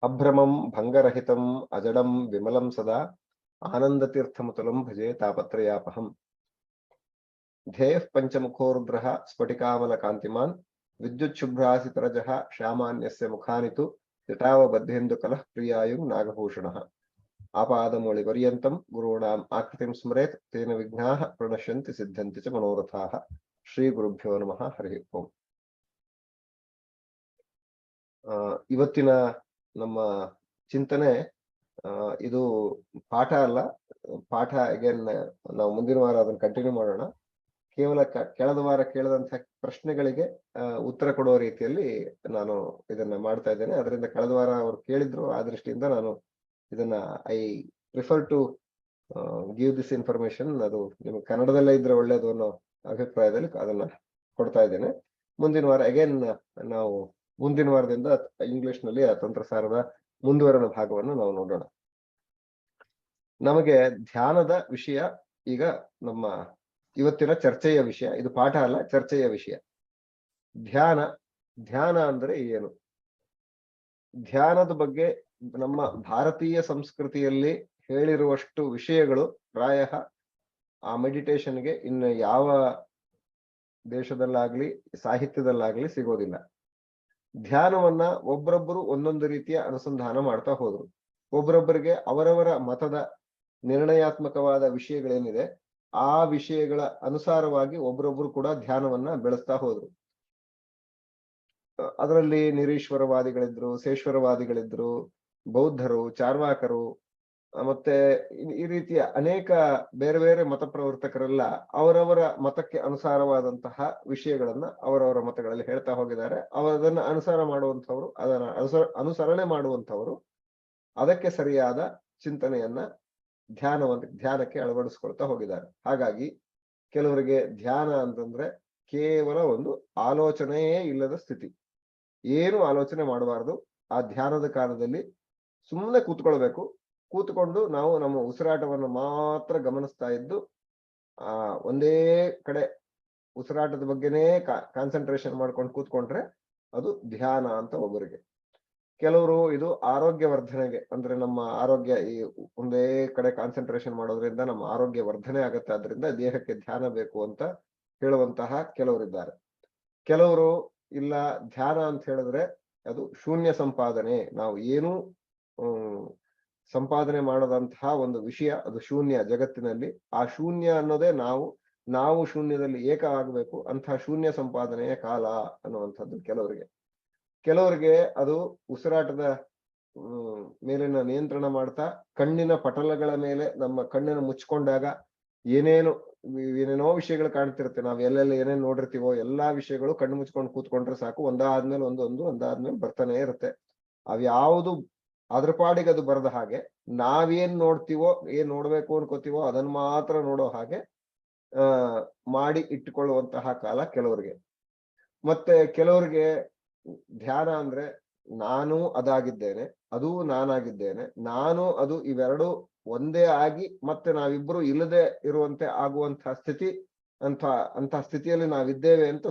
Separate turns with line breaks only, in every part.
अभ्रमं भंगरहितम् अजडं विमलं सदा आनंदतीर्थमुतलं भजे तापत्रयापहम्। ध्येयः पंचमुखोर्ध्रः स्फटिकामलकान्तिमान् विद्युच्छुभ्रासितरजः श्यामान्यस्य मुखानि तु जटावबद्धेन्दुकलः प्रियायुं नागभूषणः। आपादमौलिपर्यन्तं गुरूणाम् आकृतिं स्मरेत् तेन विघ्नाः प्रणश्यन्ति सिद्ध्यन्ति च मनोरथाः। श्रीगुरुभ्यो नमः। हरि ओಂ। ಇವತ್ತಿನ ನಮ್ಮ ಚಿಂತನೆ ಇದು ಪಾಠ ಅಲ್ಲ, ಪಾಠ ಅಗೇನ್ ನಾವು ಮುಂದಿನ ವಾರ ಅದನ್ನು ಕಂಟಿನ್ಯೂ ಮಾಡೋಣ. ಕೇವಲ ಕಳೆದ ವಾರ ಕೇಳಿದಂತಹ ಪ್ರಶ್ನೆಗಳಿಗೆ ಉತ್ತರ ಕೊಡುವ ರೀತಿಯಲ್ಲಿ ನಾನು ಇದನ್ನ ಮಾಡ್ತಾ ಇದ್ದೇನೆ. ಅದರಿಂದ ಕಳೆದ ವಾರ ಅವರು ಕೇಳಿದ್ರು, ಆ ದೃಷ್ಟಿಯಿಂದ ನಾನು ಇದನ್ನ I prefer to give this information. ಅದು ನಿಮ್ಗೆ ಕನ್ನಡದಲ್ಲೇ ಇದ್ರೆ ಒಳ್ಳೇದು ಅನ್ನೋ ಅಭಿಪ್ರಾಯದಲ್ಲಿ ಅದನ್ನ ಕೊಡ್ತಾ ಇದ್ದೇನೆ. ಮುಂದಿನ ವಾರ ಅಗೇನ್ ನಾವು ಮುಂದಿನ ವಾರದಿಂದ ಇಂಗ್ಲಿಷ್ ನಲ್ಲಿ ಆ ತಂತ್ರಸಾರದ ಮುಂದುವರೆದ ಭಾಗವನ್ನು ನಾವು ನೋಡೋಣ. ನಮಗೆ ಧ್ಯಾನದ ವಿಷಯ ಈಗ ನಮ್ಮ ಇವತ್ತಿನ ಚರ್ಚೆಯ ವಿಷಯ. ಇದು ಪಾಠ ಅಲ್ಲ, ಚರ್ಚೆಯ ವಿಷಯ. ಧ್ಯಾನ ಅಂದ್ರೆ ಏನು? ಧ್ಯಾನದ ಬಗ್ಗೆ ನಮ್ಮ ಭಾರತೀಯ ಸಂಸ್ಕೃತಿಯಲ್ಲಿ ಹೇಳಿರುವಷ್ಟು ವಿಷಯಗಳು ಪ್ರಾಯ ಆ ಮೆಡಿಟೇಷನ್ಗೆ ಇನ್ನು ಯಾವ ದೇಶದಲ್ಲಾಗ್ಲಿ ಸಾಹಿತ್ಯದಲ್ಲಾಗ್ಲಿ ಸಿಗೋದಿಲ್ಲ. ಧ್ಯಾನವನ್ನ ಒಬ್ಬರೊಬ್ಬರು ಒಂದೊಂದು ರೀತಿಯ ಅನುಸಂಧಾನ ಮಾಡ್ತಾ ಹೋದ್ರು. ಒಬ್ಬರೊಬ್ಬರಿಗೆ ಅವರವರ ಮತದ ನಿರ್ಣಯಾತ್ಮಕವಾದ ವಿಷಯಗಳೇನಿದೆ ಆ ವಿಷಯಗಳ ಅನುಸಾರವಾಗಿ ಒಬ್ಬರೊಬ್ರು ಕೂಡ ಧ್ಯಾನವನ್ನ ಬೆಳೆಸ್ತಾ ಹೋದ್ರು. ಅದರಲ್ಲಿ ನಿರೀಶ್ವರವಾದಿಗಳಿದ್ರು, ಸೇಶ್ವರವಾದಿಗಳಿದ್ರು, ಬೌದ್ಧರು, ಚಾರ್ವಾಕರು, ಮತ್ತೆ ಈ ರೀತಿಯ ಅನೇಕ ಬೇರೆ ಬೇರೆ ಮತ ಪ್ರವರ್ತಕರೆಲ್ಲ ಅವರವರ ಮತಕ್ಕೆ ಅನುಸಾರವಾದಂತಹ ವಿಷಯಗಳನ್ನ ಅವರವರ ಮತಗಳಲ್ಲಿ ಹೇಳ್ತಾ ಹೋಗಿದ್ದಾರೆ. ಅದನ್ನ ಅನುಸಾರ ಮಾಡುವಂಥವ್ರು, ಅದನ್ನ ಅನುಸರಣೆ ಮಾಡುವಂಥವರು ಅದಕ್ಕೆ ಸರಿಯಾದ ಚಿಂತನೆಯನ್ನ ಧ್ಯಾನಕ್ಕೆ ಅಳವಡಿಸ್ಕೊಳ್ತಾ ಹೋಗಿದ್ದಾರೆ. ಹಾಗಾಗಿ ಕೆಲವರಿಗೆ ಧ್ಯಾನ ಅಂತಂದ್ರೆ ಕೇವಲ ಒಂದು ಆಲೋಚನೆಯೇ ಇಲ್ಲದ ಸ್ಥಿತಿ, ಏನು ಆಲೋಚನೆ ಮಾಡಬಾರದು. ಆ ಧ್ಯಾನದ ಕಾಲದಲ್ಲಿ ಸುಮ್ಮನೆ ಕೂತ್ಕೊಂಡು ನಾವು ನಮ್ಮ ಉಸಿರಾಟವನ್ನು ಮಾತ್ರ ಗಮನಿಸ್ತಾ ಇದ್ದು ಒಂದೇ ಕಡೆ ಉಸಿರಾಟದ ಬಗ್ಗೆನೇ ಕಾನ್ಸಂಟ್ರೇಷನ್ ಮಾಡ್ಕೊಂಡು ಕೂತ್ಕೊಂಡ್ರೆ ಅದು ಧ್ಯಾನ ಅಂತ ಒಬ್ಬರಿಗೆ. ಕೆಲವರು ಇದು ಆರೋಗ್ಯ ವರ್ಧನೆಗೆ, ಅಂದ್ರೆ ನಮ್ಮ ಆರೋಗ್ಯ ಈ ಒಂದೇ ಕಡೆ ಕಾನ್ಸಂಟ್ರೇಷನ್ ಮಾಡೋದ್ರಿಂದ ನಮ್ಮ ಆರೋಗ್ಯ ವರ್ಧನೆ ಆಗತ್ತೆ, ಆದ್ರಿಂದ ದೇಹಕ್ಕೆ ಧ್ಯಾನ ಬೇಕು ಅಂತ ಹೇಳುವಂತಹ ಕೆಲವರಿದ್ದಾರೆ. ಕೆಲವರು ಇಲ್ಲ, ಧ್ಯಾನ ಅಂತ ಹೇಳಿದ್ರೆ ಅದು ಶೂನ್ಯ ಸಂಪಾದನೆ, ನಾವು ಏನೂ ಸಂಪಾದನೆ ಮಾಡದಂತಹ ಒಂದು ವಿಷಯ, ಅದು ಶೂನ್ಯ ಜಗತ್ತಿನಲ್ಲಿ. ಆ ಶೂನ್ಯ ಅನ್ನೋದೇ ನಾವು ಶೂನ್ಯದಲ್ಲಿ ಏಕ ಆಗಬೇಕು, ಅಂತಹ ಶೂನ್ಯ ಸಂಪಾದನೆಯ ಕಾಲ ಅನ್ನುವಂಥದ್ದು ಕೆಲವರಿಗೆ ಅದು ಉಸಿರಾಟದ ಮೇಲಿನ ನಿಯಂತ್ರಣ ಮಾಡ್ತಾ ಕಣ್ಣಿನ ಪಟಲಗಳ ಮೇಲೆ ನಮ್ಮ ಕಣ್ಣನ್ನು ಮುಚ್ಕೊಂಡಾಗ ಏನೇನೋ ವಿಷಯಗಳು ಕಾಣ್ತಿರುತ್ತೆ. ನಾವು ಎಲ್ಲೆಲ್ಲ ಏನೇನು ನೋಡಿರ್ತೀವೋ ಎಲ್ಲಾ ವಿಷಯಗಳು ಕಣ್ಣು ಮುಚ್ಕೊಂಡು ಕೂತ್ಕೊಂಡ್ರೆ ಸಾಕು, ಒಂದಾದ್ಮೇಲೆ ಒಂದಾದ್ಮೇಲೆ ಬರ್ತಾನೆ ಇರುತ್ತೆ. ಅವ್ಯಾವುದು ಅದ್ರ ಪಾಡಿಗೆ ಅದು ಬರದ ಹಾಗೆ ನಾವೇನ್ ನೋಡ್ತೀವೋ, ಏನ್ ನೋಡ್ಬೇಕು ಅನ್ಕೋತೀವೋ ಅದನ್ನ ಮಾತ್ರ ನೋಡೋ ಹಾಗೆ ಮಾಡಿ ಇಟ್ಟುಕೊಳ್ಳುವಂತಹ ಕಾಲ ಕೆಲವರಿಗೆ. ಮತ್ತೆ ಕೆಲವರಿಗೆ ಧ್ಯಾನ ಅಂದ್ರೆ ನಾನು ಅದಾಗಿದ್ದೇನೆ, ಅದು ನಾನಾಗಿದ್ದೇನೆ, ನಾನು ಅದು ಇವೆರಡು ಒಂದೇ ಆಗಿ ಮತ್ತೆ ನಾವಿಬ್ರು ಇಲ್ಲದೆ ಇರುವಂತೆ ಆಗುವಂತಹ ಸ್ಥಿತಿ, ಅಂತ ಸ್ಥಿತಿಯಲ್ಲಿ ನಾವಿದ್ದೇವೆ ಅಂತ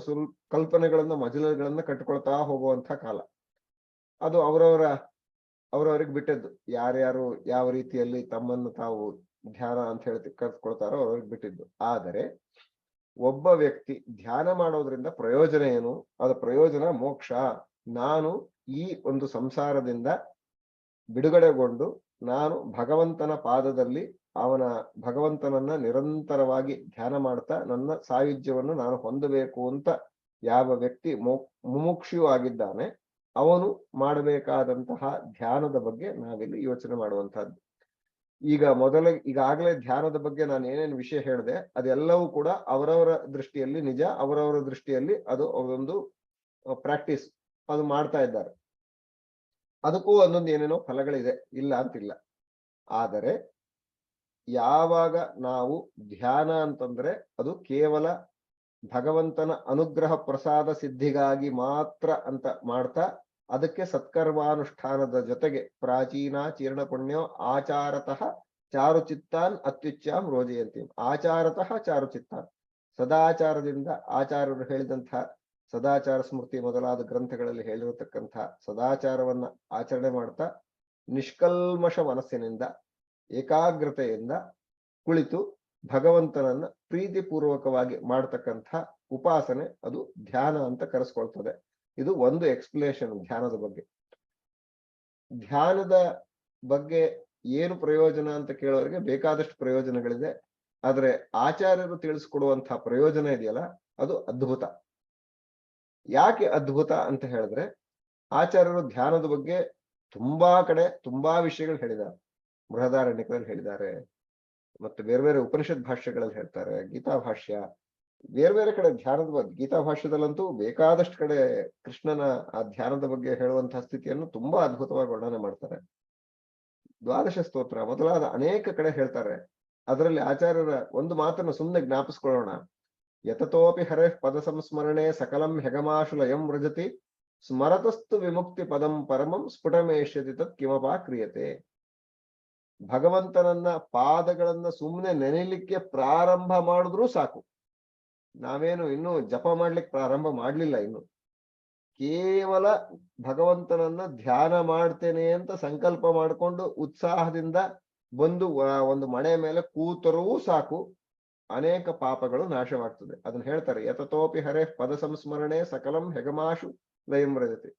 ಕಲ್ಪನೆಗಳನ್ನ ಮಜಲುಗಳನ್ನ ಕಟ್ಟಿಕೊಳ್ತಾ ಹೋಗುವಂತಹ ಕಾಲ. ಅದು ಅವರವರಿಗೆ ಬಿಟ್ಟದ್ದು. ಯಾರ್ಯಾರು ಯಾವ ರೀತಿಯಲ್ಲಿ ತಮ್ಮನ್ನು ತಾವು ಧ್ಯಾನ ಅಂತ ಹೇಳಿ ಕರ್ಸ್ಕೊಳ್ತಾರೋ ಅವ್ರಿಗೆ ಬಿಟ್ಟಿದ್ದು. ಆದರೆ ಒಬ್ಬ ವ್ಯಕ್ತಿ ಧ್ಯಾನ ಮಾಡೋದ್ರಿಂದ ಪ್ರಯೋಜನ ಏನು? ಅದ ಪ್ರಯೋಜನ ಮೋಕ್ಷ. ನಾನು ಈ ಒಂದು ಸಂಸಾರದಿಂದ ಬಿಡುಗಡೆಗೊಂಡು ನಾನು ಭಗವಂತನ ಪಾದದಲ್ಲಿ ಭಗವಂತನನ್ನ ನಿರಂತರವಾಗಿ ಧ್ಯಾನ ಮಾಡ್ತಾ ನನ್ನ ಸಾಯುಜ್ಯವನ್ನು ನಾನು ಹೊಂದಬೇಕು ಅಂತ ಯಾವ ವ್ಯಕ್ತಿ ಮುಮುಕ್ಷು ಆಗಿದ್ದಾನೆ ಅವನು ಮಾಡಬೇಕಾದಂತಹ ಧ್ಯಾನದ ಬಗ್ಗೆ ನಾವಿಲ್ಲಿ ಯೋಚನೆ ಮಾಡುವಂತಹದ್ದು. ಈಗಾಗಲೇ ಧ್ಯಾನದ ಬಗ್ಗೆ ನಾನು ಏನೇನು ವಿಷಯ ಹೇಳಿದೆ ಅದೆಲ್ಲವೂ ಕೂಡ ಅವರವರ ದೃಷ್ಟಿಯಲ್ಲಿ ನಿಜ, ಅವರವರ ದೃಷ್ಟಿಯಲ್ಲಿ ಅದು ಒಂದು ಪ್ರಾಕ್ಟೀಸ್, ಅದು ಮಾಡ್ತಾ ಇದ್ದಾರೆ. ಅದಕ್ಕೂ ಒಂದೊಂದು ಏನೇನೋ ಫಲಗಳಿದೆ, ಇಲ್ಲ ಅಂತಿಲ್ಲ. ಆದರೆ ಯಾವಾಗ ನಾವು ಧ್ಯಾನ ಅಂತಂದ್ರೆ ಅದು ಕೇವಲ ಭಗವಂತನ ಅನುಗ್ರಹ ಪ್ರಸಾದ ಸಿದ್ಧಿಗಾಗಿ ಮಾತ್ರ ಅಂತ ಮಾಡ್ತಾ ಅದಕ್ಕೆ ಸತ್ಕರ್ಮಾನುಷ್ಠಾನದ ಜೊತೆಗೆ ಪ್ರಾಚೀನ ಚೀರ್ಣ ಪುಣ್ಯೋ ಆಚಾರತಃ ಚಾರುಚಿತ್ತಾನ್ ಅತ್ಯುಚ್ಚಾಂ ರೋಜಯಂತಿ. ಆಚಾರತಃ ಚಾರುಚಿತ್ತಾನ್, ಸದಾಚಾರದಿಂದ ಆಚಾರ್ಯರು ಹೇಳಿದಂತಹ ಸದಾಚಾರ ಸ್ಮೃತಿ ಮೊದಲಾದ ಗ್ರಂಥಗಳಲ್ಲಿ ಹೇಳಿರತಕ್ಕಂಥ ಸದಾಚಾರವನ್ನ ಆಚರಣೆ ಮಾಡ್ತಾ ನಿಷ್ಕಲ್ಮಶ ಮನಸ್ಸಿನಿಂದ ಏಕಾಗ್ರತೆಯಿಂದ ಕುಳಿತು ಭಗವಂತನನ್ನ ಪ್ರೀತಿಪೂರ್ವಕವಾಗಿ ಮಾಡ್ತಕ್ಕಂಥ ಉಪಾಸನೆ ಅದು ಧ್ಯಾನ ಅಂತ ಕರೆಸ್ಕೊಳ್ತದೆ. ಇದು ಒಂದು ಎಕ್ಸ್ಪ್ಲೇಷನ್ ಧ್ಯಾನದ ಬಗ್ಗೆ. ಧ್ಯಾನದ ಬಗ್ಗೆ ಏನು ಪ್ರಯೋಜನ ಅಂತ ಕೇಳೋರಿಗೆ ಬೇಕಾದಷ್ಟು ಪ್ರಯೋಜನಗಳಿದೆ. ಆದ್ರೆ ಆಚಾರ್ಯರು ತಿಳಿಸ್ಕೊಡುವಂತಹ ಪ್ರಯೋಜನ ಇದೆಯಲ್ಲ ಅದು ಅದ್ಭುತ. ಯಾಕೆ ಅದ್ಭುತ ಅಂತ ಹೇಳಿದ್ರೆ ಆಚಾರ್ಯರು ಧ್ಯಾನದ ಬಗ್ಗೆ ತುಂಬಾ ಕಡೆ ತುಂಬಾ ವಿಷಯಗಳು ಹೇಳಿದ್ದಾರೆ. ಬೃಹದಾರಣ್ಯಕದಲ್ಲಿ ಹೇಳಿದ್ದಾರೆ, ಮತ್ತೆ ಬೇರೆ ಬೇರೆ ಉಪನಿಷತ್ ಭಾಷ್ಯಗಳಲ್ಲಿ ಹೇಳ್ತಾರೆ, ಗೀತಾ ಭಾಷ್ಯ, ಬೇರೆ ಬೇರೆ ಕಡೆ ಧ್ಯಾನದ ಬಗ್ಗೆ. ಗೀತಾ ಭಾಷ್ಯದಲ್ಲಂತೂ ಬೇಕಾದಷ್ಟು ಕಡೆ ಕೃಷ್ಣನ ಆ ಧ್ಯಾನದ ಬಗ್ಗೆ ಹೇಳುವಂತಹ ಸ್ಥಿತಿಯನ್ನು ತುಂಬಾ ಅದ್ಭುತವಾಗಿ ವರ್ಣನೆ ಮಾಡ್ತಾರೆ. ದ್ವಾದಶ ಸ್ತೋತ್ರ ಮೊದಲಾದ ಅನೇಕ ಕಡೆ ಹೇಳ್ತಾರೆ. ಅದರಲ್ಲಿ ಆಚಾರ್ಯರ ಒಂದು ಮಾತನ್ನು ಸುಮ್ಮನೆ ಜ್ಞಾಪಿಸ್ಕೊಳ್ಳೋಣ. ಯತತೋಪಿ ಹರೇ ಪದ ಸಂಸ್ಮರಣೆ ಸಕಲಂ ಹೆಗಮಾಶು ಲಯಂ ವ್ರಜತಿ ಸ್ಮರತಸ್ತು ವಿಮುಕ್ತಿ ಪದಂ ಪರಮಂ ಸ್ಫುಟಮೇಷ್ಯತಿ ತತ್ ಕಿಮಪಾ ಕ್ರಿಯತೆ. ಭಗವಂತನನ್ನ ಪಾದಗಳನ್ನ ಸುಮ್ಮನೆ ನೆನೆಯಲಿಕ್ಕೆ ಪ್ರಾರಂಭ ಮಾಡಿದ್ರೂ ಸಾಕು. ನಾವೇನು ಇನ್ನು ಜಪ ಮಾಡ್ಲಿಕ್ಕೆ ಪ್ರಾರಂಭ ಮಾಡ್ಲಿಲ್ಲ. ಇನ್ನು ಕೇವಲ ಭಗವಂತನನ್ನ ಧ್ಯಾನ ಮಾಡ್ತೇನೆ ಅಂತ ಸಂಕಲ್ಪ ಮಾಡಿಕೊಂಡು ಉತ್ಸಾಹದಿಂದ ಬಂದು ಒಂದು ಮಣೆ ಮೇಲೆ ಕೂತರೂ ಸಾಕು, ಅನೇಕ ಪಾಪಗಳು ನಾಶವಾಗ್ತದೆ. ಅದನ್ನ ಹೇಳ್ತಾರೆ, ಯತತೋಪಿ ಹರೇ ಪದ ಸಂಸ್ಮರಣೆ ಸಕಲಂ ಹೆಗಮಾಶು ಲಯಂ ವ್ರಜತಿ.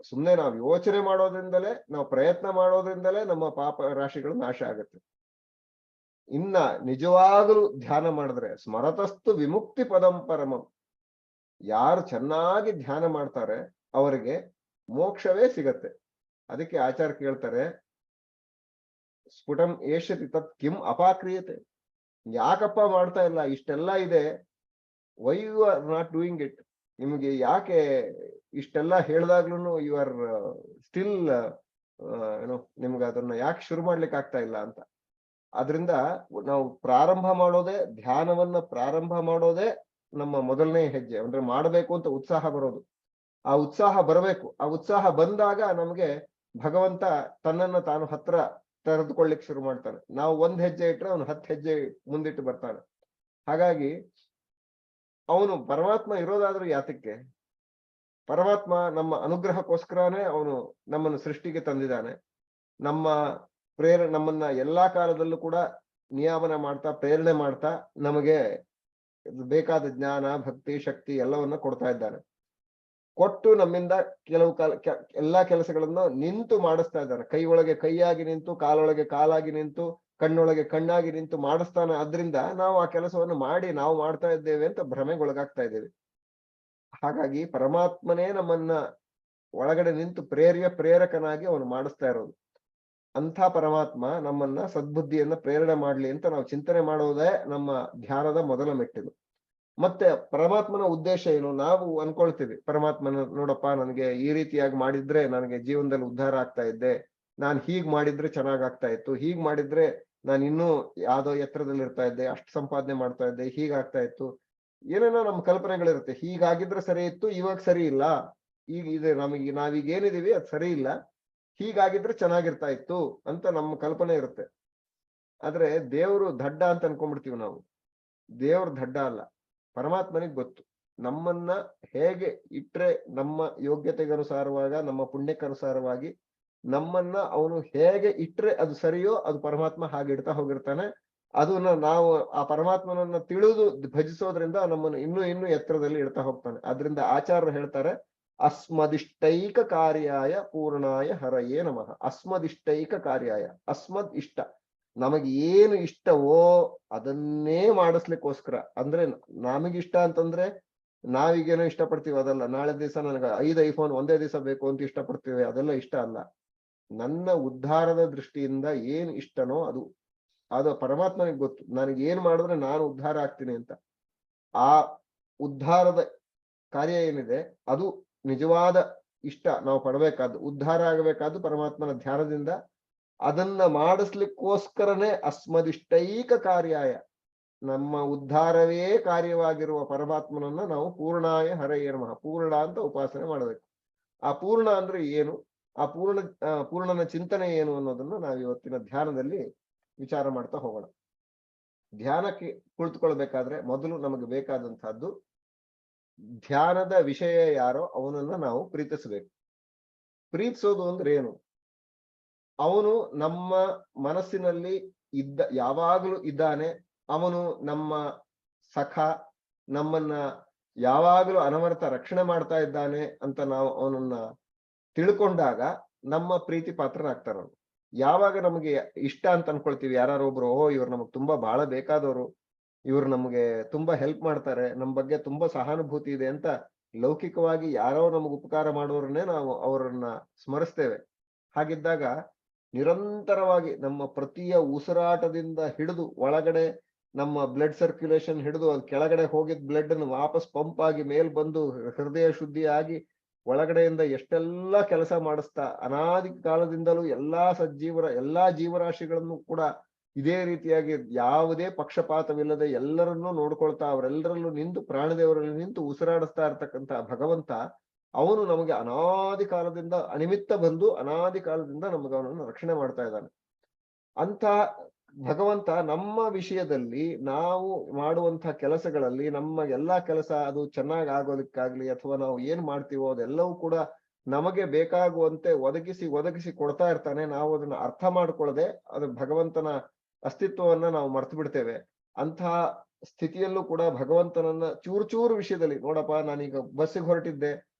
ಸುಮ್ಮನೆ ನಾವು ಯೋಚನೆ ಮಾಡೋದ್ರಿಂದಲೇ, ನಾವು ಪ್ರಯತ್ನ ಮಾಡೋದ್ರಿಂದಲೇ ನಮ್ಮ ಪಾಪ ರಾಶಿಗಳು ನಾಶ ಆಗುತ್ತೆ. ಇನ್ನ ನಿಜವಾಗಲೂ ಧ್ಯಾನ ಮಾಡಿದ್ರೆ ಸ್ಮರತಸ್ತು ವಿಮುಕ್ತಿ ಪದಂ ಪರಮಂ. ಯಾರು ಚೆನ್ನಾಗಿ ಧ್ಯಾನ ಮಾಡ್ತಾರೆ ಅವರಿಗೆ ಮೋಕ್ಷವೇ ಸಿಗತ್ತೆ. ಅದಕ್ಕೆ ಆಚಾರ್ಯ ಕೇಳ್ತಾರೆ, ಸ್ಫುಟಂ ಏಷ್ಯತಿ ತತ್ ಕಿಂ ಅಪಾಕ್ರಿಯತೆ. ಯಾಕಪ್ಪ ಮಾಡ್ತಾ ಇಲ್ಲ, ಇಷ್ಟೆಲ್ಲ ಇದೆ, why you are not doing it. ನಿಮಗೆ ಯಾಕೆ ಇಷ್ಟೆಲ್ಲ ಹೇಳ್ದಾಗ್ಲೂ ಯು ಆರ್ ಸ್ಟಿಲ್ ಏನೋ ನಿಮ್ಗೆ ಅದನ್ನ ಯಾಕೆ ಶುರು ಮಾಡ್ಲಿಕ್ಕೆ ಆಗ್ತಾ ಇಲ್ಲ ಅಂತ. ಆದ್ರಿಂದ ನಾವು ಪ್ರಾರಂಭ ಮಾಡೋದೇ, ಧ್ಯಾನವನ್ನ ಪ್ರಾರಂಭ ಮಾಡೋದೇ ನಮ್ಮ ಮೊದಲನೇ ಹೆಜ್ಜೆ. ಅಂದ್ರೆ ಮಾಡಬೇಕು ಅಂತ ಉತ್ಸಾಹ ಬರೋದು, ಆ ಉತ್ಸಾಹ ಬರಬೇಕು. ಆ ಉತ್ಸಾಹ ಬಂದಾಗ ನಮಗೆ ಭಗವಂತ ತನ್ನನ್ನ ತಾನು ಹತ್ರ ತೆರೆದುಕೊಳ್ಳಿಕ್ ಶುರು ಮಾಡ್ತಾನೆ. ನಾವು ಒಂದ್ ಹೆಜ್ಜೆ ಇಟ್ರೆ ಅವನು 10 ಹೆಜ್ಜೆ ಮುಂದಿಟ್ಟು ಬರ್ತಾನೆ. ಹಾಗಾಗಿ ಅವನು ಪರಮಾತ್ಮ ಇರೋದಾದ್ರೂ ಯಾತಕ್ಕೆ? ಪರಮಾತ್ಮ ನಮ್ಮ ಅನುಗ್ರಹಕ್ಕೋಸ್ಕರನೇ ಅವನು ನಮ್ಮನ್ನು ಸೃಷ್ಟಿಗೆ ತಂದಿದ್ದಾನೆ. ನಮ್ಮನ್ನ ಎಲ್ಲಾ ಕಾಲದಲ್ಲೂ ಕೂಡ ನಿಯಾಮನ ಮಾಡ್ತಾ, ಪ್ರೇರಣೆ ಮಾಡ್ತಾ ನಮಗೆ ಬೇಕಾದ ಜ್ಞಾನ, ಭಕ್ತಿ, ಶಕ್ತಿ ಎಲ್ಲವನ್ನ ಕೊಡ್ತಾ ಇದ್ದಾನೆ. ಕೊಟ್ಟು ನಮ್ಮಿಂದ ಕೆಲವು ಎಲ್ಲಾ ಕೆಲಸಗಳನ್ನು ನಿಂತು ಮಾಡಿಸ್ತಾ ಇದ್ದಾನೆ. ಕೈ ಒಳಗೆ ಕೈಯಾಗಿ ನಿಂತು, ಕಾಲೊಳಗೆ ಕಾಲಾಗಿ ನಿಂತು, ಕಣ್ಣೊಳಗೆ ಕಣ್ಣಾಗಿ ನಿಂತು ಮಾಡಿಸ್ತಾನೆ. ಆದ್ರಿಂದ ನಾವು ಆ ಕೆಲಸವನ್ನು ಮಾಡಿ ನಾವು ಮಾಡ್ತಾ ಇದ್ದೇವೆ ಅಂತ ಭ್ರಮೆಗೊಳಗಾಗ್ತಾ ಇದ್ದೇವೆ. ಹಾಗಾಗಿ ಪರಮಾತ್ಮನೇ ನಮ್ಮನ್ನ ಒಳಗಡೆ ನಿಂತು ಪ್ರೇರಕನಾಗಿ ಅವನು ಮಾಡಿಸ್ತಾ ಇರೋದು. ಅಂಥ ಪರಮಾತ್ಮ ನಮ್ಮನ್ನ ಸದ್ಬುದ್ಧಿಯನ್ನ ಪ್ರೇರಣೆ ಮಾಡ್ಲಿ ಅಂತ ನಾವು ಚಿಂತನೆ ಮಾಡೋದೇ ನಮ್ಮ ಧ್ಯಾನದ ಮೊದಲ ಮೆಟ್ಟಿಲು. ಮತ್ತೆ ಪರಮಾತ್ಮನ ಉದ್ದೇಶ ಏನು? ನಾವು ಅನ್ಕೊಳ್ತೀವಿ, ಪರಮಾತ್ಮನ ನೋಡಪ್ಪ, ನನಗೆ ಈ ರೀತಿಯಾಗಿ ಮಾಡಿದ್ರೆ ನನಗೆ ಜೀವನದಲ್ಲಿ ಉದ್ಧಾರ ಆಗ್ತಾ ಇದ್ದೆ, ನಾನು ಹೀಗ್ ಮಾಡಿದ್ರೆ ಚೆನ್ನಾಗಾಗ್ತಾ ಇತ್ತು, ಹೀಗ್ ಮಾಡಿದ್ರೆ ನಾನು ಇನ್ನೂ ಯಾವ್ದೋ ಎತ್ತರದಲ್ಲಿ ಇರ್ತಾ ಇದ್ದೆ, ಅಷ್ಟು ಸಂಪಾದನೆ ಮಾಡ್ತಾ ಇದ್ದೆ, ಹೀಗಾಗ್ತಾ ಇತ್ತು, ಏನೇನೋ ನಮ್ಮ ಕಲ್ಪನೆಗಳಿರುತ್ತೆ. ಹೀಗಾಗಿದ್ರೆ ಸರಿ ಇತ್ತು, ಇವಾಗ ಸರಿ ಇಲ್ಲ, ಈಗ ಇದೆ ನಾವೀಗ ಏನಿದೀವಿ ಅದು ಸರಿ ಇಲ್ಲ, ಹೀಗಾಗಿದ್ರೆ ಚೆನ್ನಾಗಿರ್ತಾ ಇತ್ತು ಅಂತ ನಮ್ಮ ಕಲ್ಪನೆ ಇರುತ್ತೆ. ಆದ್ರೆ ದೇವರು ದಡ್ಡ ಅಂತ ಅನ್ಕೊಂಡ್ಬಿಡ್ತೀವಿ ನಾವು. ದೇವ್ರ ದಡ್ಡ ಅಲ್ಲ, ಪರಮಾತ್ಮನಿಗೆ ಗೊತ್ತು ನಮ್ಮನ್ನ ಹೇಗೆ ಇಟ್ರೆ ನಮ್ಮ ಯೋಗ್ಯತೆಗನುಸಾರವಾಗ, ನಮ್ಮ ಪುಣ್ಯಕ್ಕನುಸಾರವಾಗಿ ನಮ್ಮನ್ನ ಅವನು ಹೇಗೆ ಇಟ್ರೆ ಅದು ಸರಿಯೋ ಅದು ಪರಮಾತ್ಮ ಹಾಗೆ ಇಡ್ತಾ ಹೋಗಿರ್ತಾನೆ. ಅದನ್ನ ನಾವು ಆ ಪರಮಾತ್ಮನನ್ನ ತಿಳಿದು ಭಜಿಸೋದ್ರಿಂದ ನಮ್ಮನ್ನು ಇನ್ನೂ ಎತ್ತರದಲ್ಲಿ ಇಡ್ತಾ ಹೋಗ್ತಾನೆ. ಆದ್ರಿಂದ ಆಚಾರ್ಯರು ಹೇಳ್ತಾರೆ, ಅಸ್ಮದಿಷ್ಟೈಕ ಕಾರ್ಯಾಯ ಪೂರ್ಣಾಯ ಹರಯೇ ನಮಃ. ಅಸ್ಮದಿಷ್ಟೈಕ ಕಾರ್ಯಾಯ, ಅಸ್ಮದ್ ಇಷ್ಟ, ನಮಗೆ ಏನು ಇಷ್ಟವೋ ಅದನ್ನೇ ಮಾಡಿಸ್ಲಿಕ್ಕೋಸ್ಕರ. ಅಂದ್ರೆ ನಮಗಿಷ್ಟ ಅಂತಂದ್ರೆ ನಾವೀಗೇನೋ ಇಷ್ಟಪಡ್ತೀವಿ ಅದಲ್ಲ. ನಾಳೆ ದಿವಸ ನನಗೆ 5 ಐಫೋನ್ ಒಂದೇ ದಿವಸ ಬೇಕು ಅಂತ ಇಷ್ಟಪಡ್ತೀವಿ, ಅದೆಲ್ಲ ಇಷ್ಟ ಅಲ್ಲ. ನನ್ನ ಉದ್ಧಾರದ ದೃಷ್ಟಿಯಿಂದ ಏನ್ ಇಷ್ಟನೋ ಅದು ಪರಮಾತ್ಮನಿಗೆ ಗೊತ್ತು. ನನಗೆ ಏನ್ ಮಾಡಿದ್ರೆ ನಾನು ಉದ್ಧಾರ ಆಗ್ತೀನಿ ಅಂತ. ಆ ಉದ್ಧಾರದ ಕಾರ್ಯ ಏನಿದೆ ಅದು ನಿಜವಾದ ಇಷ್ಟ. ನಾವು ಪಡಬೇಕಾದ್ದು, ಉದ್ಧಾರ ಆಗಬೇಕಾದ್ದು ಪರಮಾತ್ಮನ ಧ್ಯಾನದಿಂದ. ಅದನ್ನ ಮಾಡಿಸ್ಲಿಕ್ಕೋಸ್ಕರನೇ ಅಸ್ಮದಿಷ್ಟೈಕ ಕಾರ್ಯಾಯ, ನಮ್ಮ ಉದ್ಧಾರವೇ ಕಾರ್ಯವಾಗಿರುವ ಪರಮಾತ್ಮನನ್ನ ನಾವು ಪೂರ್ಣಾಯ ಹರಯೇ ನಮಃ, ಪೂರ್ಣ ಅಂತ ಉಪಾಸನೆ ಮಾಡಬೇಕು. ಆ ಪೂರ್ಣ ಅಂದ್ರೆ ಏನು, ಆ ಪೂರ್ಣನ ಚಿಂತನೆ ಏನು ಅನ್ನೋದನ್ನ ನಾವು ಇವತ್ತಿನ ಧ್ಯಾನದಲ್ಲಿ ವಿಚಾರ ಮಾಡ್ತಾ ಹೋಗೋಣ. ಧ್ಯಾನಕ್ಕೆ ಕುಳಿತುಕೊಳ್ಬೇಕಾದ್ರೆ ಮೊದಲು ನಮಗೆ ಬೇಕಾದಂತಹದ್ದು ಧ್ಯಾನದ ವಿಷಯ ಯಾರೋ ಅವನನ್ನ ನಾವು ಪ್ರೀತಿಸಬೇಕು. ಪ್ರೀತಿಸೋದು ಅಂದ್ರೆ ಏನು? ಅವನು ನಮ್ಮ ಮನಸ್ಸಿನಲ್ಲಿ ಯಾವಾಗಲೂ ಇದ್ದಾನೆ. ಅವನು ನಮ್ಮ ಸಖ, ನಮ್ಮನ್ನ ಯಾವಾಗಲೂ ಅನವರತ ರಕ್ಷಣೆ ಮಾಡ್ತಾ ಇದ್ದಾನೆ ಅಂತ ನಾವು ಅವನನ್ನ ತಿಳ್ಕೊಂಡಾಗ ನಮ್ಮ ಪ್ರೀತಿ ಪಾತ್ರನಾಗ್ತಾರ. ಯಾವಾಗ ನಮಗೆ ಇಷ್ಟ ಅಂತ ಅನ್ಕೊಳ್ತೀವಿ, ಯಾರು ಒಬ್ರು ಇವ್ರು ನಮಗ್ ತುಂಬಾ ಬಹಳ ಬೇಕಾದವರು, ಇವ್ರು ನಮ್ಗೆ ತುಂಬಾ ಹೆಲ್ಪ್ ಮಾಡ್ತಾರೆ, ನಮ್ ಬಗ್ಗೆ ತುಂಬಾ ಸಹಾನುಭೂತಿ ಇದೆ ಅಂತ ಲೌಕಿಕವಾಗಿ ಯಾರೋ ನಮಗ್ ಉಪಕಾರ ಮಾಡೋರನ್ನೇ ನಾವು ಅವರನ್ನ ಸ್ಮರಿಸ್ತೇವೆ. ಹಾಗಿದ್ದಾಗ ನಿರಂತರವಾಗಿ ನಮ್ಮ ಪ್ರತಿಯ ಉಸಿರಾಟದಿಂದ ಹಿಡಿದು ಒಳಗಡೆ ನಮ್ಮ ಬ್ಲಡ್ ಸರ್ಕ್ಯುಲೇಷನ್ ಹಿಡಿದು ಅದು ಕೆಳಗಡೆ ಹೋಗಿದ್ ಬ್ಲಡ್ ಅನ್ನು ವಾಪಸ್ ಪಂಪ್ ಆಗಿ ಮೇಲ್ ಬಂದು ಹೃದಯ ಶುದ್ಧಿ ಆಗಿ ಒಳಗಡೆಯಿಂದ ಎಷ್ಟೆಲ್ಲಾ ಕೆಲಸ ಮಾಡಿಸ್ತಾ ಅನಾದಿ ಕಾಲದಿಂದಲೂ ಎಲ್ಲಾ ಜೀವರಾಶಿಗಳನ್ನು ಕೂಡ ಇದೇ ರೀತಿಯಾಗಿ ಯಾವುದೇ ಪಕ್ಷಪಾತವಿಲ್ಲದೆ ಎಲ್ಲರನ್ನೂ ನೋಡ್ಕೊಳ್ತಾ ಅವರೆಲ್ಲರಲ್ಲೂ ನಿಂತು ಪ್ರಾಣದೇವರಲ್ಲಿ ನಿಂತು ಉಸಿರಾಡಿಸ್ತಾ ಇರ್ತಕ್ಕಂಥ ಭಗವಂತ, ಅವನು ನಮಗೆ ಅನಾದಿ ಕಾಲದಿಂದ ಅನಿಮಿತ್ತ ಬಂದು ಅನಾದಿ ಕಾಲದಿಂದ ನಮಗೆ ಅವನನ್ನು ರಕ್ಷಣೆ ಮಾಡ್ತಾ ಇದ್ದಾನೆ. ಅಂತ ಭಗವಂತ ನಮ್ಮ ವಿಷಯದಲ್ಲಿ ನಾವು ಮಾಡುವಂತಹ ಕೆಲಸಗಳಲ್ಲಿ ನಮ್ಮ ಎಲ್ಲಾ ಕೆಲಸ ಅದು ಚೆನ್ನಾಗಿ ಆಗೋದಕ್ಕಾಗ್ಲಿ ಅಥವಾ ನಾವು ಏನ್ ಮಾಡ್ತೀವೋ ಅದೆಲ್ಲವೂ ಕೂಡ ನಮಗೆ ಬೇಕಾಗುವಂತೆ ಒದಗಿಸಿ ಕೊಡ್ತಾ ಇರ್ತಾನೆ. ನಾವು ಅದನ್ನ ಅರ್ಥ ಮಾಡ್ಕೊಳ್ಳದೆ ಅದು ಭಗವಂತನ ಅಸ್ತಿತ್ವವನ್ನ ನಾವು ಮರ್ತು ಬಿಡ್ತೇವೆ. ಅಂತಹ ಸ್ಥಿತಿಯಲ್ಲೂ ಕೂಡ ಭಗವಂತನನ್ನ ಚೂರು ವಿಷಯದಲ್ಲಿ, ನೋಡಪ್ಪ ನಾನೀಗ ಬಸ್ಸಿಗೆ ಹೊರಟಿದ್ದೆ,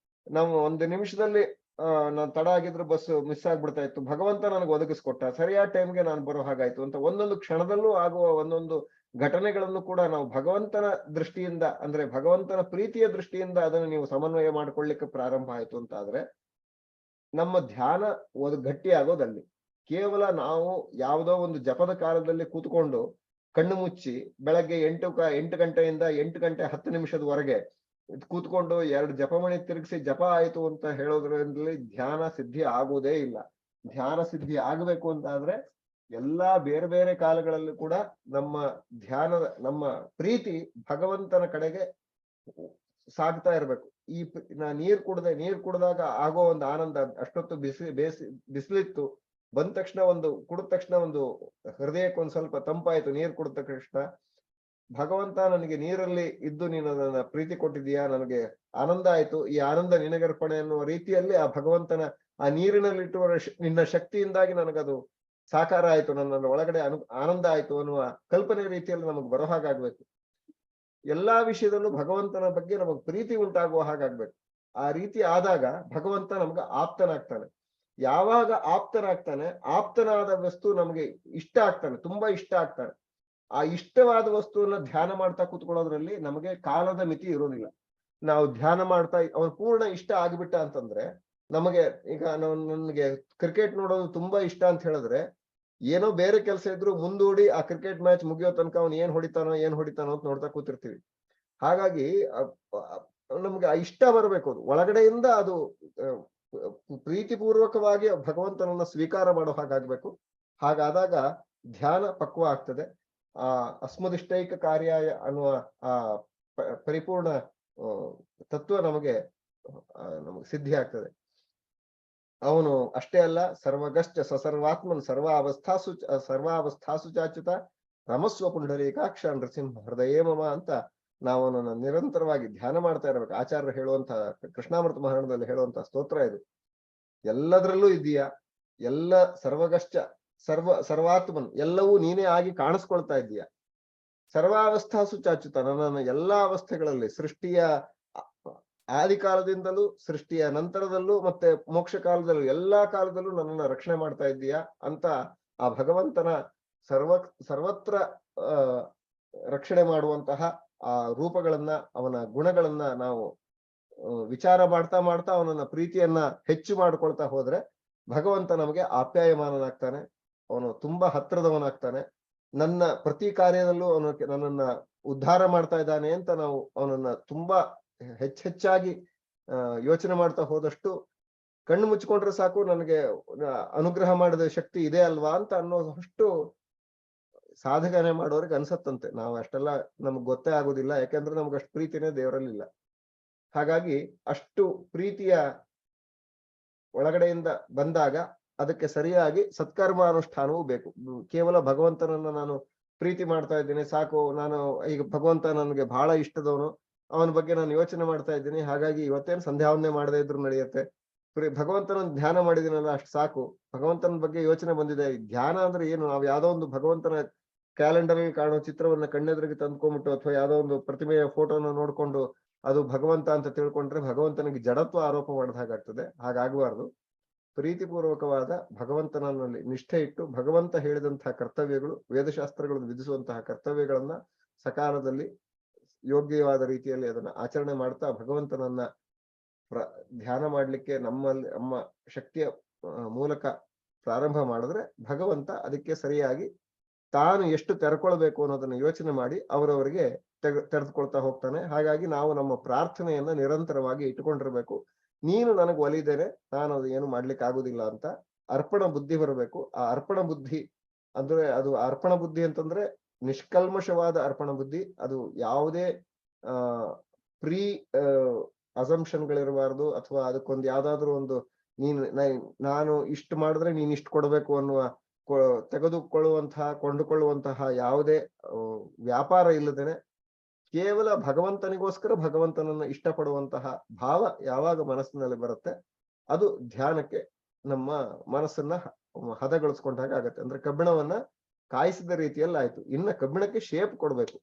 ನಾವು ಒಂದು ನಿಮಿಷದಲ್ಲಿ ನಾನ್ ತಡ ಆಗಿದ್ರೆ ಬಸ್ ಮಿಸ್ ಆಗ್ಬಿಡ್ತಾ ಇತ್ತು, ಭಗವಂತ ನನಗೆ ಒದಗಿಸ್ಕೊಟ್ಟ, ಸರಿಯಾದ ಟೈಮ್ಗೆ ನಾನು ಬರೋ ಹಾಗಾಯ್ತು ಅಂತ ಒಂದೊಂದು ಕ್ಷಣದಲ್ಲೂ ಆಗುವ ಒಂದೊಂದು ಘಟನೆಗಳನ್ನು ಕೂಡ ನಾವು ಭಗವಂತನ ದೃಷ್ಟಿಯಿಂದ, ಅಂದ್ರೆ ಭಗವಂತನ ಪ್ರೀತಿಯ ದೃಷ್ಟಿಯಿಂದ ಅದನ್ನು ನೀವು ಸಮನ್ವಯ ಮಾಡ್ಕೊಳ್ಳಿಕ್ಕೆ ಪ್ರಾರಂಭ ಆಯ್ತು ಅಂತ ಆದ್ರೆ ನಮ್ಮ ಧ್ಯಾನ ಗಟ್ಟಿ ಆಗೋದಲ್ಲಿ. ಕೇವಲ ನಾವು ಯಾವುದೋ ಒಂದು ಜಪದ ಕಾಲದಲ್ಲಿ ಕೂತ್ಕೊಂಡು ಕಣ್ಣು ಮುಚ್ಚಿ ಬೆಳಗ್ಗೆ 8 ಗಂಟೆಯಿಂದ 8 ಗಂಟೆ 10 ನಿಮಿಷದವರೆಗೆ ಕೂತ್ಕೊಂಡು 2 ಜಪಮಣಿ ತಿರುಗಿಸಿ ಜಪ ಆಯ್ತು ಅಂತ ಹೇಳೋದ್ರಲ್ಲಿ ಧ್ಯಾನ ಸಿದ್ಧಿ ಆಗೋದೇ ಇಲ್ಲ. ಧ್ಯಾನ ಸಿದ್ಧಿ ಆಗ್ಬೇಕು ಅಂತ ಆದ್ರೆ ಎಲ್ಲಾ ಬೇರೆ ಬೇರೆ ಕಾಲಗಳಲ್ಲಿ ಕೂಡ ನಮ್ಮ ಪ್ರೀತಿ ಭಗವಂತನ ಕಡೆಗೆ ಸಾಗ್ತಾ ಇರ್ಬೇಕು. ನೀರ್ ಕುಡ್ದಾಗ ಆಗೋ ಒಂದು ಆನಂದ, ಅಷ್ಟೊತ್ತು ಬಿಸಿಲಿತ್ತು, ಬಂದ ತಕ್ಷಣ ಕುಡಿದ ತಕ್ಷಣ ಹೃದಯಕ್ಕೆ ಸ್ವಲ್ಪ ತಂಪಾಯ್ತು, ನೀರ್ ಕುಡಿದ ತಕ್ಷಣ ಭಗವಂತ ನನಗೆ ನೀರಲ್ಲಿ ಇದ್ದು ನೀನು ನನ್ನ ಪ್ರೀತಿ ಕೊಟ್ಟಿದೀಯಾ, ನನಗೆ ಆನಂದ ಆಯ್ತು, ಈ ಆನಂದ ನಿನಗರ್ಪಣೆ ಅನ್ನುವ ರೀತಿಯಲ್ಲಿ ಆ ಭಗವಂತನ ಆ ನೀರಿನಲ್ಲಿಟ್ಟುವ ನಿನ್ನ ಶಕ್ತಿಯಿಂದಾಗಿ ನನಗದು ಸಾಕಾರ ಆಯ್ತು, ನನ್ನ ಒಳಗಡೆ ಆನಂದ ಆಯ್ತು ಅನ್ನುವ ಕಲ್ಪನೆ ರೀತಿಯಲ್ಲಿ ನಮಗ್ ಬರೋ ಹಾಗಾಗ್ಬೇಕು. ಎಲ್ಲಾ ವಿಷಯದಲ್ಲೂ ಭಗವಂತನ ಬಗ್ಗೆ ನಮಗ್ ಪ್ರೀತಿ ಉಂಟಾಗುವ ಹಾಗಾಗ್ಬೇಕು. ಆ ರೀತಿ ಆದಾಗ ಭಗವಂತ ನಮ್ಗೆ ಆಪ್ತನಾಗ್ತಾನೆ. ಯಾವಾಗ ಆಪ್ತನಾದ ವಸ್ತು ನಮ್ಗೆ ಇಷ್ಟ ಆಗ್ತಾನೆ, ತುಂಬಾ ಇಷ್ಟ ಆಗ್ತಾನೆ. ಆ ಇಷ್ಟವಾದ ವಸ್ತುವನ್ನ ಧ್ಯಾನ ಮಾಡ್ತಾ ಕೂತ್ಕೊಳ್ಳೋದ್ರಲ್ಲಿ ನಮಗೆ ಕಾಲದ ಮಿತಿ ಇರೋದಿಲ್ಲ. ನಾವು ಧ್ಯಾನ ಮಾಡ್ತಾ ಅವನು ಪೂರ್ಣ ಇಷ್ಟ ಆಗಿಬಿಟ್ಟ ಅಂತಂದ್ರೆ ನಮಗೆ, ಈಗ ನನಗೆ ಕ್ರಿಕೆಟ್ ನೋಡೋದು ತುಂಬಾ ಇಷ್ಟ ಅಂತ ಹೇಳಿದ್ರೆ ಏನೋ ಬೇರೆ ಕೆಲಸ ಇದ್ರು ಮುಂದೂಡಿ ಆ ಕ್ರಿಕೆಟ್ ಮ್ಯಾಚ್ ಮುಗಿಯೋ ತನಕ ಅವ್ನು ಏನ್ ಹೊಡಿತಾನೋ ಅಂತ ನೋಡ್ತಾ ಕೂತಿರ್ತೀವಿ. ಹಾಗಾಗಿ ನಮ್ಗೆ ಆ ಇಷ್ಟ ಬರಬೇಕು, ಅದು ಒಳಗಡೆಯಿಂದ ಅದು ಪ್ರೀತಿಪೂರ್ವಕವಾಗಿ ಭಗವಂತನನ್ನ ಸ್ವೀಕಾರ ಮಾಡೋ ಹಾಗಾಗ್ಬೇಕು. ಹಾಗಾದಾಗ ಧ್ಯಾನ ಪಕ್ವ ಆಗ್ತದೆ. ಆ ಅಸ್ಮದಿಷ್ಟೈಕ ಕಾರ್ಯಾಯ ಅನ್ನುವ ಆ ಪರಿಪೂರ್ಣ ತತ್ವ ನಮಗೆ ಸಿದ್ಧಿ ಆಗ್ತದೆ. ಅವನು ಅಷ್ಟೇ ಅಲ್ಲ, ಸರ್ವಗಶ್ಚ ಸಸರ್ವಾತ್ಮನ್ ಸರ್ವಾವಸ್ಥಾಸು ಚಾಚ್ಯುತ ರಮಸ್ವ ಪುಂಡರೀಕಾಕ್ಷ ನೃಸಿಂಹ ಹೃದಯೇ ಮಮ ಅಂತ ನಾವು ಅವನನ್ನ ನಿರಂತರವಾಗಿ ಧ್ಯಾನ ಮಾಡ್ತಾ ಇರ್ಬೇಕು. ಆಚಾರ್ಯರು ಹೇಳುವಂತ ಕೃಷ್ಣಾಮೃತ ಮಹಾರಣದಲ್ಲಿ ಹೇಳುವಂತ ಸ್ತೋತ್ರ ಇದು. ಎಲ್ಲದರಲ್ಲೂ ಇದೆಯಾ, ಎಲ್ಲ ಸರ್ವಗಶ್ಚ ಸರ್ವಾತ್ಮನ್, ಎಲ್ಲವೂ ನೀನೇ ಆಗಿ ಕಾಣಿಸ್ಕೊಳ್ತಾ ಇದ್ದೀಯ. ಸರ್ವಾವಸ್ಥಾಸು ಚಾಚ್ಯುತ, ನನ್ನನ್ನು ಎಲ್ಲಾ ಅವಸ್ಥೆಗಳಲ್ಲಿ, ಸೃಷ್ಟಿಯ ಆದಿಕಾಲದಿಂದಲೂ ಸೃಷ್ಟಿಯ ನಂತರದಲ್ಲೂ ಮತ್ತೆ ಮೋಕ್ಷ ಕಾಲದಲ್ಲೂ ಎಲ್ಲಾ ಕಾಲದಲ್ಲೂ ನನ್ನನ್ನು ರಕ್ಷಣೆ ಮಾಡ್ತಾ ಇದ್ದೀಯಾ ಅಂತ ಆ ಭಗವಂತನ ಸರ್ವತ್ರ ರಕ್ಷಣೆ ಮಾಡುವಂತಹ ಆ ರೂಪಗಳನ್ನ, ಅವನ ಗುಣಗಳನ್ನ ನಾವು ವಿಚಾರ ಮಾಡ್ತಾ ಅವನನ್ನ ಪ್ರೀತಿಯನ್ನ ಹೆಚ್ಚು ಮಾಡ್ಕೊಳ್ತಾ ಹೋದ್ರೆ ಭಗವಂತ ನಮಗೆ ಆಪ್ಯಾಯಮಾನನಾಗ್ತಾನೆ. ಅವನು ತುಂಬಾ ಹತ್ರದವನಾಗ್ತಾನೆ. ನನ್ನ ಪ್ರತಿ ಕಾರ್ಯದಲ್ಲೂ ಅವನು ನನ್ನನ್ನ ಉದ್ಧಾರ ಮಾಡ್ತಾ ಇದ್ದಾನೆ ಅಂತ ನಾವು ಅವನನ್ನ ತುಂಬಾ ಹೆಚ್ಚಾಗಿ ಯೋಚನೆ ಮಾಡ್ತಾ ಹೋದಷ್ಟು ಕಣ್ಣು ಮುಚ್ಕೊಂಡ್ರೆ ಸಾಕು ನನಗೆ ಅನುಗ್ರಹ ಮಾಡಿದ ಶಕ್ತಿ ಇದೆ ಅಲ್ವಾ ಅಂತ ಅನ್ನೋದಷ್ಟು ಸಾಧನೆ ಮಾಡೋರಿಗೆ ಅನ್ಸತ್ತಂತೆ. ನಾವು ಅಷ್ಟೆಲ್ಲ ನಮ್ಗೆ ಗೊತ್ತೇ ಆಗೋದಿಲ್ಲ, ಯಾಕಂದ್ರೆ ನಮ್ಗೆ ಅಷ್ಟು ಪ್ರೀತಿನೇ ದೇವರಲ್ಲಿಲ್ಲ. ಹಾಗಾಗಿ ಅಷ್ಟು ಪ್ರೀತಿಯ ಒಳಗಡೆಯಿಂದ ಬಂದಾಗ ಅದಕ್ಕೆ ಸರಿಯಾಗಿ ಸತ್ಕರ್ಮಾನುಷ್ಠಾನವೂ ಬೇಕು. ಕೇವಲ ಭಗವಂತನನ್ನ ನಾನು ಪ್ರೀತಿ ಮಾಡ್ತಾ ಇದ್ದೇನೆ ಸಾಕು, ನಾನು ಈಗ ಭಗವಂತ ನನಗೆ ಬಹಳ ಇಷ್ಟದವನು, ಅವನ ಬಗ್ಗೆ ನಾನು ಯೋಚನೆ ಮಾಡ್ತಾ ಇದ್ದೀನಿ, ಹಾಗಾಗಿ ಇವತ್ತೇನು ಸಂಧ್ಯಾವಂದನೆ ಮಾಡದೇ ಇದ್ರು ನಡೆಯುತ್ತೆ. ಭಗವಂತನ ಧ್ಯಾನ ಮಾಡಿದಿನಲ್ಲ ಅಷ್ಟು ಸಾಕು. ಭಗವಂತನ ಬಗ್ಗೆ ಯೋಚನೆ ಬಂದಿದೆ. ಧ್ಯಾನ ಅಂದ್ರೆ ಏನು? ನಾವು ಯಾವ್ದೋ ಒಂದು ಭಗವಂತನ ಕ್ಯಾಲೆಂಡರ್ ಅಲ್ಲಿ ಕಾಣೋ ಚಿತ್ರವನ್ನ ಕಣ್ಣೆದುರಿಗೆ ತಂದ್ಕೊಂಡ್ಬಿಟ್ಟು ಅಥವಾ ಯಾವ್ದೋ ಒಂದು ಪ್ರತಿಮೆಯ ಫೋಟೋನ ನೋಡ್ಕೊಂಡು ಅದು ಭಗವಂತ ಅಂತ ತಿಳ್ಕೊಂಡ್ರೆ ಭಗವಂತನಿಗೆ ಜಡತ್ವ ಆರೋಪ ಮಾಡಿದ ಹಾಗಾಗ್ತದೆ. ಹಾಗಾಗಬಾರ್ದು. ಪ್ರೀತಿಪೂರ್ವಕವಾದ ಭಗವಂತನಲ್ಲಿ ನಿಷ್ಠೆ ಇಟ್ಟು ಭಗವಂತ ಹೇಳಿದಂತಹ ಕರ್ತವ್ಯಗಳು, ವೇದಶಾಸ್ತ್ರಗಳನ್ನು ವಿಧಿಸುವಂತಹ ಕರ್ತವ್ಯಗಳನ್ನ ಸಕಾಲದಲ್ಲಿ ಯೋಗ್ಯವಾದ ರೀತಿಯಲ್ಲಿ ಅದನ್ನ ಆಚರಣೆ ಮಾಡ್ತಾ ಭಗವಂತನನ್ನ ಧ್ಯಾನ ಮಾಡ್ಲಿಕ್ಕೆ ನಮ್ಮ ಶಕ್ತಿಯ ಮೂಲಕ ಪ್ರಾರಂಭ ಮಾಡಿದ್ರೆ ಭಗವಂತ ಅದಕ್ಕೆ ಸರಿಯಾಗಿ ತಾನು ಎಷ್ಟು ತೆರೆಕೊಳ್ಬೇಕು ಅನ್ನೋದನ್ನ ಯೋಚನೆ ಮಾಡಿ ಅವರವರಿಗೆ ತೆರೆದುಕೊಳ್ತಾ ಹೋಗ್ತಾನೆ. ಹಾಗಾಗಿ ನಾವು ನಮ್ಮ ಪ್ರಾರ್ಥನೆಯನ್ನ ನಿರಂತರವಾಗಿ ಇಟ್ಟುಕೊಂಡಿರ್ಬೇಕು. ನೀನು ನನಗೆ ಒಲಿದೇನೆ, ನಾನು ಅದು ಏನು ಮಾಡ್ಲಿಕ್ಕೆ ಆಗುದಿಲ್ಲ ಅಂತ ಅರ್ಪಣ ಬುದ್ಧಿ ಬರಬೇಕು. ಆ ಅರ್ಪಣ ಬುದ್ಧಿ ಅಂದ್ರೆ ಅದು ಅರ್ಪಣ ಬುದ್ಧಿ ಅಂತಂದ್ರೆ ನಿಷ್ಕಲ್ಮಶವಾದ ಅರ್ಪಣ ಬುದ್ಧಿ. ಅದು ಯಾವುದೇ ಪ್ರೀ ಅಸಂಪ್ಷನ್ಗಳಿರಬಾರ್ದು, ಅಥವಾ ಅದಕ್ಕೊಂದು ಯಾವ್ದಾದ್ರು ಒಂದು ನಾನು ಇಷ್ಟು ಮಾಡಿದ್ರೆ ನೀನ್ ಇಷ್ಟು ಕೊಡ್ಬೇಕು ಅನ್ನುವ ತೆಗೆದುಕೊಳ್ಳುವಂತಹ ಕೊಂಡುಕೊಳ್ಳುವಂತಹ ಯಾವುದೇ ವ್ಯಾಪಾರ ಇಲ್ಲದೇನೆ ಕೇವಲ ಭಗವಂತನಿಗೋಸ್ಕರ ಭಗವಂತನನ್ನ ಇಷ್ಟಪಡುವಂತಹ ಭಾವ ಯಾವಾಗ ಮನಸ್ಸಿನಲ್ಲಿ ಬರುತ್ತೆ ಅದು ಧ್ಯಾನಕ್ಕೆ ನಮ್ಮ ಮನಸ್ಸನ್ನ ಹದಗೊಳಿಸ್ಕೊಂಡಾಗ ಆಗತ್ತೆ. ಅಂದ್ರೆ ಕಬ್ಬಿಣವನ್ನ ಕಾಯಿಸಿದ ರೀತಿಯಲ್ಲಿ ಆಯ್ತು. ಇನ್ನ ಕಬ್ಬಿಣಕ್ಕೆ ಶೇಪ್ ಕೊಡ್ಬೇಕು.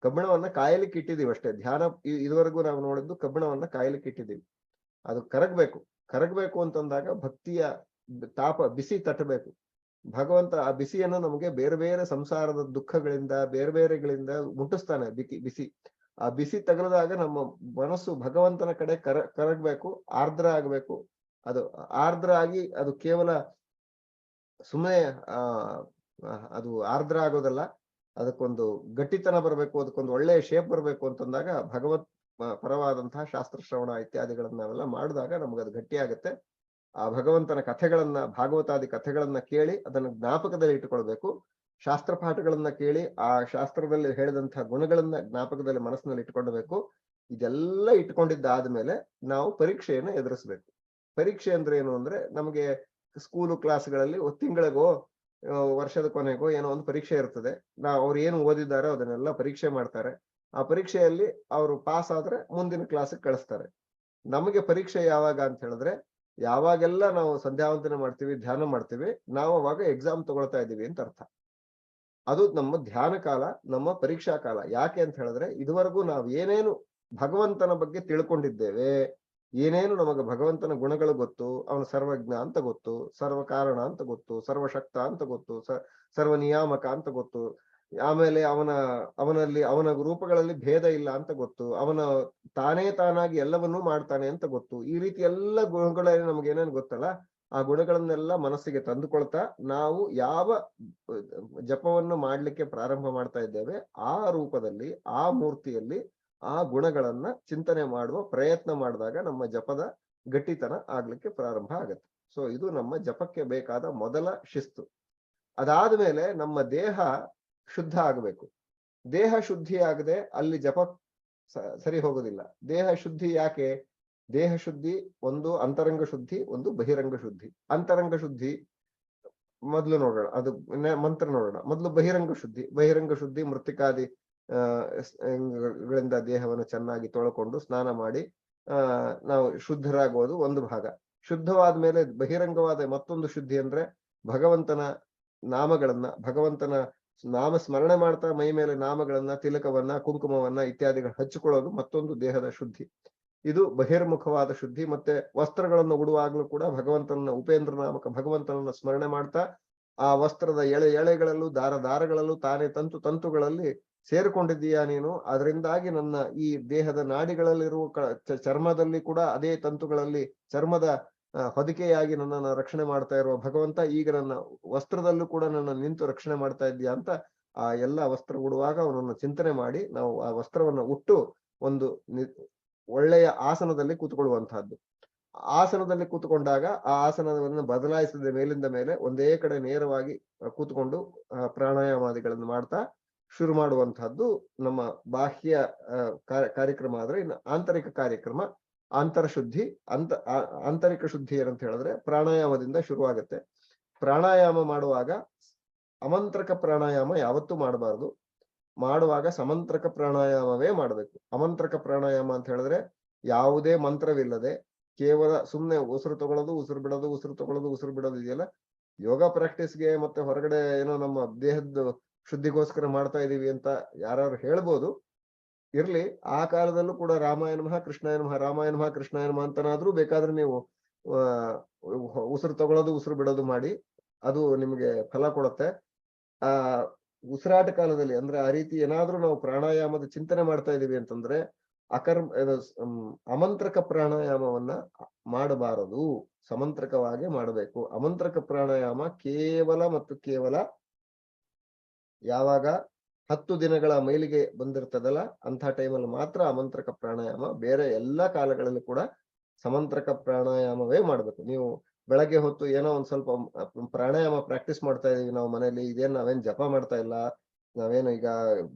ಕಬ್ಬಿಣವನ್ನ ಕಾಯಲಿಕ್ಕೆ ಇಟ್ಟಿದೀವಿ ಅಷ್ಟೇ. ಧ್ಯಾನ ಇದುವರೆಗೂ ನಾವು ನೋಡಿದ್ದು ಕಬ್ಬಿಣವನ್ನ ಕಾಯಲಿಕ್ಕೆ ಇಟ್ಟಿದ್ದೀವಿ. ಅದು ಕರಗಬೇಕು ಅಂತಂದಾಗ ಭಕ್ತಿಯ ತಾಪ ಬಿಸಿ ತಟ್ಟಬೇಕು. ಭಗವಂತ ಆ ಬಿಸಿಯನ್ನು ನಮಗೆ ಬೇರೆ ಬೇರೆ ಸಂಸಾರದ ದುಃಖಗಳಿಂದ ಬೇರೆ ಬೇರೆಗಳಿಂದ ಮುಟ್ಟಿಸ್ತಾನೆ. ಬಿಸಿ ಆ ಬಿಸಿ ತಗಲಿದಾಗ ನಮ್ಮ ಮನಸ್ಸು ಭಗವಂತನ ಕಡೆ ಕರಗಬೇಕು, ಆರ್ದ್ರ ಆಗ್ಬೇಕು. ಅದು ಆರ್ದ್ರ ಆಗಿ ಅದು ಕೇವಲ ಸುಮ್ಮನೆ ಅದು ಆರ್ದ್ರ ಆಗೋದಲ್ಲ, ಅದಕ್ಕೊಂದು ಗಟ್ಟಿತನ ಬರಬೇಕು, ಅದಕ್ಕೊಂದು ಒಳ್ಳೆಯ ಶೇಪ್ ಬರಬೇಕು ಅಂತಂದಾಗ ಭಗವತ್ ಪರವಾದಂತಹ ಶಾಸ್ತ್ರ ಶ್ರವಣ ಇತ್ಯಾದಿಗಳನ್ನ ನಾವೆಲ್ಲ ಮಾಡಿದಾಗ ನಮ್ಗದು ಗಟ್ಟಿ ಆಗುತ್ತೆ. ಆ ಭಗವಂತನ ಕಥೆಗಳನ್ನ, ಭಾಗವತಾದಿ ಕಥೆಗಳನ್ನ ಕೇಳಿ ಅದನ್ನ ಜ್ಞಾಪಕದಲ್ಲಿ ಇಟ್ಟುಕೊಳ್ಬೇಕು. ಶಾಸ್ತ್ರ ಪಾಠಗಳನ್ನ ಕೇಳಿ ಆ ಶಾಸ್ತ್ರದಲ್ಲಿ ಹೇಳಿದಂತಹ ಗುಣಗಳನ್ನ ಜ್ಞಾಪಕದಲ್ಲಿ ಮನಸ್ಸಿನಲ್ಲಿ ಇಟ್ಕೊಳ್ಬೇಕು. ಇದೆಲ್ಲ ಇಟ್ಕೊಂಡಿದ್ದಾದ್ಮೇಲೆ ನಾವು ಪರೀಕ್ಷೆಯನ್ನ ಎದುರಿಸ್ಬೇಕು. ಪರೀಕ್ಷೆ ಅಂದ್ರೆ ಏನು ಅಂದ್ರೆ, ನಮಗೆ ಸ್ಕೂಲು ಕ್ಲಾಸ್ಗಳಲ್ಲಿ ತಿಂಗಳಿಗೋ ವರ್ಷದ ಕೊನೆಗೋ ಏನೋ ಒಂದು ಪರೀಕ್ಷೆ ಇರ್ತದೆ. ಅವ್ರು ಏನು ಓದಿದ್ದಾರೋ ಅದನ್ನೆಲ್ಲ ಪರೀಕ್ಷೆ ಮಾಡ್ತಾರೆ. ಆ ಪರೀಕ್ಷೆಯಲ್ಲಿ ಅವರು ಪಾಸ್ ಆದ್ರೆ ಮುಂದಿನ ಕ್ಲಾಸಿಗೆ ಕಳಿಸ್ತಾರೆ. ನಮಗೆ ಪರೀಕ್ಷೆ ಯಾವಾಗ ಅಂತ ಹೇಳಿದ್ರೆ, ಯಾವಾಗೆಲ್ಲ ನಾವು ಸಂಧ್ಯಾವಂದನೆ ಮಾಡ್ತೀವಿ, ಧ್ಯಾನ ಮಾಡ್ತೀವಿ, ನಾವು ಅವಾಗ ಎಕ್ಸಾಮ್ ತಗೊಳ್ತಾ ಇದ್ದೀವಿ ಅಂತ ಅರ್ಥ. ಅದು ನಮ್ಮ ಧ್ಯಾನ ಕಾಲ, ನಮ್ಮ ಪರೀಕ್ಷಾ ಕಾಲ. ಯಾಕೆ ಅಂತ ಹೇಳಿದ್ರೆ, ಇದುವರೆಗೂ ನಾವು ಏನೇನು ಭಗವಂತನ ಬಗ್ಗೆ ತಿಳ್ಕೊಂಡಿದ್ದೇವೆ, ಏನೇನು ನಮಗೆ ಭಗವಂತನ ಗುಣಗಳು ಗೊತ್ತು, ಅವನ ಸರ್ವಜ್ಞ ಅಂತ ಗೊತ್ತು, ಸರ್ವ ಕಾರಣ ಅಂತ ಗೊತ್ತು, ಸರ್ವಶಕ್ತ ಅಂತ ಗೊತ್ತು, ಸರ್ವ ನಿಯಾಮಕ ಅಂತ ಗೊತ್ತು, ಆಮೇಲೆ ಅವನ ರೂಪಗಳಲ್ಲಿ ಭೇದ ಇಲ್ಲ ಅಂತ ಗೊತ್ತು, ತಾನೇ ತಾನಾಗಿ ಎಲ್ಲವನ್ನೂ ಮಾಡ್ತಾನೆ ಅಂತ ಗೊತ್ತು. ಈ ರೀತಿ ಎಲ್ಲ ಗುಣಗಳಲ್ಲಿ ನಮ್ಗೆ ಏನೇನು ಗೊತ್ತಲ್ಲ, ಆ ಗುಣಗಳನ್ನೆಲ್ಲ ಮನಸ್ಸಿಗೆ ತಂದುಕೊಳ್ತಾ ನಾವು ಯಾವ ಜಪವನ್ನು ಮಾಡ್ಲಿಕ್ಕೆ ಪ್ರಾರಂಭ ಮಾಡ್ತಾ ಇದ್ದೇವೆ ಆ ರೂಪದಲ್ಲಿ, ಆ ಮೂರ್ತಿಯಲ್ಲಿ ಆ ಗುಣಗಳನ್ನ ಚಿಂತನೆ ಮಾಡುವ ಪ್ರಯತ್ನ ಮಾಡಿದಾಗ ನಮ್ಮ ಜಪದ ಗಟ್ಟಿತನ ಆಗ್ಲಿಕ್ಕೆ ಪ್ರಾರಂಭ ಆಗತ್ತೆ. ಸೊ ಇದು ನಮ್ಮ ಜಪಕ್ಕೆ ಬೇಕಾದ ಮೊದಲ ಶಿಸ್ತು. ಅದಾದ್ಮೇಲೆ ನಮ್ಮ ದೇಹ ಶುದ್ಧ ಆಗಬೇಕು. ದೇಹ ಶುದ್ಧಿ ಆಗದೆ ಅಲ್ಲಿ ಜಪ ಸರಿ ಹೋಗೋದಿಲ್ಲ. ದೇಹ ಶುದ್ಧಿ ಯಾಕೆ? ದೇಹ ಶುದ್ಧಿ ಒಂದು ಅಂತರಂಗ ಶುದ್ಧಿ, ಒಂದು ಬಹಿರಂಗ ಶುದ್ಧಿ. ಅಂತರಂಗ ಶುದ್ಧಿ ಮೊದಲು ನೋಡೋಣ, ಅದು ಮಂತ್ರ ನೋಡೋಣ. ಮೊದಲು ಬಹಿರಂಗ ಶುದ್ಧಿ ಮೃತ್ತಿಕಾದಿ ಗಳಿಂದ ದೇಹವನ್ನು ಚೆನ್ನಾಗಿ ತೊಳ್ಕೊಂಡು ಸ್ನಾನ ಮಾಡಿ ನಾವು ಶುದ್ಧರಾಗುವುದು ಒಂದು ಭಾಗ. ಶುದ್ಧವಾದ ಮೇಲೆ ಬಹಿರಂಗವಾದ ಮತ್ತೊಂದು ಶುದ್ಧಿ ಅಂದ್ರೆ ಭಗವಂತನ ನಾಮಗಳನ್ನ, ಭಗವಂತನ ನಾಮ ಸ್ಮರಣೆ ಮಾಡ್ತಾ ಮೈ ಮೇಲೆ ನಾಮಗಳನ್ನ, ತಿಲಕವನ್ನ, ಕುಂಕುಮವನ್ನ ಇತ್ಯಾದಿಗಳು ಹಚ್ಚಿಕೊಳ್ಳೋದು ಮತ್ತೊಂದು ದೇಹದ ಶುದ್ಧಿ. ಇದು ಬಹಿರ್ಮುಖವಾದ ಶುದ್ಧಿ. ಮತ್ತೆ ವಸ್ತ್ರಗಳನ್ನು ಉಡುವಾಗ್ಲೂ ಕೂಡ ಭಗವಂತನ ಉಪೇಂದ್ರ ನಾಮಕ ಭಗವಂತನನ್ನ ಸ್ಮರಣೆ ಮಾಡ್ತಾ ಆ ವಸ್ತ್ರದ ಎಳೆಗಳಲ್ಲೂ ದಾರಗಳಲ್ಲೂ ತಾನೇ ತಂತುಗಳಲ್ಲಿ ಸೇರಿಕೊಂಡಿದ್ದೀಯಾ ನೀನು, ಅದರಿಂದಾಗಿ ನನ್ನ ಈ ದೇಹದ ನಾಡಿಗಳಲ್ಲಿರುವ ಚರ್ಮದಲ್ಲಿ ಕೂಡ ಅದೇ ತಂತುಗಳಲ್ಲಿ ಚರ್ಮದ ಹೊದಿಕೆಯಾಗಿ ನನ್ನನ್ನು ರಕ್ಷಣೆ ಮಾಡ್ತಾ ಇರುವ ಭಗವಂತ ಈಗ ನನ್ನ ವಸ್ತ್ರದಲ್ಲೂ ಕೂಡ ನನ್ನ ನಿಂತು ರಕ್ಷಣೆ ಮಾಡ್ತಾ ಇದ್ದೀಯಾ ಅಂತ ಆ ಎಲ್ಲ ವಸ್ತ್ರ ಉಡುವಾಗ ಅವನನ್ನು ಚಿಂತನೆ ಮಾಡಿ ನಾವು ಆ ವಸ್ತ್ರವನ್ನು ಉಟ್ಟು ಒಂದು ಒಳ್ಳೆಯ ಆಸನದಲ್ಲಿ ಕೂತ್ಕೊಳ್ಳುವಂತಹದ್ದು. ಆಸನದಲ್ಲಿ ಕೂತ್ಕೊಂಡಾಗ ಆ ಆಸನವನ್ನು ಬದಲಾಯಿಸದೆ ಮೇಲಿಂದ ಮೇಲೆ ಒಂದೇ ಕಡೆ ನೇರವಾಗಿ ಕೂತ್ಕೊಂಡು ಪ್ರಾಣಾಯಾಮಾದಿಗಳನ್ನು ಮಾಡ್ತಾ ಶುರು ಮಾಡುವಂತಹದ್ದು ನಮ್ಮ ಬಾಹ್ಯ ಕಾರ್ಯಕ್ರಮ. ಆದ್ರೆ ಇನ್ನು ಆಂತರಿಕ ಕಾರ್ಯಕ್ರಮ ಅಂತರಶುದ್ಧಿ. ಆಂತರಿಕ ಶುದ್ಧಿ ಏನಂತ ಹೇಳಿದ್ರೆ ಪ್ರಾಣಾಯಾಮದಿಂದ ಶುರುವಾಗುತ್ತೆ. ಪ್ರಾಣಾಯಾಮ ಮಾಡುವಾಗ ಅಮಂತ್ರಕ ಪ್ರಾಣಾಯಾಮ ಯಾವತ್ತೂ ಮಾಡಬಾರ್ದು. ಮಾಡುವಾಗ ಸಮಂತ್ರಕ ಪ್ರಾಣಾಯಾಮವೇ ಮಾಡಬೇಕು. ಅಮಂತ್ರಕ ಪ್ರಾಣಾಯಾಮ ಅಂತ ಹೇಳಿದ್ರೆ ಯಾವುದೇ ಮಂತ್ರವಿಲ್ಲದೆ ಕೇವಲ ಸುಮ್ನೆ ಉಸಿರು ತಗೊಳ್ಳೋದು, ಉಸಿರು ಬಿಡೋದು, ಉಸಿರು ತಗೊಳ್ಳೋದು, ಉಸಿರು ಬಿಡೋದು ಇದೆಯಲ್ಲ, ಯೋಗ ಪ್ರಾಕ್ಟೀಸ್ಗೆ ಮತ್ತೆ ಹೊರಗಡೆ ಏನೋ ನಮ್ಮ ದೇಹದ ಶುದ್ಧಿಗೋಸ್ಕರ ಮಾಡ್ತಾ ಇದೀವಿ ಅಂತ ಯಾರು ಹೇಳ್ಬೋದು. ಇರ್ಲಿ, ಆ ಕಾಲದಲ್ಲೂ ಕೂಡ ರಾಮಾಯಣ ಮಹಾ ಕೃಷ್ಣಾಯ ನಮಃ, ರಾಮಾಯಣ ಮಹಾ ಕೃಷ್ಣಾಯ ನಮಃ ಅಂತನಾದ್ರೂ ಬೇಕಾದ್ರೆ ನೀವು ಉಸಿರು ತಗೊಳ್ಳೋದು, ಉಸಿರು ಬಿಡೋದು ಮಾಡಿ, ಅದು ನಿಮಗೆ ಫಲ ಕೊಡುತ್ತೆ. ಆ ಉಸಿರಾಟ ಕಾಲದಲ್ಲಿ ಅಂದ್ರೆ ಆ ರೀತಿ ಏನಾದ್ರೂ ನಾವು ಪ್ರಾಣಾಯಾಮದ ಚಿಂತನೆ ಮಾಡ್ತಾ ಇದೀವಿ ಅಂತಂದ್ರೆ ಅಮಂತ್ರಕ ಪ್ರಾಣಾಯಾಮವನ್ನ ಮಾಡಬಾರದು, ಸಮಂತ್ರಕವಾಗಿ ಮಾಡಬೇಕು. ಅಮಂತ್ರಕ ಪ್ರಾಣಾಯಾಮ ಕೇವಲ ಮತ್ತು ಕೇವಲ ಯಾವಾಗ 10 ದಿನಗಳ ಮೈಲಿಗೆ ಬಂದಿರ್ತದಲ್ಲ ಅಂತ ಟೈಮಲ್ಲಿ ಮಾತ್ರ ಅಮಂತ್ರಕ ಪ್ರಾಣಾಯಾಮ. ಬೇರೆ ಎಲ್ಲಾ ಕಾಲಗಳಲ್ಲಿ ಕೂಡ ಸಮಂತ್ರಕ ಪ್ರಾಣಾಯಾಮವೇ ಮಾಡ್ಬೇಕು. ನೀವು ಬೆಳಗ್ಗೆ ಹೊತ್ತು ಏನೋ ಒಂದ್ ಸ್ವಲ್ಪ ಪ್ರಾಣಾಯಾಮ ಪ್ರಾಕ್ಟೀಸ್ ಮಾಡ್ತಾ ಇದೀವಿ ನಾವು ಮನೇಲಿ, ಇದೇನ್ ನಾವೇನ್ ಜಪ ಮಾಡ್ತಾ ಇಲ್ಲ, ನಾವೇನು ಈಗ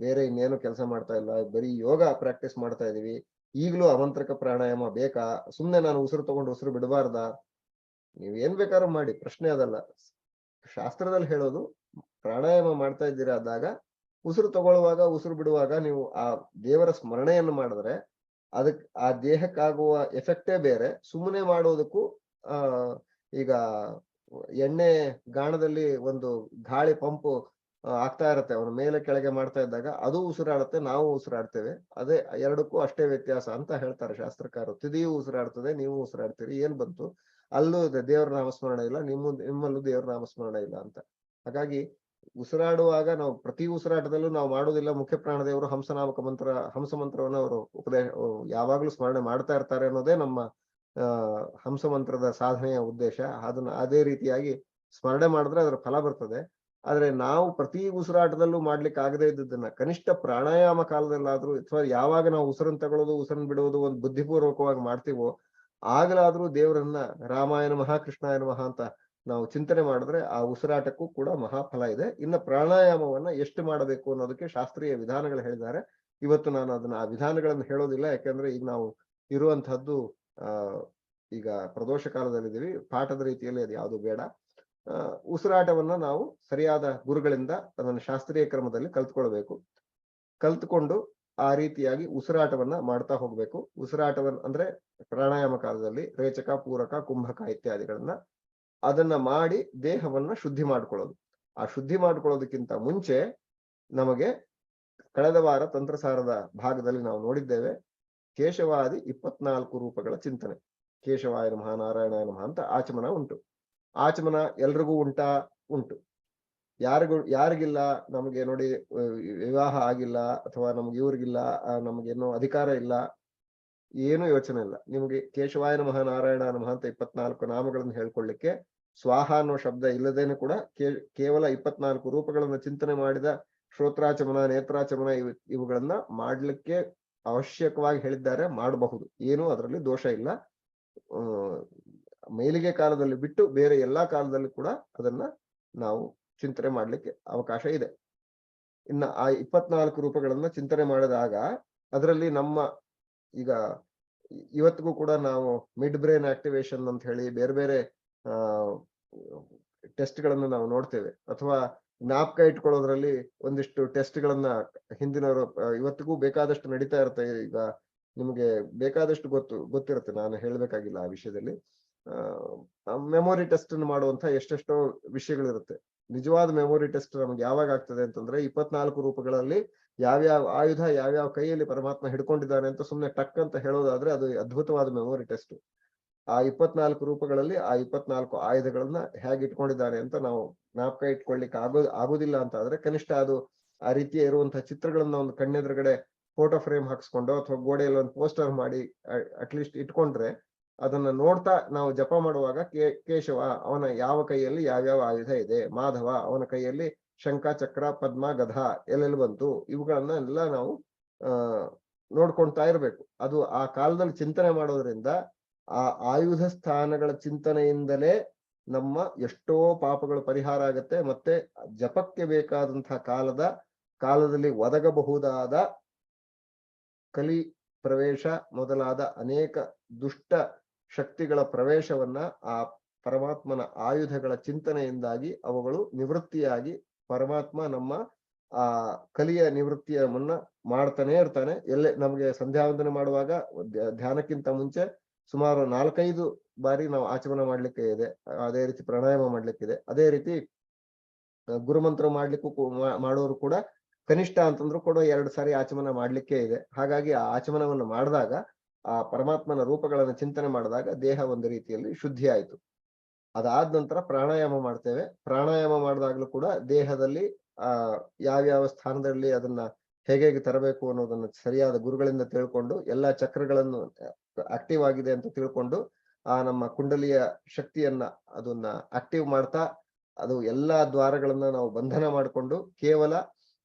ಬೇರೆ ಇನ್ನೇನು ಕೆಲಸ ಮಾಡ್ತಾ ಇಲ್ಲ, ಬರೀ ಯೋಗ ಪ್ರಾಕ್ಟೀಸ್ ಮಾಡ್ತಾ ಇದೀವಿ, ಈಗ್ಲೂ ಅಮಂತ್ರಕ ಪ್ರಾಣಾಯಾಮ ಬೇಕಾ? ಸುಮ್ನೆ ನಾನು ಉಸಿರು ತಗೊಂಡು ಉಸಿರು ಬಿಡಬಾರ್ದಾ? ನೀವ್ ಏನ್ ಬೇಕಾದ್ರೂ ಮಾಡಿ, ಪ್ರಶ್ನೆ ಅದಲ್ಲ. ಶಾಸ್ತ್ರದಲ್ಲಿ ಹೇಳೋದು, ಪ್ರಾಣಾಯಾಮ ಮಾಡ್ತಾ ಇದ್ದೀರಾ ಆದಾಗ ಉಸಿರು ತಗೊಳ್ಳುವಾಗ ಉಸಿರು ಬಿಡುವಾಗ ನೀವು ಆ ದೇವರ ಸ್ಮರಣೆಯನ್ನು ಮಾಡಿದ್ರೆ ಅದಕ್ ಆ ದೇಹಕ್ಕಾಗುವ ಎಫೆಕ್ಟೇ ಬೇರೆ. ಸುಮ್ಮನೆ ಮಾಡೋದಕ್ಕೂ ಈಗ ಎಣ್ಣೆ ಗಾಣದಲ್ಲಿ ಒಂದು ಗಾಳಿ ಪಂಪು ಆಗ್ತಾ ಇರತ್ತೆ, ಅವನ ಮೇಲೆ ಕೆಳಗೆ ಮಾಡ್ತಾ ಇದ್ದಾಗ ಅದು ಉಸಿರಾಡುತ್ತೆ, ನಾವು ಉಸಿರಾಡ್ತೇವೆ. ಅದೇ ಎರಡಕ್ಕೂ ಅಷ್ಟೇ ವ್ಯತ್ಯಾಸ ಅಂತ ಹೇಳ್ತಾರೆ ಶಾಸ್ತ್ರಕಾರರು. ತುದಿಯು ಉಸಿರಾಡ್ತದೆ, ನೀವು ಉಸಿರಾಡ್ತೀರಿ, ಏನ್ ಬಂತು? ಅಲ್ಲೂ ದೇವರ ನಾಮಸ್ಮರಣೆ ಇಲ್ಲ, ನಿಮ್ಮಲ್ಲೂ ದೇವರ ನಾಮಸ್ಮರಣೆ ಇಲ್ಲ ಅಂತ. ಹಾಗಾಗಿ ಉಸಿರಾಡುವಾಗ ನಾವು ಪ್ರತಿ ಉಸಿರಾಟದಲ್ಲೂ ನಾವು ಮಾಡೋದಿಲ್ಲ. ಮುಖ್ಯ ಪ್ರಾಣದೇವರು ಹಂಸನಾಮಕ ಮಂತ್ರ, ಹಂಸ ಮಂತ್ರವನ್ನು ಅವರು ಯಾವಾಗ್ಲೂ ಸ್ಮರಣೆ ಮಾಡ್ತಾ ಇರ್ತಾರೆ ಅನ್ನೋದೇ ನಮ್ಮ ಹಂಸ ಮಂತ್ರದ ಸಾಧನೆಯ ಉದ್ದೇಶ. ಅದನ್ನ ಅದೇ ರೀತಿಯಾಗಿ ಸ್ಮರಣೆ ಮಾಡಿದ್ರೆ ಅದರ ಫಲ ಬರ್ತದೆ. ಆದ್ರೆ ನಾವು ಪ್ರತಿ ಉಸಿರಾಟದಲ್ಲೂ ಮಾಡ್ಲಿಕ್ಕೆ ಆಗದೆ ಇದ್ದದನ್ನ ಕನಿಷ್ಠ ಪ್ರಾಣಾಯಾಮ ಕಾಲದಲ್ಲಾದ್ರೂ, ಅಥವಾ ಯಾವಾಗ ನಾವು ಉಸಿರನ್ನು ತಗೊಳ್ಳೋದು ಉಸಿರನ್ನು ಬಿಡುವುದು ಒಂದು ಬುದ್ಧಿಪೂರ್ವಕವಾಗಿ ಮಾಡ್ತೀವೋ ಆಗಲಾದ್ರೂ ದೇವರನ್ನ ರಾಮಾಯಣ ಮಹಾ ಕೃಷ್ಣಾಯ ನಮಃ ಅಂತ ನಾವು ಚಿಂತನೆ ಮಾಡಿದ್ರೆ ಆ ಉಸಿರಾಟಕ್ಕೂ ಕೂಡ ಮಹಾಫಲ ಇದೆ. ಇನ್ನು ಪ್ರಾಣಾಯಾಮವನ್ನ ಎಷ್ಟು ಮಾಡಬೇಕು ಅನ್ನೋದಕ್ಕೆ ಶಾಸ್ತ್ರೀಯ ವಿಧಾನಗಳು ಹೇಳಿದ್ದಾರೆ. ಇವತ್ತು ನಾನು ಅದನ್ನ ಆ ವಿಧಾನಗಳನ್ನು ಹೇಳೋದಿಲ್ಲ, ಯಾಕಂದ್ರೆ ಈಗ ನಾವು ಇರುವಂತಹದ್ದು ಈಗ ಪ್ರದೋಷ ಕಾಲದಲ್ಲಿದ್ದೀವಿ, ಪಾಠದ ರೀತಿಯಲ್ಲಿ ಅದು ಯಾವುದು ಬೇಡ. ಉಸಿರಾಟವನ್ನ ನಾವು ಸರಿಯಾದ ಗುರುಗಳಿಂದ ಅದನ್ನು ಶಾಸ್ತ್ರೀಯ ಕ್ರಮದಲ್ಲಿ ಕಲ್ತ್ಕೊಂಡು ಆ ರೀತಿಯಾಗಿ ಉಸಿರಾಟವನ್ನ ಮಾಡ್ತಾ ಹೋಗ್ಬೇಕು. ಉಸಿರಾಟವನ್ನ ಅಂದ್ರೆ ಪ್ರಾಣಾಯಾಮ ಕಾಲದಲ್ಲಿ ರೇಚಕ, ಪೂರಕ, ಕುಂಭಕ ಇತ್ಯಾದಿಗಳನ್ನ ಅದನ್ನ ಮಾಡಿ ದೇಹವನ್ನ ಶುದ್ಧಿ ಮಾಡ್ಕೊಳ್ಳೋದು. ಆ ಶುದ್ಧಿ ಮಾಡ್ಕೊಳ್ಳೋದಕ್ಕಿಂತ ಮುಂಚೆ ನಮಗೆ ಕಳೆದ ವಾರ ತಂತ್ರಸಾರದ ಭಾಗದಲ್ಲಿ ನಾವು ನೋಡಿದ್ದೇವೆ, ಕೇಶವಾದಿ 24 ರೂಪಗಳ ಚಿಂತನೆ. ಕೇಶವಾಯ ನಮಃ, ನಾರಾಯಣಾಯ ನಮಃ ಅಂತ ಆಚಮನ ಉಂಟು. ಆಚಮನ ಎಲ್ರಿಗೂ ಉಂಟು. ಯಾರಿಗಿಲ್ಲ, ನಮಗೆ ನೋಡಿ ವಿವಾಹ ಆಗಿಲ್ಲ, ಅಥವಾ ನಮ್ಗೆ ಇವ್ರಿಗಿಲ್ಲ, ನಮ್ಗೇನೋ ಅಧಿಕಾರ ಇಲ್ಲ, ಏನು ಯೋಚನೆ ಇಲ್ಲ. ನಿಮ್ಗೆ ಕೇಶವಾಯ ನಮಃ, ನಾರಾಯಣ ನಮಃ ಅಂತ 24 ನಾಮಗಳನ್ನು ಹೇಳ್ಕೊಳ್ಳಿಕ್ಕೆ ಸ್ವಾಹ ಅನ್ನೋ ಶಬ್ದ ಇಲ್ಲದೇನೆ ಕೂಡ ಕೇವಲ 24 ರೂಪಗಳನ್ನು ಚಿಂತನೆ ಮಾಡಿದ ಶ್ರೋತ್ರಾಚಮನ, ನೇತ್ರಾಚಮನ ಇವುಗಳನ್ನ ಮಾಡ್ಲಿಕ್ಕೆ ಅವಶ್ಯಕವಾಗಿ ಹೇಳಿದ್ದಾರೆ, ಮಾಡಬಹುದು, ಏನು ಅದರಲ್ಲಿ ದೋಷ ಇಲ್ಲ. ಮೈಲಿಗೆ ಕಾಲದಲ್ಲಿ ಬಿಟ್ಟು ಬೇರೆ ಎಲ್ಲಾ ಕಾಲದಲ್ಲಿ ಕೂಡ ಅದನ್ನ ನಾವು ಚಿಂತನೆ ಮಾಡ್ಲಿಕ್ಕೆ ಅವಕಾಶ ಇದೆ. ಇನ್ನ ಆ 24 ರೂಪಗಳನ್ನ ಚಿಂತನೆ ಮಾಡಿದಾಗ ಅದರಲ್ಲಿ ನಮ್ಮ ಈಗ ಇವತ್ತಿಗೂ ಕೂಡ ನಾವು ಮಿಡ್ ಬ್ರೈನ್ ಆಕ್ಟಿವೇಶನ್ ಅಂತ ಹೇಳಿ ಬೇರೆ ಬೇರೆ ಟೆಸ್ಟ್ ಗಳನ್ನು ನಾವು ನೋಡ್ತೇವೆ, ಅಥವಾ ಜ್ಞಾಪಕ ಇಟ್ಕೊಳ್ಳೋದ್ರಲ್ಲಿ ಒಂದಿಷ್ಟು ಟೆಸ್ಟ್ ಗಳನ್ನ ಹಿಂದಿನವರು ಇವತ್ತಿಗೂ ಬೇಕಾದಷ್ಟು ನಡೀತಾ ಇರುತ್ತೆ. ಈಗ ನಿಮಗೆ ಬೇಕಾದಷ್ಟು ಗೊತ್ತಿರುತ್ತೆ, ನಾನು ಹೇಳ್ಬೇಕಾಗಿಲ್ಲ ಆ ವಿಷಯದಲ್ಲಿ. ಮೆಮೊರಿ ಟೆಸ್ಟ್ ಮಾಡುವಂತ ಎಷ್ಟೆಷ್ಟೋ ವಿಷಯಗಳಿರುತ್ತೆ. ನಿಜವಾದ ಮೆಮೊರಿ ಟೆಸ್ಟ್ ನಮ್ಗೆ ಯಾವಾಗ ಆಗ್ತದೆ ಅಂತಂದ್ರೆ 24 ರೂಪಗಳಲ್ಲಿ ಯಾವ್ಯಾವ ಆಯುಧ ಯಾವ್ಯಾವ ಕೈಯಲ್ಲಿ ಪರಮಾತ್ಮ ಹಿಡ್ಕೊಂಡಿದ್ದಾನೆ ಅಂತ ಸುಮ್ನೆ ಟಕ್ ಅಂತ ಹೇಳೋದಾದ್ರೆ ಅದು ಅದ್ಭುತವಾದ ಮೆಮೊರಿ ಟೆಸ್ಟ್. ಆ 24 ರೂಪಗಳಲ್ಲಿ ಆ 24 ಆಯುಧಗಳನ್ನ ಹೇಗೆ ಇಟ್ಕೊಂಡಿದ್ದಾನೆ ಅಂತ ನಾವು ಜ್ಞಾಪಕ ಇಟ್ಕೊಳ್ಲಿಕ್ಕೆ ಆಗೋದಿಲ್ಲ ಅಂತ ಆದ್ರೆ ಕನಿಷ್ಠ ಅದು ಆ ರೀತಿಯ ಇರುವಂತಹ ಚಿತ್ರಗಳನ್ನ ಒಂದು ಕಣ್ಣೆದುರುಗಡೆ ಫೋಟೋ ಫ್ರೇಮ್ ಹಾಕ್ಸ್ಕೊಂಡು ಅಥವಾ ಗೋಡೆಯಲ್ಲಿ ಒಂದು ಪೋಸ್ಟರ್ ಮಾಡಿ ಅಟ್ಲೀಸ್ಟ್ ಇಟ್ಕೊಂಡ್ರೆ ಅದನ್ನ ನೋಡ್ತಾ ನಾವು ಜಪ ಮಾಡುವಾಗ ಕೇಶವ ಅವನ ಯಾವ ಕೈಯಲ್ಲಿ ಯಾವ್ಯಾವ ಆಯುಧ ಇದೆ, ಮಾಧವ ಅವನ ಕೈಯಲ್ಲಿ ಶಂಖ, ಚಕ್ರ, ಪದ್ಮ, ಗಧ ಎಲ್ಲೆಲ್ಲಿ ಬಂತು, ಇವುಗಳನ್ನ ಎಲ್ಲ ನಾವು ನೋಡ್ಕೊಳ್ತಾ ಇರ್ಬೇಕು. ಅದು ಆ ಕಾಲದಲ್ಲಿ ಚಿಂತನೆ ಮಾಡೋದ್ರಿಂದ ಆ ಆಯುಧ ಸ್ಥಾನಗಳ ಚಿಂತನೆಯಿಂದಲೇ ನಮ್ಮ ಎಷ್ಟೋ ಪಾಪಗಳು ಪರಿಹಾರ ಆಗತ್ತೆ. ಮತ್ತೆ ಜಪಕ್ಕೆ ಬೇಕಾದಂತಹ ಕಾಲದಲ್ಲಿ ಒದಗಬಹುದಾದ ಕಲಿ ಪ್ರವೇಶ ಮೊದಲಾದ ಅನೇಕ ದುಷ್ಟ ಶಕ್ತಿಗಳ ಪ್ರವೇಶವನ್ನ ಆ ಪರಮಾತ್ಮನ ಆಯುಧಗಳ ಚಿಂತನೆಯಿಂದಾಗಿ ಅವುಗಳು ನಿವೃತ್ತಿಯಾಗಿ ಪರಮಾತ್ಮ ನಮ್ಮ ಆ ಕಲಿಯ ನಿವೃತ್ತಿಯ ಮುನ್ನ ಮಾಡ್ತಾನೆ ಇರ್ತಾನೆ. ಎಲ್ಲೇ ನಮ್ಗೆ ಸಂಧ್ಯಾವಂದನೆ ಮಾಡುವಾಗ ಧ್ಯಾನಕ್ಕಿಂತ ಮುಂಚೆ ಸುಮಾರು 4-5 ಬಾರಿ ನಾವು ಆಚಮನ ಮಾಡ್ಲಿಕ್ಕೆ ಇದೆ. ಅದೇ ರೀತಿ ಪ್ರಾಣಾಯಾಮ ಮಾಡ್ಲಿಕ್ಕಿದೆ. ಅದೇ ರೀತಿ ಗುರುಮಂತ್ರ ಮಾಡ್ಲಿಕ್ಕೂ ಮಾಡೋರು ಕೂಡ ಕನಿಷ್ಠ ಅಂತಂದ್ರು ಕೂಡ 2 ಸಾರಿ ಆಚಮನ ಮಾಡ್ಲಿಕ್ಕೆ ಇದೆ. ಹಾಗಾಗಿ ಆ ಆಚಮನವನ್ನು ಮಾಡಿದಾಗ ಆ ಪರಮಾತ್ಮನ ರೂಪಗಳನ್ನು ಚಿಂತನೆ ಮಾಡಿದಾಗ ದೇಹ ಒಂದು ರೀತಿಯಲ್ಲಿ ಶುದ್ಧಿ ಆಯ್ತು. ಅದಾದ ನಂತರ ಪ್ರಾಣಾಯಾಮ ಮಾಡ್ತೇವೆ. ಪ್ರಾಣಾಯಾಮ ಮಾಡಿದಾಗ್ಲೂ ಕೂಡ ದೇಹದಲ್ಲಿ ಯಾವ್ಯಾವ ಸ್ಥಾನದಲ್ಲಿ ಅದನ್ನ ಹೇಗೆ ತರಬೇಕು ಅನ್ನೋದನ್ನ ಸರಿಯಾದ ಗುರುಗಳಿಂದ ತಿಳ್ಕೊಂಡು ಎಲ್ಲಾ ಚಕ್ರಗಳನ್ನು ಆಕ್ಟಿವ್ ಆಗಿದೆ ಅಂತ ತಿಳ್ಕೊಂಡು ಆ ನಮ್ಮ ಕುಂಡಲಿಯ ಶಕ್ತಿಯನ್ನ ಅದನ್ನ ಆಕ್ಟಿವ್ ಮಾಡ್ತಾ ಅದು ಎಲ್ಲಾ ದ್ವಾರಗಳನ್ನ ನಾವು ಬಂಧನ ಮಾಡಿಕೊಂಡು ಕೇವಲ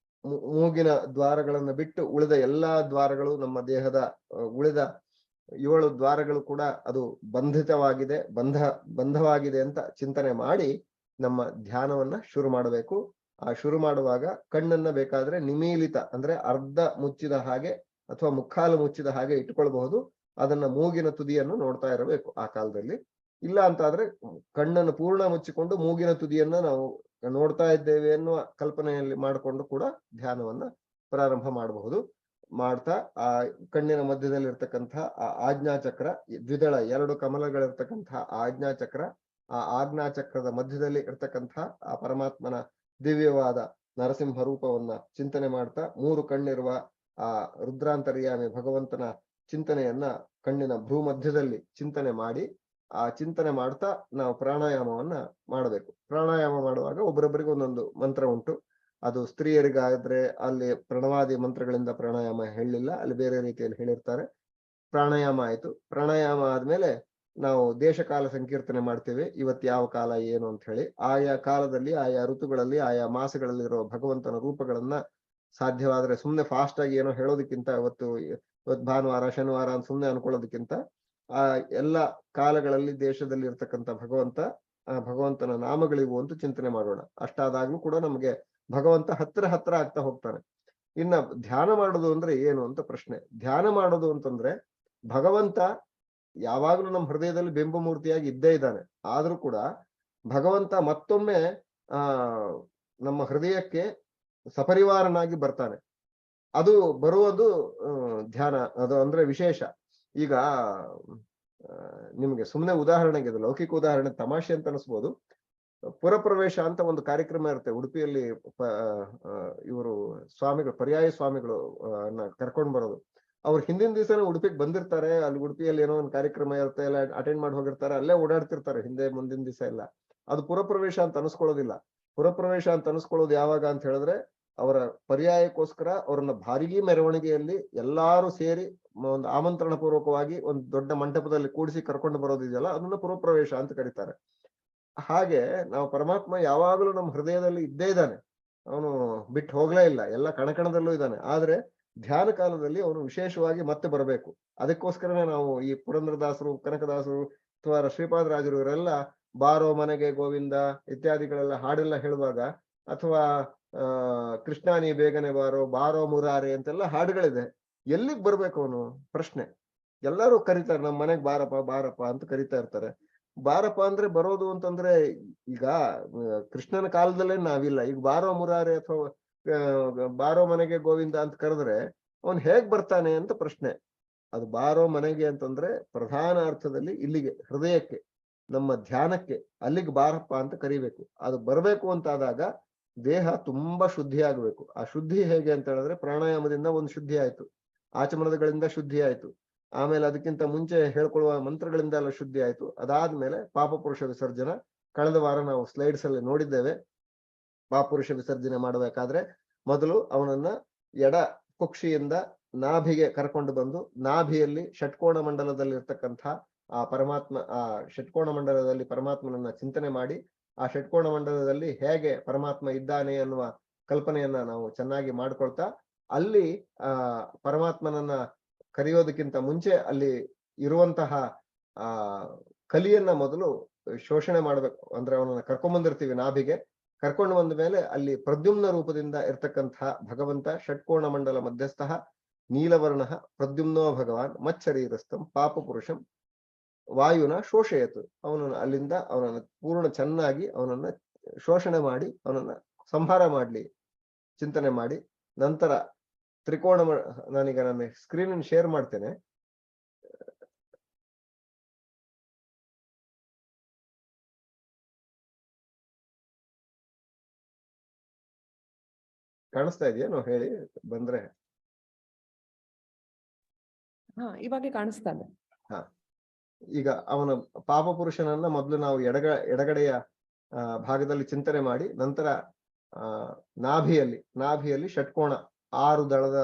ಮೂಗಿನ ದ್ವಾರಗಳನ್ನ ಬಿಟ್ಟು ಉಳಿದ ಎಲ್ಲಾ ದ್ವಾರಗಳು ನಮ್ಮ ದೇಹದ ಉಳಿದ 7 ದ್ವಾರಗಳು ಕೂಡ ಅದು ಬಂಧವಾಗಿದೆ ಅಂತ ಚಿಂತನೆ ಮಾಡಿ ನಮ್ಮ ಧ್ಯಾನವನ್ನ ಶುರು ಮಾಡಬೇಕು. ಆ ಶುರು ಮಾಡುವಾಗ ಕಣ್ಣನ್ನ ಬೇಕಾದ್ರೆ ನಿಮೀಲಿತ ಅಂದ್ರೆ ಅರ್ಧ ಮುಚ್ಚಿದ ಹಾಗೆ ಅಥವಾ ಮುಕ್ಕಾಲು ಮುಚ್ಚಿದ ಹಾಗೆ ಇಟ್ಕೊಳ್ಬಹುದು. ಅದನ್ನ ಮೂಗಿನ ತುದಿಯನ್ನು ನೋಡ್ತಾ ಇರಬೇಕು ಆ ಕಾಲದಲ್ಲಿ. ಇಲ್ಲ ಅಂತ ಆದ್ರೆ ಕಣ್ಣನ್ನು ಪೂರ್ಣ ಮುಚ್ಚಿಕೊಂಡು ಮೂಗಿನ ತುದಿಯನ್ನ ನಾವು ನೋಡ್ತಾ ಇದ್ದೇವೆ ಎನ್ನುವ ಕಲ್ಪನೆಯಲ್ಲಿ ಮಾಡಿಕೊಂಡು ಕೂಡ ಧ್ಯಾನವನ್ನ ಪ್ರಾರಂಭ ಮಾಡಬಹುದು. ಮಾಡ್ತಾ ಆ ಕಣ್ಣಿನ ಮಧ್ಯದಲ್ಲಿ ಇರ್ತಕ್ಕಂಥ ಆ ಆಜ್ಞಾಚಕ್ರ, ದ್ವಿದಳ 2 ಕಮಲಗಳಿರ್ತಕ್ಕಂತಹ ಆಜ್ಞಾಚಕ್ರ, ಆ ಆಜ್ಞಾಚಕ್ರದ ಮಧ್ಯದಲ್ಲಿ ಇರ್ತಕ್ಕಂಥ ಆ ಪರಮಾತ್ಮನ ದಿವ್ಯವಾದ ನರಸಿಂಹ ರೂಪವನ್ನ ಚಿಂತನೆ ಮಾಡ್ತಾ 3 ಕಣ್ಣಿರುವ ಆ ರುದ್ರಾಂತರ್ಯಾಮಿ ಭಗವಂತನ ಚಿಂತನೆಯನ್ನ ಕಣ್ಣಿನ ಭ್ರೂ ಮಧ್ಯದಲ್ಲಿ ಚಿಂತನೆ ಮಾಡಿ ಆ ಚಿಂತನೆ ಮಾಡ್ತಾ ನಾವು ಪ್ರಾಣಾಯಾಮವನ್ನ ಮಾಡಬೇಕು. ಪ್ರಾಣಾಯಾಮ ಮಾಡುವಾಗ ಒಬ್ಬರೊಬ್ಬರಿಗೆ ಒಂದೊಂದು ಮಂತ್ರ ಉಂಟು. ಅದು ಸ್ತ್ರೀಯರಿಗಾದ್ರೆ ಅಲ್ಲಿ ಪ್ರಣವಾದಿ ಮಂತ್ರಗಳಿಂದ ಪ್ರಾಣಾಯಾಮ ಹೇಳಿಲ್ಲ, ಅಲ್ಲಿ ಬೇರೆ ರೀತಿಯಲ್ಲಿ ಹೇಳಿರ್ತಾರೆ. ಪ್ರಾಣಾಯಾಮ ಆಯ್ತು. ಪ್ರಾಣಾಯಾಮ ಆದ್ಮೇಲೆ ನಾವು ದೇಶಕಾಲ ಸಂಕೀರ್ತನೆ ಮಾಡ್ತೇವೆ. ಇವತ್ತು ಯಾವ ಕಾಲ ಏನು ಅಂತ ಹೇಳಿ ಆಯಾ ಕಾಲದಲ್ಲಿ ಆಯಾ ಋತುಗಳಲ್ಲಿ ಆಯಾ ಮಾಸಗಳಲ್ಲಿರೋ ಭಗವಂತನ ರೂಪಗಳನ್ನ ಸಾಧ್ಯವಾದ್ರೆ ಸುಮ್ನೆ ಫಾಸ್ಟ್ ಆಗಿ ಏನೋ ಹೇಳೋದಕ್ಕಿಂತ ಇವತ್ತು ಭಾನುವಾರ ಶನಿವಾರ ಅಂತ ಸುಮ್ನೆ ಅನ್ಕೊಳ್ಳೋದಕ್ಕಿಂತ ಆ ಎಲ್ಲ ಕಾಲಗಳಲ್ಲಿ ದೇಶದಲ್ಲಿ ಇರ್ತಕ್ಕಂಥ ಭಗವಂತನ ನಾಮಗಳಿವು ಅಂತ ಚಿಂತನೆ ಮಾಡೋಣ. ಅಷ್ಟಾದಾಗ್ಲೂ ಕೂಡ ನಮಗೆ ಭಗವಂತ ಹತ್ರ ಆಗ್ತಾ ಹೋಗ್ತಾನೆ. ಇನ್ನ ಧ್ಯಾನ ಮಾಡೋದು ಅಂದ್ರೆ ಏನು ಅಂತ ಪ್ರಶ್ನೆ. ಧ್ಯಾನ ಮಾಡೋದು ಅಂತಂದ್ರೆ ಭಗವಂತ ಯಾವಾಗ್ಲೂ ನಮ್ಮ ಹೃದಯದಲ್ಲಿ ಬಿಂಬಮೂರ್ತಿಯಾಗಿ ಇದ್ದೇ ಇದ್ದಾನೆ. ಆದ್ರೂ ಕೂಡ ಭಗವಂತ ಮತ್ತೊಮ್ಮೆ ನಮ್ಮ ಹೃದಯಕ್ಕೆ ಸಪರಿವಾರನಾಗಿ ಬರ್ತಾನೆ. ಅದು ಬರುವುದು ಧ್ಯಾನ. ಅದು ಅಂದ್ರೆ ವಿಶೇಷ. ಈಗ ನಿಮ್ಗೆ ಸುಮ್ಮನೆ ಉದಾಹರಣೆಗೆ ಇದು ಲೌಕಿಕ ಉದಾಹರಣೆ ತಮಾಷೆ ಅಂತ ಅನಿಸ್ಬೋದು. ಪುರಪ್ರವೇಶ ಅಂತ ಒಂದು ಕಾರ್ಯಕ್ರಮ ಇರುತ್ತೆ ಉಡುಪಿಯಲ್ಲಿ. ಇವರು ಸ್ವಾಮಿಗಳು, ಪರ್ಯಾಯ ಸ್ವಾಮಿಗಳು ಕರ್ಕೊಂಡ್ ಬರೋದು. ಅವ್ರು ಹಿಂದಿನ ದಿವಸನೇ ಉಡುಪಿಗೆ ಬಂದಿರ್ತಾರೆ. ಅಲ್ಲಿ ಉಡುಪಿಯಲ್ಲಿ ಏನೋ ಒಂದು ಕಾರ್ಯಕ್ರಮ ಇರುತ್ತೆ, ಎಲ್ಲ ಅಟೆಂಡ್ ಮಾಡಿ ಹೋಗಿರ್ತಾರೆ, ಅಲ್ಲೇ ಓಡಾಡ್ತಿರ್ತಾರೆ ಹಿಂದೆ ಮುಂದಿನ ದಿವಸ ಎಲ್ಲ. ಅದು ಪುರಪ್ರವೇಶ ಅಂತ ಅನಿಸ್ಕೊಳ್ಳೋದಿಲ್ಲ. ಪುರಪ್ರವೇಶ ಅಂತ ಅನಿಸ್ಕೊಳ್ಳೋದು ಯಾವಾಗ ಅಂತ ಹೇಳಿದ್ರೆ ಅವರ ಪರ್ಯಾಯಕ್ಕೋಸ್ಕರ ಅವ್ರನ್ನ ಭಾರೀ ಮೆರವಣಿಗೆಯಲ್ಲಿ ಎಲ್ಲಾರು ಸೇರಿ ಒಂದು ಆಮಂತ್ರಣ ಪೂರ್ವಕವಾಗಿ ಒಂದು ದೊಡ್ಡ ಮಂಟಪದಲ್ಲಿ ಕೂಡಿಸಿ ಕರ್ಕೊಂಡು ಬರೋದಿದೆಯಲ್ಲ, ಅದನ್ನ ಪುರಪ್ರವೇಶ ಅಂತ ಕರೀತಾರೆ. ಹಾಗೆ ನಾವು ಪರಮಾತ್ಮ ಯಾವಾಗಲೂ ನಮ್ಮ ಹೃದಯದಲ್ಲಿ ಇದ್ದೇ ಇದ್ದಾನೆ. ಅವನು ಬಿಟ್ಟು ಹೋಗ್ಲೇ ಇಲ್ಲ, ಎಲ್ಲ ಕಣಕಣದಲ್ಲೂ ಇದ್ದಾನೆ. ಆದ್ರೆ ಧ್ಯಾನ ಕಾಲದಲ್ಲಿ ಅವನು ವಿಶೇಷವಾಗಿ ಮತ್ತೆ ಬರಬೇಕು. ಅದಕ್ಕೋಸ್ಕರನೇ ನಾವು ಈ ಪುರಂದ್ರದಾಸರು, ಕನಕದಾಸರು ಅಥವಾ ಶ್ರೀಪಾದರಾಜರು ಇವರೆಲ್ಲ ಬಾರೋ ಮನೆಗೆ ಗೋವಿಂದ ಇತ್ಯಾದಿಗಳೆಲ್ಲ ಹಾಡೆಲ್ಲ ಹೇಳುವಾಗ, ಅಥವಾ ಕೃಷ್ಣಾನಿ ಬೇಗನೆ ಬಾರೋ ಮುರಾರೆ ಅಂತೆಲ್ಲ ಹಾಡುಗಳಿದೆ. ಎಲ್ಲಿಗ್ ಬರ್ಬೇಕು ಅವನು ಪ್ರಶ್ನೆ. ಎಲ್ಲರೂ ಕರೀತಾರೆ, ನಮ್ಮ ಮನೆಗ್ ಬಾರಪ್ಪ ಅಂತ ಕರೀತಾ ಇರ್ತಾರೆ. ಬಾರಪ್ಪ ಅಂದ್ರೆ ಬರೋದು ಅಂತಂದ್ರೆ ಈಗ ಕೃಷ್ಣನ ಕಾಲದಲ್ಲೇ ನಾವಿಲ್ಲ. ಈಗ ಬಾರೋ ಮುರಾರೆ ಅಥವಾ ಬಾರೋ ಮನೆಗೆ ಗೋವಿಂದ ಅಂತ ಕರೆದ್ರೆ ಅವನ್ ಹೇಗ್ ಬರ್ತಾನೆ ಅಂತ ಪ್ರಶ್ನೆ. ಅದು ಬಾರೋ ಮನೆಗೆ ಅಂತಂದ್ರೆ ಪ್ರಧಾನ ಅರ್ಥದಲ್ಲಿ ಇಲ್ಲಿಗೆ ಹೃದಯಕ್ಕೆ, ನಮ್ಮ ಧ್ಯಾನಕ್ಕೆ, ಅಲ್ಲಿಗೆ ಬಾರಪ್ಪ ಅಂತ ಕರಿಬೇಕು. ಅದು ಬರ್ಬೇಕು ಅಂತಾದಾಗ ದೇಹ ತುಂಬಾ ಶುದ್ಧಿ ಆಗ್ಬೇಕು. ಆ ಶುದ್ಧಿ ಹೇಗೆ ಅಂತ ಹೇಳಿದ್ರೆ ಪ್ರಾಣಾಯಾಮದಿಂದ ಒಂದು ಶುದ್ಧಿ ಆಯ್ತು, ಆಚಮನಗಳಿಂದ ಶುದ್ಧಿ ಆಯ್ತು, ಆಮೇಲೆ ಅದಕ್ಕಿಂತ ಮುಂಚೆ ಹೇಳ್ಕೊಳ್ಳುವ ಮಂತ್ರಗಳಿಂದ ಎಲ್ಲ ಶುದ್ಧಿ ಆಯ್ತು. ಅದಾದ್ಮೇಲೆ ಪಾಪಪುರುಷ ವಿಸರ್ಜನ. ಕಳೆದ ವಾರ ನಾವು ಸ್ಲೈಡ್ಸ್ ಅಲ್ಲಿ ನೋಡಿದ್ದೇವೆ. ಪಾಪಪುರುಷ ವಿಸರ್ಜನೆ ಮಾಡಬೇಕಾದ್ರೆ ಮೊದಲು ಅವನನ್ನ ಎಡ ಕುಕ್ಷಿಯಿಂದ ನಾಭಿಗೆ ಕರ್ಕೊಂಡು ಬಂದು ನಾಭಿಯಲ್ಲಿ ಷಟ್ಕೋಣ ಮಂಡಲದಲ್ಲಿ ಇರ್ತಕ್ಕಂಥ ಆ ಪರಮಾತ್ಮ, ಆ ಷಟ್ಕೋಣ ಮಂಡಲದಲ್ಲಿ ಪರಮಾತ್ಮನನ್ನ ಚಿಂತನೆ ಮಾಡಿ ಆ ಷಟ್ಕೋಣ ಮಂಡಲದಲ್ಲಿ ಹೇಗೆ ಪರಮಾತ್ಮ ಇದ್ದಾನೆ ಅನ್ನುವ ಕಲ್ಪನೆಯನ್ನ ನಾವು ಚೆನ್ನಾಗಿ ಮಾಡ್ಕೊಳ್ತಾ ಅಲ್ಲಿ ಪರಮಾತ್ಮನನ್ನ ಕರೆಯೋದಕ್ಕಿಂತ ಮುಂಚೆ ಅಲ್ಲಿ ಇರುವಂತಹ ಕಲಿಯನ್ನ ಮೊದಲು ಶೋಷಣೆ ಮಾಡ್ಬೇಕು. ಅಂದ್ರೆ ಅವನನ್ನ ಕರ್ಕೊಂಡ್ ನಾಭಿಗೆ. ಕರ್ಕೊಂಡು ಬಂದ ಮೇಲೆ ಅಲ್ಲಿ ಪ್ರದ್ಯುಮ್ನ ರೂಪದಿಂದ ಇರ್ತಕ್ಕಂತಹ ಭಗವಂತ ಷಟ್ಕೋಣ ಮಂಡಲ ಮಧ್ಯಸ್ಥ ನೀಲವರ್ಣ ಪ್ರದ್ಯುಮ್ನೋ ಭಗವಾನ್ ಮಚ್ಚರೀರಸ್ಥಂ ಪಾಪ ಪುರುಷಂ ವಾಯುನ ಶೋಷಯತು. ಅವನನ್ನು ಅಲ್ಲಿಂದ ಅವನನ್ನ ಪೂರ್ಣ ಚೆನ್ನಾಗಿ ಅವನನ್ನ ಶೋಷಣೆ ಮಾಡಿ ಅವನನ್ನ ಸಂಹಾರ ಮಾಡ್ಲಿ ಚಿಂತನೆ ಮಾಡಿ ನಂತರ ತ್ರಿಕೋಣ ನಾನೀಗ ನನ್ನ ಸ್ಕ್ರೀನ್ ಶೇರ್ ಮಾಡ್ತೇನೆ. ಕಾಣಿಸ್ತಾ ಇದೆಯೇನೋ ಹೇಳಿ ಬಂದ್ರೆ.
ಇವಾಗ ಕಾಣಿಸ್ತಾ ಇದೆ.
ಈಗ ಅವನ ಪಾಪ ಪುರುಷನನ್ನ ಮೊದಲು ನಾವು ಎಡಗಡೆಯ ಭಾಗದಲ್ಲಿ ಚಿಂತನೆ ಮಾಡಿ ನಂತರ ನಾಭಿಯಲ್ಲಿ ಷಟ್ಕೋಣ 6 ದಳದ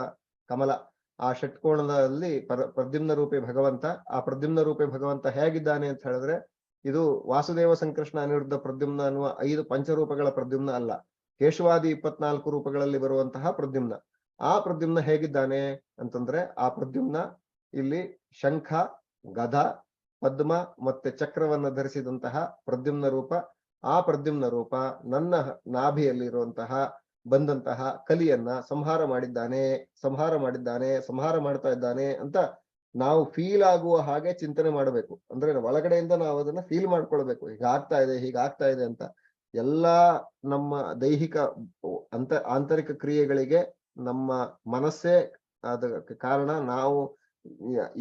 ಕಮಲ, ಆ ಷಟ್ಕೋಣದಲ್ಲಿ ಪ್ರದ್ಯುಮ್ನ ರೂಪಿ ಭಗವಂತ. ಆ ಪ್ರದ್ಯುಮ್ನ ರೂಪಿ ಭಗವಂತ ಹೇಗಿದ್ದಾನೆ ಅಂತ ಹೇಳಿದ್ರೆ, ಇದು ವಾಸುದೇವ ಸಂಕೃಷ್ಣ ಅನಿರುದ್ಧ ಪ್ರದ್ಯುಮ್ನ ಅನ್ನುವ 5 ಪಂಚರೂಪಗಳ ಪ್ರದ್ಯುಮ್ನ ಅಲ್ಲ, ಕೇಶವಾದಿ 24 ರೂಪಗಳಲ್ಲಿ ಬರುವಂತಹ ಪ್ರದ್ಯುಮ್ನ. ಆ ಪ್ರದ್ಯುಮ್ನ ಹೇಗಿದ್ದಾನೆ ಅಂತಂದ್ರೆ, ಆ ಪ್ರದ್ಯುಮ್ನ ಇಲ್ಲಿ ಶಂಖ, ಗದ, ಪದ್ಮ ಮತ್ತೆ ಚಕ್ರವನ್ನ ಧರಿಸಿದಂತಹ ಪ್ರದ್ಯುಮ್ನ ರೂಪ. ಆ ಪ್ರದ್ಯುಮ್ನ ರೂಪ ನನ್ನ ನಾಭಿಯಲ್ಲಿ ಇರುವಂತಹ ಬಂದಂತಹ ಕಲಿಯನ್ನ ಸಂಹಾರ ಮಾಡ್ತಾ ಇದ್ದಾನೆ ಅಂತ ನಾವು ಫೀಲ್ ಆಗುವ ಹಾಗೆ ಚಿಂತನೆ ಮಾಡಬೇಕು. ಅಂದ್ರೆ ಒಳಗಡೆಯಿಂದ ನಾವು ಅದನ್ನ ಫೀಲ್ ಮಾಡ್ಕೊಳ್ಬೇಕು, ಹೀಗಾಗ್ತಾ ಇದೆ ಅಂತ. ಎಲ್ಲಾ ನಮ್ಮ ದೈಹಿಕ ಆಂತರಿಕ ಕ್ರಿಯೆಗಳಿಗೆ ನಮ್ಮ ಮನಸ್ಸೇ ಅದಕ್ಕೆ ಕಾರಣ. ನಾವು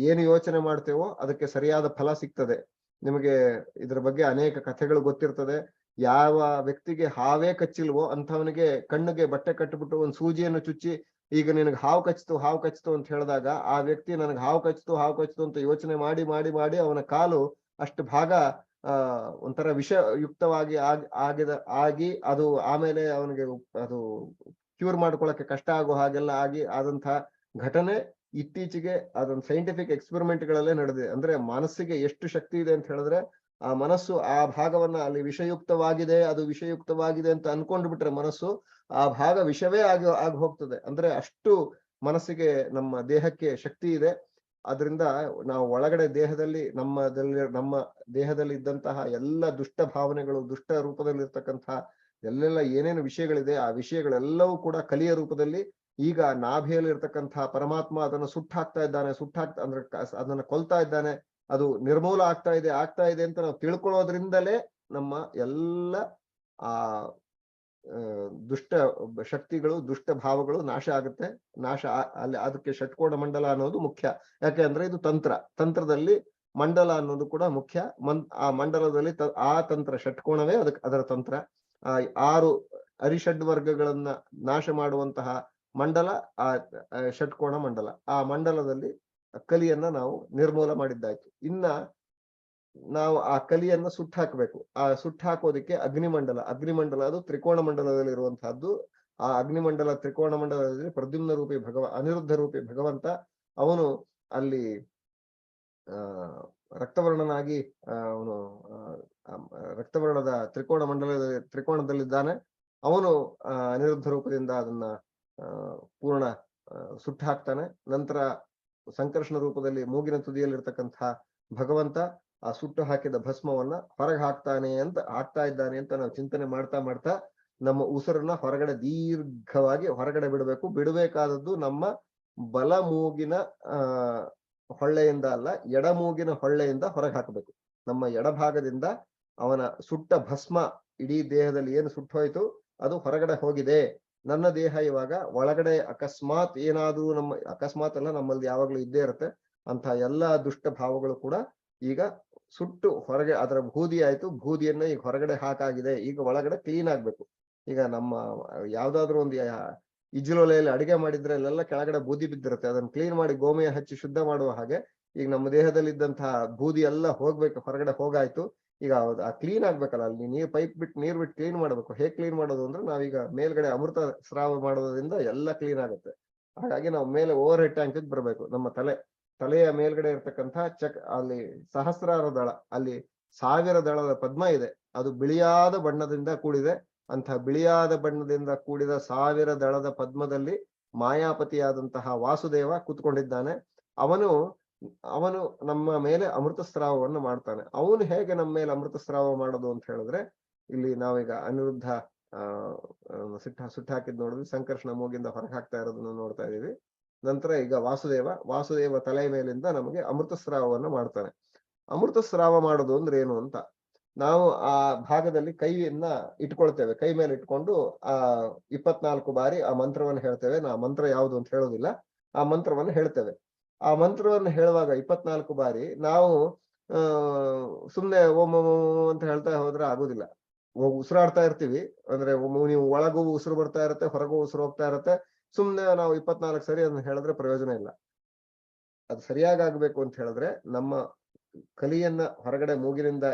ಏನು ಯೋಚನೆ ಮಾಡ್ತೇವೋ ಅದಕ್ಕೆ ಸರಿಯಾದ ಫಲ ಸಿಗ್ತದೆ. ನಿಮಗೆ ಇದ್ರ ಬಗ್ಗೆ ಅನೇಕ ಕಥೆಗಳು ಗೊತ್ತಿರ್ತದೆ. ಯಾವ ವ್ಯಕ್ತಿಗೆ ಹಾವೇ ಕಚ್ಚಿಲ್ವೋ ಅಂಥವನಿಗೆ ಕಣ್ಣಿಗೆ ಬಟ್ಟೆ ಕಟ್ಟಿಬಿಟ್ಟು ಒಂದು ಸೂಜಿಯನ್ನು ಚುಚ್ಚಿ, ಈಗ ನಿನಗೆ ಹಾವು ಕಚ್ಚಿತು ಅಂತ ಹೇಳಿದಾಗ ಆ ವ್ಯಕ್ತಿ ನನಗೆ ಹಾವು ಕಚ್ಚಿತು ಅಂತ ಯೋಚನೆ ಮಾಡಿ ಅವನ ಕಾಲು ಅಷ್ಟು ಭಾಗ ಒಂಥರ ವಿಷಯುಕ್ತವಾಗಿ ಆಗಿ ಅದು ಆಮೇಲೆ ಅವನಿಗೆ ಅದು ಕ್ಯೂರ್ ಮಾಡ್ಕೊಳಕ್ಕೆ ಕಷ್ಟ ಆಗೋ ಹಾಗೆಲ್ಲ ಆದಂತಹ ಘಟನೆ ಇತ್ತೀಚೆಗೆ ಅದೊಂದು ಸೈಂಟಿಫಿಕ್ ಎಕ್ಸ್ಪೆರಿಮೆಂಟ್ ಗಳಲ್ಲೇ ನಡೆದಿದೆ. ಅಂದ್ರೆ ಮನಸ್ಸಿಗೆ ಎಷ್ಟು ಶಕ್ತಿ ಇದೆ ಅಂತ ಹೇಳಿದ್ರೆ, ಆ ಮನಸ್ಸು ಆ ಭಾಗವನ್ನ ಅಲ್ಲಿ ವಿಷಯುಕ್ತವಾಗಿದೆ ಅಂತ ಅನ್ಕೊಂಡು ಬಿಟ್ರೆ ಮನಸ್ಸು ಆ ಭಾಗ ವಿಷವೇ ಆಗಿ ಹೋಗ್ತದೆ. ಅಂದ್ರೆ ಅಷ್ಟು ಮನಸ್ಸಿಗೆ ನಮ್ಮ ದೇಹಕ್ಕೆ ಶಕ್ತಿ ಇದೆ. ಅದರಿಂದ ನಾವು ಒಳಗಡೆ ನಮ್ಮ ದೇಹದಲ್ಲಿ ಇದ್ದಂತಹ ಎಲ್ಲ ದುಷ್ಟ ಭಾವನೆಗಳು, ದುಷ್ಟ ರೂಪದಲ್ಲಿ ಇರ್ತಕ್ಕಂತಹ ಎಲ್ಲೆಲ್ಲ ಏನೇನು ವಿಷಯಗಳಿದೆ, ಆ ವಿಷಯಗಳೆಲ್ಲವೂ ಕೂಡ ಕಲಿಯ ರೂಪದಲ್ಲಿ ಈಗ ನಾಭಿಯಲ್ಲಿ ಇರ್ತಕ್ಕಂತಹ ಪರಮಾತ್ಮ ಅದನ್ನು ಅಂದ್ರೆ ಅದನ್ನ ಕೊಲ್ತಾ ಇದ್ದಾನೆ. ಅದು ನಿರ್ಮೂಲ ಆಗ್ತಾ ಇದೆ ಅಂತ ನಾವು ತಿಳ್ಕೊಳ್ಳೋದ್ರಿಂದಲೇ ನಮ್ಮ ಎಲ್ಲ ಆ ದುಷ್ಟ ಶಕ್ತಿಗಳು, ದುಷ್ಟ ಭಾವಗಳು ನಾಶ ಆಗುತ್ತೆ. ಅಲ್ಲಿ ಅದಕ್ಕೆ ಷಟ್ಕೋಣ ಮಂಡಲ ಅನ್ನೋದು ಮುಖ್ಯ. ಯಾಕೆ ಅಂದ್ರೆ ಇದು ತಂತ್ರದಲ್ಲಿ ಮಂಡಲ ಅನ್ನೋದು ಕೂಡ ಮುಖ್ಯ. ಆ ಮಂಡಲದಲ್ಲಿ ಆ ತಂತ್ರ ಷಟ್ಕೋಣವೇ ಅದರ ತಂತ್ರ. 6 ಅರಿಷಡ್ ವರ್ಗಗಳನ್ನ ನಾಶ ಮಾಡುವಂತಹ ಮಂಡಲ ಆ ಷಟ್ಕೋಣ ಮಂಡಲ. ಆ ಮಂಡಲದಲ್ಲಿ ಕಲಿಯನ್ನ ನಾವು ನಿರ್ಮೂಲ ಮಾಡಿದ್ದಾಯ್ತು. ಇನ್ನ ನಾವು ಆ ಕಲಿಯನ್ನ ಸುಟ್ಟಾಕಬೇಕು. ಆ ಸುಟ್ಟಾಕೋದಿಕ್ಕೆ ಅಗ್ನಿಮಂಡಲ ಅದು ತ್ರಿಕೋಣ ಮಂಡಲದಲ್ಲಿ ಇರುವಂತಹದ್ದು. ಆ ಅಗ್ನಿಮಂಡಲ ತ್ರಿಕೋಣ ಮಂಡಲದಲ್ಲಿ ಪ್ರದ್ಯುಮ್ನ ರೂಪಿ ಅನಿರುದ್ಧ ರೂಪಿ ಭಗವಂತ ಅವನು ಅಲ್ಲಿ ರಕ್ತವರ್ಣನಾಗಿ ಅವನು ರಕ್ತವರ್ಣದ ತ್ರಿಕೋಣದಲ್ಲಿದ್ದಾನೆ. ಅವನು ಅನಿರುದ್ಧ ರೂಪದಿಂದ ಅದನ್ನ ಪೂರ್ಣ ಸುಟ್ಟು ಹಾಕ್ತಾನೆ. ನಂತರ ಸಂಕರ್ಷಣ ರೂಪದಲ್ಲಿ ಮೂಗಿನ ತುದಿಯಲ್ಲಿರ್ತಕ್ಕಂತಹ ಭಗವಂತ ಆ ಸುಟ್ಟು ಹಾಕಿದ ಭಸ್ಮವನ್ನ ಹೊರಗೆ ಹಾಕ್ತಾ ಇದ್ದಾನೆ ಅಂತ ನಾವು ಚಿಂತನೆ ಮಾಡ್ತಾ ನಮ್ಮ ಉಸಿರನ್ನ ದೀರ್ಘವಾಗಿ ಹೊರಗಡೆ ಬಿಡಬೇಕಾದದ್ದು ನಮ್ಮ ಬಲ ಮೂಗಿನ ಹೊಳ್ಳೆಯಿಂದ ಅಲ್ಲ, ಎಡಮೂಗಿನ ಹೊಳ್ಳೆಯಿಂದ ಹೊರಗೆ ಹಾಕಬೇಕು. ನಮ್ಮ ಎಡಭಾಗದಿಂದ ಅವನ ಸುಟ್ಟ ಭಸ್ಮ ಇಡೀ ದೇಹದಲ್ಲಿ ಏನು ಸುಟ್ಟು ಹೋಯ್ತು ಅದು ಹೊರಗಡೆ ಹೋಗಿದೆ. ನನ್ನ ದೇಹ ಇವಾಗ ಒಳಗಡೆ ಅಕಸ್ಮಾತ್ ಏನಾದ್ರೂ ಅಕಸ್ಮಾತ್ ಅಲ್ಲ, ನಮ್ಮಲ್ಲಿ ಯಾವಾಗ್ಲೂ ಇದ್ದೇ ಇರುತ್ತೆ ಅಂತ ಎಲ್ಲಾ ದುಷ್ಟ ಭಾವಗಳು ಕೂಡ ಈಗ ಸುಟ್ಟು ಹೊರಗೆ ಅದರ ಬೂದಿ ಆಯ್ತು. ಬೂದಿಯನ್ನ ಈಗ ಹೊರಗಡೆ ಹಾಕಾಗಿದೆ. ಈಗ ಒಳಗಡೆ ಕ್ಲೀನ್ ಆಗ್ಬೇಕು. ಈಗ ನಮ್ಮ ಯಾವ್ದಾದ್ರು ಒಂದು ಇಜ್ಜಲೊಲೆಯಲ್ಲಿ ಅಡಿಗೆ ಮಾಡಿದ್ರೆ ಅಲ್ಲೆಲ್ಲ ಕೆಳಗಡೆ ಬೂದಿ ಬಿದ್ದಿರುತ್ತೆ. ಅದನ್ನ ಕ್ಲೀನ್ ಮಾಡಿ ಗೋಮಯ ಹಚ್ಚಿ ಶುದ್ಧ ಮಾಡುವ ಹಾಗೆ ಈಗ ನಮ್ಮ ದೇಹದಲ್ಲಿ ಇದ್ದಂತಹ ಬೂದಿ ಎಲ್ಲ ಹೋಗ್ಬೇಕು, ಹೊರಗಡೆ ಹೋಗಾಯ್ತು. ಈಗ ಆ ಕ್ಲೀನ್ ಆಗ್ಬೇಕಲ್ಲ, ಅಲ್ಲಿ ನೀರ್ ಬಿಟ್ಟು ಕ್ಲೀನ್ ಮಾಡ್ಬೇಕು. ಹೇಗೆ ಕ್ಲೀನ್ ಮಾಡೋದು ಅಂದ್ರೆ ನಾವೀಗ ಮೇಲ್ಗಡೆ ಅಮೃತ ಸ್ರಾವ ಮಾಡೋದ್ರಿಂದ ಎಲ್ಲ ಕ್ಲೀನ್ ಆಗುತ್ತೆ. ಹಾಗಾಗಿ ನಾವು ಮೇಲೆ ಓವರ್ ಹೆಡ್ ಟ್ಯಾಂಕ್ ಬರ್ಬೇಕು. ನಮ್ಮ ತಲೆಯ ಮೇಲ್ಗಡೆ ಇರ್ತಕ್ಕಂಥ ಅಲ್ಲಿ ಸಹಸ್ರಾರ ದಳ, ಅಲ್ಲಿ 1000 ದಳದ ಪದ್ಮ ಇದೆ. ಅದು ಬಿಳಿಯಾದ ಬಣ್ಣದಿಂದ ಕೂಡಿದೆ. ಅಂತಹ ಬಿಳಿಯಾದ ಬಣ್ಣದಿಂದ ಕೂಡಿದ 1000 ದಳದ ಪದ್ಮದಲ್ಲಿ ಮಾಯಾಪತಿಯಾದಂತಹ ವಾಸುದೇವ ಕೂತ್ಕೊಂಡಿದ್ದಾನೆ. ಅವನು ನಮ್ಮ ಮೇಲೆ ಅಮೃತ ಸ್ರಾವವನ್ನು ಮಾಡ್ತಾನೆ. ಅವನು ಹೇಗೆ ನಮ್ಮ ಮೇಲೆ ಅಮೃತ ಸ್ರಾವ ಮಾಡೋದು ಅಂತ ಹೇಳಿದ್ರೆ, ಇಲ್ಲಿ ನಾವೀಗ ಅನಿರುದ್ಧ ಸುಟ್ಟಾಕಿದ್ ನೋಡಿದ್ವಿ, ಸಂಕರ್ಷಣ ಮೂಗಿಂದ ಹೊರಗೆ ಹಾಕ್ತಾ ಇರೋದನ್ನ ನೋಡ್ತಾ ಇದೀವಿ. ನಂತರ ಈಗ ವಾಸುದೇವ ತಲೆಯ ಮೇಲಿಂದ ನಮಗೆ ಅಮೃತ ಸ್ರಾವವನ್ನು ಮಾಡ್ತಾನೆ. ಅಮೃತ ಸ್ರಾವ ಮಾಡೋದು ಅಂದ್ರೆ ಏನು ಅಂತ ನಾವು ಆ ಭಾಗದಲ್ಲಿ ಕೈಯನ್ನ ಇಟ್ಕೊಳ್ತೇವೆ, ಕೈ ಮೇಲೆ ಇಟ್ಕೊಂಡು ಆ 24 ಬಾರಿ ಆ ಮಂತ್ರವನ್ನು ಹೇಳ್ತೇವೆ. ನಾ ಮಂತ್ರ ಯಾವುದು ಅಂತ ಹೇಳೋದಿಲ್ಲ, ಆ ಮಂತ್ರವನ್ನು ಹೇಳ್ತೇವೆ. ಆ ಮಂತ್ರವನ್ನು ಹೇಳುವಾಗ 24 ಬಾರಿ ನಾವು ಆ ಸುಮ್ನೆ ಓಂ ಓಂ ಓಂ ಅಂತ ಹೇಳ್ತಾ ಹೋದ್ರೆ ಆಗುದಿಲ್ಲ. ಉಸಿರಾಡ್ತಾ ಇರ್ತೀವಿ, ಅಂದ್ರೆ ನೀವು ಒಳಗೂ ಉಸಿರು ಬರ್ತಾ ಇರುತ್ತೆ, ಹೊರಗೂ ಉಸಿರು ಹೋಗ್ತಾ ಇರುತ್ತೆ. ಸುಮ್ನೆ ನಾವು 24 ಸರಿ ಅದನ್ನ ಹೇಳಿದ್ರೆ ಪ್ರಯೋಜನ ಇಲ್ಲ. ಅದು ಸರಿಯಾಗಿ ಆಗ್ಬೇಕು ಅಂತ ಹೇಳಿದ್ರೆ ನಮ್ಮ ಕಲಿಯನ್ನ ಹೊರಗಡೆ ಮೂಗಿನಿಂದ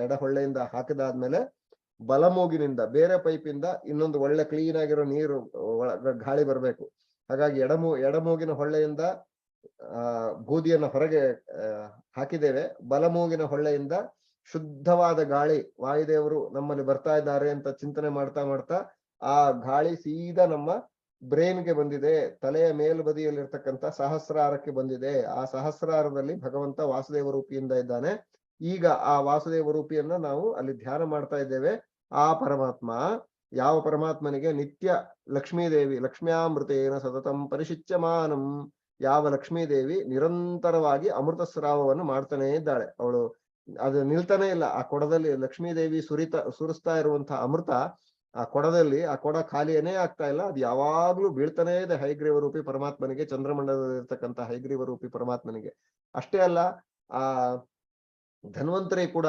ಎಡ ಹೊಳ್ಳೆಯಿಂದ ಹಾಕಿದಾದ್ಮೇಲೆ ಬಲ ಮೂಗಿನಿಂದ ಬೇರೆ ಪೈಪಿಂದ ಇನ್ನೊಂದು ಒಳ್ಳೆ ಕ್ಲೀನ್ ಆಗಿರೋ ನೀರು ಗಾಳಿ ಬರ್ಬೇಕು. ಹಾಗಾಗಿ ಎಡಮೂಗಿನ ಹೊಳ್ಳೆಯಿಂದ ಬೂದಿಯನ್ನು ಹೊರಗೆ ಹಾಕಿದ್ದೇವೆ. ಬಲಮೂಗಿನ ಹೊಳ್ಳೆಯಿಂದ ಶುದ್ಧವಾದ ಗಾಳಿ ವಾಯುದೇವರು ನಮ್ಮಲ್ಲಿ ಬರ್ತಾ ಇದ್ದಾರೆ ಅಂತ ಚಿಂತನೆ ಮಾಡ್ತಾ ಮಾಡ್ತಾ ಆ ಗಾಳಿ ಸೀದಾ ನಮ್ಮ ಬ್ರೈನ್ಗೆ ಬಂದಿದೆ, ತಲೆಯ ಮೇಲ್ಬದಿಯಲ್ಲಿರ್ತಕ್ಕಂಥ ಸಹಸ್ರಾರಕ್ಕೆ ಬಂದಿದೆ. ಆ ಸಹಸ್ರಾರದಲ್ಲಿ ಭಗವಂತ ವಾಸುದೇವ ರೂಪಿಯಿಂದ ಇದ್ದಾನೆ. ಈಗ ಆ ವಾಸುದೇವ ರೂಪಿಯನ್ನ ನಾವು ಅಲ್ಲಿ ಧ್ಯಾನ ಮಾಡ್ತಾ ಇದ್ದೇವೆ. ಆ ಪರಮಾತ್ಮ, ಯಾವ ಪರಮಾತ್ಮನಿಗೆ ನಿತ್ಯ ಲಕ್ಷ್ಮೀದೇವಿ ಲಕ್ಷ್ಮ್ಯಾಮೃತೇನ ಸತತಂ ಪರಿಶಿಚ್ಯಮಾನಂ, ಯಾವ ಲಕ್ಷ್ಮೀದೇವಿ ನಿರಂತರವಾಗಿ ಅಮೃತ ಸ್ರಾವವನ್ನು ಮಾಡ್ತಾನೆ ಇದ್ದಾಳೆ. ಅವಳು ಅದು ನಿಲ್ತಾನೆ ಇಲ್ಲ. ಆ ಕೊಡದಲ್ಲಿ ಲಕ್ಷ್ಮೀದೇವಿ ಸುರಿಸ್ತಾ ಇರುವಂತಹ ಅಮೃತ ಆ ಕೊಡದಲ್ಲಿ, ಆ ಕೊಡ ಖಾಲಿಯೇ ಆಗ್ತಾ ಇಲ್ಲ, ಅದು ಯಾವಾಗ್ಲೂ ಬೀಳ್ತಾನೇ ಇದೆ ಹೈಗ್ರೀವ ರೂಪಿ ಪರಮಾತ್ಮನಿಗೆ, ಚಂದ್ರಮಂಡಲದಲ್ಲಿರ್ತಕ್ಕಂಥ ಹೈಗ್ರೀವ ರೂಪಿ ಪರಮಾತ್ಮನಿಗೆ. ಅಷ್ಟೇ ಅಲ್ಲ, ಆ ಧನ್ವಂತರಿ ಕೂಡ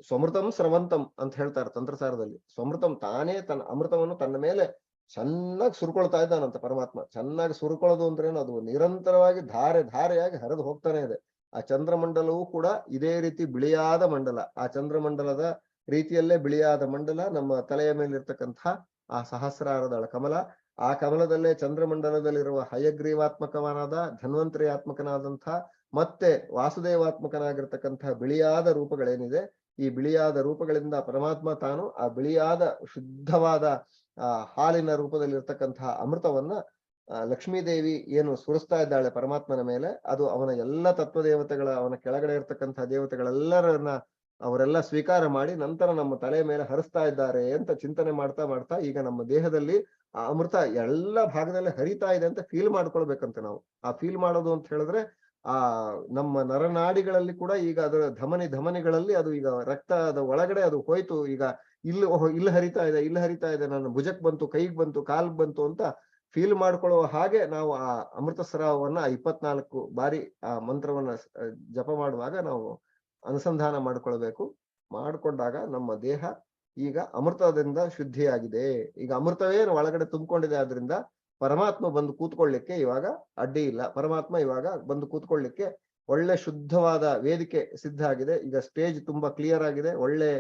ಸ್ವಮೃತಂ ಸ್ರವಂತಂ ಅಂತ ಹೇಳ್ತಾರೆ ತಂತ್ರಸಾರದಲ್ಲಿ. ಸ್ವಮೃತಂ, ತಾನೇ ತನ್ನ ಅಮೃತವನ್ನು ತನ್ನ ಮೇಲೆ ಚೆನ್ನಾಗಿ ಸುರ್ಕೊಳ್ತಾ ಇದ್ದಾನಂತ ಪರಮಾತ್ಮ. ಚೆನ್ನಾಗಿ ಸುರ್ಕೊಳ್ಳೋದು ಅಂದ್ರೆ ಅದು ನಿರಂತರವಾಗಿ ಧಾರೆ ಧಾರೆಯಾಗಿ ಹರಿದು ಹೋಗ್ತಾನೆ ಇದೆ. ಆ ಚಂದ್ರಮಂಡಲವೂ ಕೂಡ ಇದೇ ರೀತಿ ಬಿಳಿಯಾದ ಮಂಡಲ. ಆ ಚಂದ್ರಮಂಡಲದ ರೀತಿಯಲ್ಲೇ ಬಿಳಿಯಾದ ಮಂಡಲ ನಮ್ಮ ತಲೆಯ ಮೇಲಿರ್ತಕ್ಕಂಥ ಆ ಸಹಸ್ರಾರದಳ ಕಮಲ. ಆ ಕಮಲದಲ್ಲೇ ಚಂದ್ರಮಂಡಲದಲ್ಲಿರುವ ಹಯಗ್ರೀವಾತ್ಮಕವಾದ ಧನ್ವಂತರಿ ಆತ್ಮಕನಾದಂಥ ಮತ್ತೆ ವಾಸುದೇವಾತ್ಮಕನಾಗಿರ್ತಕ್ಕಂಥ ಬಿಳಿಯಾದ ರೂಪಗಳೇನಿದೆ, ಈ ಬಿಳಿಯಾದ ರೂಪಗಳಿಂದ ಪರಮಾತ್ಮ ತಾನು ಆ ಬಿಳಿಯಾದ ಶುದ್ಧವಾದ ಹಾಲಿನ ರೂಪದಲ್ಲಿರ್ತಕ್ಕಂತಹ ಅಮೃತವನ್ನ ಲಕ್ಷ್ಮೀದೇವಿ ಏನು ಸುರಿಸ್ತಾ ಇದ್ದಾಳೆ ಪರಮಾತ್ಮನ ಮೇಲೆ, ಅದು ಅವನ ಎಲ್ಲ ತತ್ವದೇವತೆಗಳ, ಅವನ ಕೆಳಗಡೆ ಇರ್ತಕ್ಕಂಥ ದೇವತೆಗಳೆಲ್ಲರನ್ನ ಅವರೆಲ್ಲ ಸ್ವೀಕಾರ ಮಾಡಿ ನಂತರ ನಮ್ಮ ತಲೆಯ ಮೇಲೆ ಹರಿಸ್ತಾ ಇದ್ದಾರೆ ಅಂತ ಚಿಂತನೆ ಮಾಡ್ತಾ ಮಾಡ್ತಾ ಈಗ ನಮ್ಮ ದೇಹದಲ್ಲಿ ಆ ಅಮೃತ ಎಲ್ಲ ಭಾಗದಲ್ಲಿ ಹರಿತಾ ಇದೆ ಅಂತ ಫೀಲ್ ಮಾಡ್ಕೊಳ್ಬೇಕಂತ ನಾವು. ಆ ಫೀಲ್ ಮಾಡೋದು ಅಂತ ಹೇಳಿದ್ರೆ ಆ ನಮ್ಮ ನರನಾಡಿಗಳಲ್ಲಿ ಕೂಡ ಈಗ ಅದರ ಧಮನಿಗಳಲ್ಲಿ ಅದು ಈಗ ರಕ್ತದ ಒಳಗಡೆ ಅದು ಹೋಯ್ತು. ಈಗ ಇಲ್ಲಿ ಹರಿತಾ ಇದೆ, ಇಲ್ಲಿ ಹರಿತಾ ಇದೆ, ನನ್ನ ಭುಜಕ್ ಬಂತು, ಕೈಗೆ ಬಂತು, ಕಾಲ್ಗೆ ಬಂತು ಅಂತ ಫೀಲ್ ಮಾಡ್ಕೊಳ್ಳುವ ಹಾಗೆ ನಾವು ಆ ಅಮೃತ ಸ್ರಾವವನ್ನ 24 ಬಾರಿ ಆ ಮಂತ್ರವನ್ನ ಜಪ ಮಾಡುವಾಗ ನಾವು ಅನುಸಂಧಾನ ಮಾಡ್ಕೊಳ್ಬೇಕು. ಮಾಡಿಕೊಂಡಾಗ ನಮ್ಮ ದೇಹ ಈಗ ಅಮೃತದಿಂದ ಶುದ್ಧಿಯಾಗಿದೆ. ಈಗ ಅಮೃತವೇ ಒಳಗಡೆ ತುಂಬಿಕೊಂಡಿದೆ. ಆದ್ರಿಂದ ಪರಮಾತ್ಮ ಬಂದು ಕೂತ್ಕೊಳ್ಳಿಕ್ಕೆ ಇವಾಗ ಅಡ್ಡಿ ಇಲ್ಲ. ಪರಮಾತ್ಮ ಇವಾಗ ಬಂದು ಕೂತ್ಕೊಳ್ಳಿಕ್ಕೆ ಒಳ್ಳೆ ಶುದ್ಧವಾದ ವೇದಿಕೆ ಸಿದ್ಧ ಆಗಿದೆ. ಈಗ ಸ್ಟೇಜ್ ತುಂಬಾ ಕ್ಲಿಯರ್ ಆಗಿದೆ. ಒಳ್ಳೆ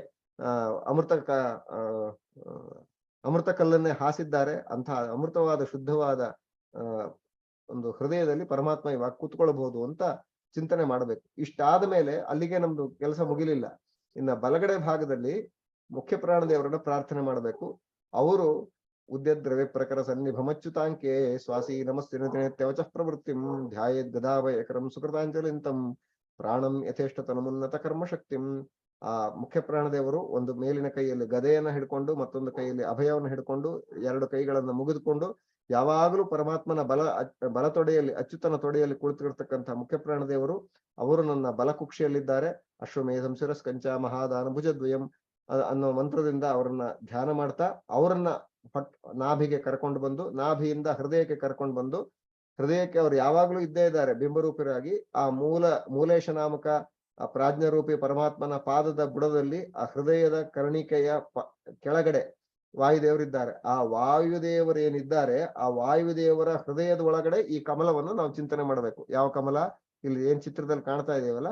ಅಮೃತ ಕಲ್ಲನ್ನೇ ಹಾಸಿದ್ದಾರೆ. ಅಂತಹ ಅಮೃತವಾದ ಶುದ್ಧವಾದ ಒಂದು ಹೃದಯದಲ್ಲಿ ಪರಮಾತ್ಮ ಇವಾಗ ಕೂತ್ಕೊಳ್ಬಹುದು ಅಂತ ಚಿಂತನೆ ಮಾಡಬೇಕು. ಇಷ್ಟಾದ ಮೇಲೆ ಅಲ್ಲಿಗೆ ನಮ್ದು ಕೆಲಸ ಮುಗಿಲಿಲ್ಲ. ಇನ್ನ ಬಲಗಡೆ ಭಾಗದಲ್ಲಿ ಮುಖ್ಯ ಪ್ರಾಣದೇವರನ್ನ ಪ್ರಾರ್ಥನೆ ಮಾಡಬೇಕು. ಅವರು ಉದ್ಯದ್ರವ್ಯ ಪ್ರಕರ ಸನ್ನಿಭಮಚ್ಯುತಾಂಕೆ ಸ್ವಾಸಿ ನಮಸ್ತಿನತ್ಯವಚ ಪ್ರವೃತ್ತಿಂ ಧ್ಯಾಯೇದ್ ಗದಾಭಯಕರಂ ಸುಕೃತಾಂಜಲಿಂತಂ ಪ್ರಾಣಂ ಯಥೇಷ್ಟ ತನುಮುನ್ನತ ಕರ್ಮಶಕ್ತಿಂ. ಆ ಮುಖ್ಯ ಪ್ರಾಣದೇವರು ಒಂದು ಮೇಲಿನ ಕೈಯಲ್ಲಿ ಗದೆಯನ್ನ ಹಿಡ್ಕೊಂಡು, ಮತ್ತೊಂದು ಕೈಯಲ್ಲಿ ಅಭಯವನ್ನು ಹಿಡ್ಕೊಂಡು, 2 ಕೈಗಳನ್ನ ಮುಗಿದುಕೊಂಡು ಯಾವಾಗಲೂ ಪರಮಾತ್ಮನ ಬಲ ತೊಡೆಯಲ್ಲಿ, ಅಚ್ಯುತನ ತೊಡೆಯಲ್ಲಿ ಕುಳಿತಿರ್ತಕ್ಕಂಥ ಮುಖ್ಯ ಪ್ರಾಣದೇವರು ಅವರು ನನ್ನ ಬಲಕುಕ್ಷಿಯಲ್ಲಿದ್ದಾರೆ. ಅಶ್ವಮೇಧಂ ಶಿರಸ್ಕಂಚ ಮಹಾದಾನ ಭುಜದ್ವಯಂ ಅನ್ನೋ ಮಂತ್ರದಿಂದ ಅವರನ್ನ ಧ್ಯಾನ ಮಾಡ್ತಾ ಅವರನ್ನ ನಾಭಿಗೆ ಕರ್ಕೊಂಡು ಬಂದು, ನಾಭಿಯಿಂದ ಹೃದಯಕ್ಕೆ ಕರ್ಕೊಂಡು ಬಂದು, ಹೃದಯಕ್ಕೆ ಅವರು ಯಾವಾಗ್ಲೂ ಇದ್ದೇ ಇದ್ದಾರೆ ಬಿಂಬರೂಪರಾಗಿ. ಆ ಮೂಲೇಶ ನಾಮಕ ಆ ಪ್ರಾಜ್ಞರೂಪಿ ಪರಮಾತ್ಮನ ಪಾದದ ಬುಡದಲ್ಲಿ ಆ ಹೃದಯದ ಕರ್ಣಿಕೆಯ ಕೆಳಗಡೆ ವಾಯುದೇವರಿದ್ದಾರೆ. ಆ ವಾಯುದೇವರು ಏನಿದ್ದಾರೆ, ಆ ವಾಯುದೇವರ ಹೃದಯದ ಒಳಗಡೆ ಈ ಕಮಲವನ್ನು ನಾವು ಚಿಂತನೆ ಮಾಡಬೇಕು. ಯಾವ ಕಮಲ? ಇಲ್ಲಿ ಏನ್ ಚಿತ್ರದಲ್ಲಿ ಕಾಣ್ತಾ ಇದೆಯವಲ್ಲ,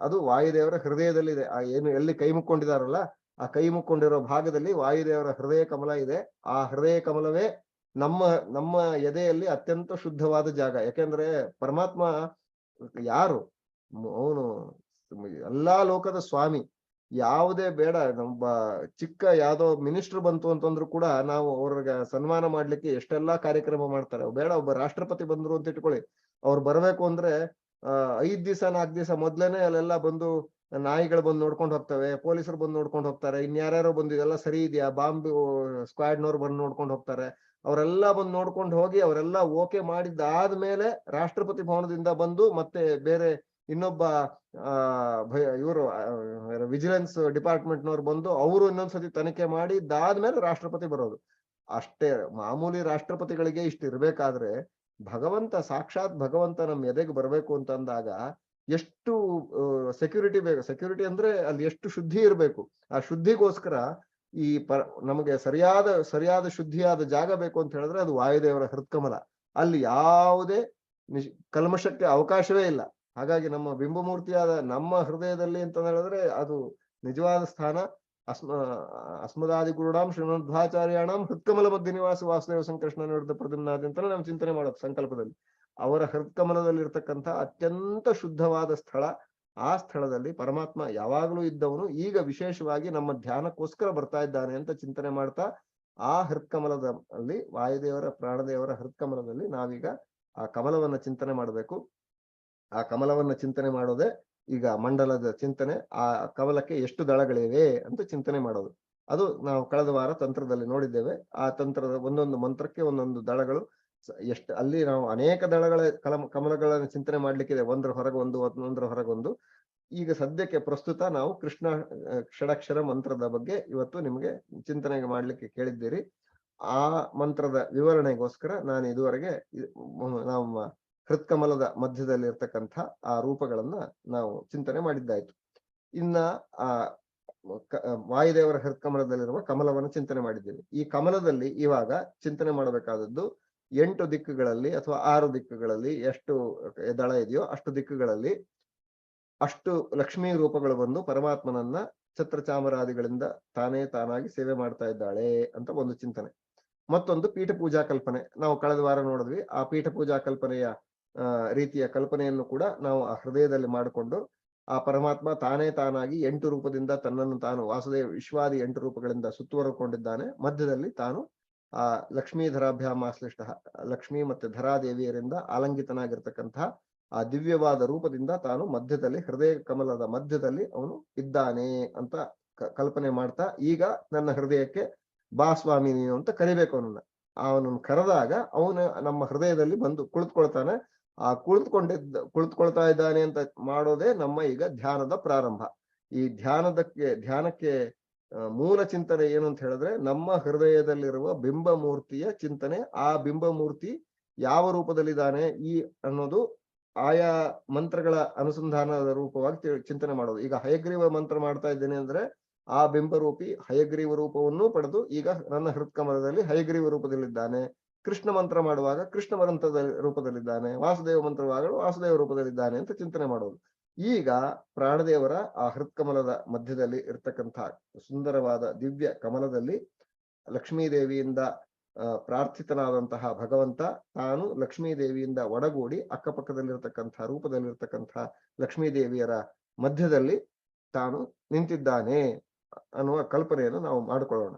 ಅದು ವಾಯುದೇವರ ಹೃದಯದಲ್ಲಿದೆ. ಆ ಏನು ಎಲ್ಲಿ ಕೈ ಮುಕ್ಕೊಂಡಿದಾರಲ್ಲ, ಆ ಕೈ ಮುಕ್ಕೊಂಡಿರೋ ಭಾಗದಲ್ಲಿ ವಾಯುದೇವರ ಹೃದಯ ಕಮಲ ಇದೆ. ಆ ಹೃದಯ ಕಮಲವೇ ನಮ್ಮ ಎದೆಯಲ್ಲಿ ಅತ್ಯಂತ ಶುದ್ಧವಾದ ಜಾಗ. ಯಾಕೆಂದ್ರೆ ಪರಮಾತ್ಮ ಯಾರು? ಅವನು ಎಲ್ಲಾ ಲೋಕದ ಸ್ವಾಮಿ. ಯಾವುದೇ ಬೇಡ, ನಮ್ಮ ಚಿಕ್ಕ ಯಾವ್ದೋ ಮಿನಿಸ್ಟರ್ ಬಂತು ಅಂತಂದ್ರು ಕೂಡ ನಾವು ಅವ್ರಿಗೆ ಸನ್ಮಾನ ಮಾಡ್ಲಿಕ್ಕೆ ಎಷ್ಟೆಲ್ಲಾ ಕಾರ್ಯಕ್ರಮ ಮಾಡ್ತಾರೆ. ಬೇಡ, ಒಬ್ಬ ರಾಷ್ಟ್ರಪತಿ ಬಂದ್ರು ಅಂತ ಇಟ್ಕೊಳ್ಳಿ, ಅವ್ರು ಬರ್ಬೇಕು ಅಂದ್ರೆ 5 ದಿವಸ 4 ದಿವಸ ಮೊದ್ಲೇನೆ ಅಲ್ಲೆಲ್ಲ ಬಂದು ನಾಯಿಗಳು ಬಂದು ನೋಡ್ಕೊಂಡು ಹೋಗ್ತವೆ, ಪೊಲೀಸರು ಬಂದು ನೋಡ್ಕೊಂಡು ಹೋಗ್ತಾರೆ, ಇನ್ಯಾರ್ಯಾರೋ ಬಂದು ಇದೆಲ್ಲ ಸರಿ ಇದೆಯಾ, ಬಾಂಬ್ ಸ್ಕ್ವಾಡ್ನವ್ರು ಬಂದು ನೋಡ್ಕೊಂಡು ಹೋಗ್ತಾರೆ. ಅವರೆಲ್ಲ ಬಂದು ನೋಡ್ಕೊಂಡು ಹೋಗಿ ಅವರೆಲ್ಲ ಓಕೆ ಮಾಡಿದ್ದಾದ್ಮೇಲೆ ರಾಷ್ಟ್ರಪತಿ ಭವನದಿಂದ ಬಂದು ಮತ್ತೆ ಬೇರೆ ಇನ್ನೊಬ್ಬ ಇವರು ವಿಜಿಲೆನ್ಸ್ ಡಿಪಾರ್ಟ್ಮೆಂಟ್ನವ್ರು ಬಂದು ಅವರು ಇನ್ನೊಂದ್ಸತಿ ತನಿಖೆ ಮಾಡಿ ಇದಾದ್ಮೇಲೆ ರಾಷ್ಟ್ರಪತಿ ಬರೋದು. ಅಷ್ಟೇ ಮಾಮೂಲಿ ರಾಷ್ಟ್ರಪತಿಗಳಿಗೆ ಇಷ್ಟು ಇರ್ಬೇಕಾದ್ರೆ ಭಗವಂತ ಸಾಕ್ಷಾತ್ ಭಗವಂತ ನಮ್ಮ ಎದೆಗೆ ಬರ್ಬೇಕು ಅಂತ ಅಂದಾಗ ಎಷ್ಟು ಸೆಕ್ಯೂರಿಟಿ ಬೇಕು. ಸೆಕ್ಯೂರಿಟಿ ಅಂದ್ರೆ ಅಲ್ಲಿ ಎಷ್ಟು ಶುದ್ಧಿ ಇರಬೇಕು. ಆ ಶುದ್ಧಿಗೋಸ್ಕರ ಈ ನಮಗೆ ಸರಿಯಾದ ಶುದ್ಧಿಯಾದ ಜಾಗ ಬೇಕು ಅಂತ ಹೇಳಿದ್ರೆ ಅದು ವಾಯುದೇವರ ಹೃತ್ಕಮಲ. ಅಲ್ಲಿ ಯಾವುದೇ ಕಲ್ಮಶಕ್ಕೆ ಅವಕಾಶವೇ ಇಲ್ಲ. ಹಾಗಾಗಿ ನಮ್ಮ ಬಿಂಬಮೂರ್ತಿಯಾದ ನಮ್ಮ ಹೃದಯದಲ್ಲಿ ಅಂತ ಹೇಳಿದ್ರೆ ಅದು ನಿಜವಾದ ಸ್ಥಾನ. ಅಸ್ಮದಾದಿ ಗುರುಡಾಂ ಶ್ರೀಮಧ್ವಾಚಾರ್ಯಾಣಂ ಹೃತ್ಕಮಲ ಮಧ್ಯ ನಿವಾಸ ವಾಸುದೇವ ಸಂಕೃಷ್ಣ ವಿರುದ್ಧ ಪ್ರದ್ಯುಮ್ನಾದಿ ಅಂತಲೇ ನಾವು ಚಿಂತನೆ ಮಾಡೋದು ಸಂಕಲ್ಪದಲ್ಲಿ. ಅವರ ಹೃತ್ಕಮಲದಲ್ಲಿರ್ತಕ್ಕಂಥ ಅತ್ಯಂತ ಶುದ್ಧವಾದ ಸ್ಥಳ. ಆ ಸ್ಥಳದಲ್ಲಿ ಪರಮಾತ್ಮ ಯಾವಾಗಲೂ ಇದ್ದವನು ಈಗ ವಿಶೇಷವಾಗಿ ನಮ್ಮ ಧ್ಯಾನಕ್ಕೋಸ್ಕರ ಬರ್ತಾ ಇದ್ದಾನೆ ಅಂತ ಚಿಂತನೆ ಮಾಡ್ತಾ ಆ ಹೃತ್ಕಮಲದಲ್ಲಿ ವಾಯುದೇವರ ಪ್ರಾಣದೇವರ ಹೃತ್ಕಮಲದಲ್ಲಿ ನಾವೀಗ ಆ ಕಮಲವನ್ನ ಚಿಂತನೆ ಮಾಡಬೇಕು. ಆ ಕಮಲವನ್ನ ಚಿಂತನೆ ಮಾಡೋದೇ ಈಗ ಮಂಡಲದ ಚಿಂತನೆ. ಆ ಕಮಲಕ್ಕೆ ಎಷ್ಟು ದಳಗಳಿವೆ ಅಂತ ಚಿಂತನೆ ಮಾಡೋದು. ಅದು ನಾವು ಕಳೆದ ವಾರ ತಂತ್ರದಲ್ಲಿ ನೋಡಿದ್ದೇವೆ. ಆ ತಂತ್ರದ ಒಂದೊಂದು ಮಂತ್ರಕ್ಕೆ ಒಂದೊಂದು ದಳಗಳು ಎಷ್ಟು ಅಲ್ಲಿ ನಾವು ಅನೇಕ ದಳಗಳ ಕಮಲಗಳನ್ನು ಚಿಂತನೆ ಮಾಡ್ಲಿಕ್ಕಿದೆ. ಒಂದರ ಹೊರಗೊಂದು ಒಂದರ ಹೊರಗೊಂದು. ಈಗ ಸದ್ಯಕ್ಕೆ ಪ್ರಸ್ತುತ ನಾವು ಕೃಷ್ಣ ಷಡಕ್ಷರ ಮಂತ್ರದ ಬಗ್ಗೆ ಇವತ್ತು ನಿಮಗೆ ಚಿಂತನೆ ಮಾಡ್ಲಿಕ್ಕೆ ಕೇಳಿದ್ದೀರಿ. ಆ ಮಂತ್ರದ ವಿವರಣೆಗೋಸ್ಕರ ನಾನು ಇದುವರೆಗೆ ನಾವು ಹೃತ್ಕಮಲದ ಮಧ್ಯದಲ್ಲಿ ಇರ್ತಕ್ಕಂಥ ಆ ರೂಪಗಳನ್ನ ನಾವು ಚಿಂತನೆ ಮಾಡಿದ್ದಾಯ್ತು. ಇನ್ನ ಆ ವಾಯುದೇವರ ಹೃತ್ಕಮಲದಲ್ಲಿರುವ ಕಮಲವನ್ನು ಚಿಂತನೆ ಮಾಡಿದ್ದೇವೆ. ಈ ಕಮಲದಲ್ಲಿ ಇವಾಗ ಚಿಂತನೆ ಮಾಡಬೇಕಾದದ್ದು 8 ದಿಕ್ಕುಗಳಲ್ಲಿ ಅಥವಾ 6 ದಿಕ್ಕುಗಳಲ್ಲಿ ಎಷ್ಟು ದಳ ಇದೆಯೋ ಅಷ್ಟು ದಿಕ್ಕುಗಳಲ್ಲಿ ಅಷ್ಟು ಲಕ್ಷ್ಮೀ ರೂಪಗಳು ಬಂದು ಪರಮಾತ್ಮನನ್ನ ಛತ್ರ ಚಾಮರಾದಿಗಳಿಂದ ತಾನಾಗಿ ಸೇವೆ ಮಾಡ್ತಾ ಇದ್ದಾಳೆ ಅಂತ ಒಂದು ಚಿಂತನೆ. ಮತ್ತೊಂದು ಪೀಠ ಪೂಜಾ ಕಲ್ಪನೆ. ನಾವು ಕಳೆದ ವಾರ ನೋಡಿದ್ವಿ. ಆ ಪೀಠ ಪೂಜಾ ಕಲ್ಪನೆಯ ರೀತಿಯ ಕಲ್ಪನೆಯನ್ನು ಕೂಡ ನಾವು ಆ ಹೃದಯದಲ್ಲಿ ಮಾಡಿಕೊಂಡು ಆ ಪರಮಾತ್ಮ ತಾನಾಗಿ 8 ರೂಪದಿಂದ ತನ್ನನ್ನು ತಾನು ವಾಸುದೇವ ವಿಶ್ವಾದಿ 8 ರೂಪಗಳಿಂದ ಸುತ್ತುವರೆಕೊಂಡಿದ್ದಾನೆ. ಮಧ್ಯದಲ್ಲಿ ತಾನು ಆ ಲಕ್ಷ್ಮೀಧರಾಭ್ಯಾಮಾಶ್ಲಿಷ್ಟ ಲಕ್ಷ್ಮೀ ಮತ್ತೆ ಧರಾದೇವಿಯರಿಂದ ಆಲಂಗಿತನಾಗಿರ್ತಕ್ಕಂತಹ ಆ ದಿವ್ಯವಾದ ರೂಪದಿಂದ ತಾನು ಮಧ್ಯದಲ್ಲಿ ಹೃದಯ ಕಮಲದ ಮಧ್ಯದಲ್ಲಿ ಅವನು ಇದ್ದಾನೆ ಅಂತ ಕಲ್ಪನೆ ಮಾಡ್ತಾ ಈಗ ನನ್ನ ಹೃದಯಕ್ಕೆ ಬಾ ಸ್ವಾಮಿ ನೀನು ಅಂತ ಕರಿಬೇಕು ಅವನನ್ನು ಕರೆದಾಗ ಅವನು ನಮ್ಮ ಹೃದಯದಲ್ಲಿ ಬಂದು ಕುಳಿತುಕೊಳ್ತಾನೆ. ಆ ಕುಳಿತುಕೊಳ್ತಾ ಇದ್ದಾನೆ ಅಂತ ಮಾಡೋದೇ ನಮ್ಮ ಈಗ ಧ್ಯಾನದ ಪ್ರಾರಂಭ. ಈ ಧ್ಯಾನಕ್ಕೆ ಮೂಲ ಚಿಂತನೆ ಏನು ಅಂತ ಹೇಳಿದ್ರೆ ನಮ್ಮ ಹೃದಯದಲ್ಲಿರುವ ಬಿಂಬ ಮೂರ್ತಿಯ ಚಿಂತನೆ. ಆ ಬಿಂಬ ಮೂರ್ತಿ ಯಾವ ರೂಪದಲ್ಲಿದ್ದಾನೆ ಅನ್ನೋದು ಆಯಾ ಮಂತ್ರಗಳ ಅನುಸಂಧಾನದ ರೂಪವಾಗಿ ಚಿಂತನೆ ಮಾಡೋದು. ಈಗ ಹಯಗ್ರೀವ ಮಂತ್ರ ಮಾಡ್ತಾ ಇದ್ದೇನೆ ಅಂದ್ರೆ ಆ ಬಿಂಬರೂಪಿ ಹಯಗ್ರೀವ ರೂಪವನ್ನು ಪಡೆದು ಈಗ ನನ್ನ ಹೃತ್ಕಮಲದಲ್ಲಿ ಹಯಗ್ರೀವ ರೂಪದಲ್ಲಿದ್ದಾನೆ. ಕೃಷ್ಣ ಮಂತ್ರ ಮಾಡುವಾಗ ಕೃಷ್ಣ ಮಂತ್ರದ ರೂಪದಲ್ಲಿದ್ದಾನೆ. ವಾಸುದೇವ ಮಂತ್ರವಾಗ ವಾಸುದೇವ ರೂಪದಲ್ಲಿದ್ದಾನೆ ಅಂತ ಚಿಂತನೆ ಮಾಡೋದು. ಈಗ ಪ್ರಾಣದೇವರ ಆ ಹೃತ್ಕಮಲದ ಮಧ್ಯದಲ್ಲಿ ಇರ್ತಕ್ಕಂಥ ಸುಂದರವಾದ ದಿವ್ಯ ಕಮಲದಲ್ಲಿ ಲಕ್ಷ್ಮೀದೇವಿಯಿಂದ ಪ್ರಾರ್ಥಿತನಾದಂತಹ ಭಗವಂತ ತಾನು ಲಕ್ಷ್ಮೀದೇವಿಯಿಂದ ಒಡಗೂಡಿ ಅಕ್ಕಪಕ್ಕದಲ್ಲಿರ್ತಕ್ಕಂಥ ರೂಪದಲ್ಲಿರ್ತಕ್ಕಂಥ ಲಕ್ಷ್ಮೀದೇವಿಯರ ಮಧ್ಯದಲ್ಲಿ ತಾನು ನಿಂತಿದ್ದಾನೆ ಅನ್ನುವ ಕಲ್ಪನೆಯನ್ನು ನಾವು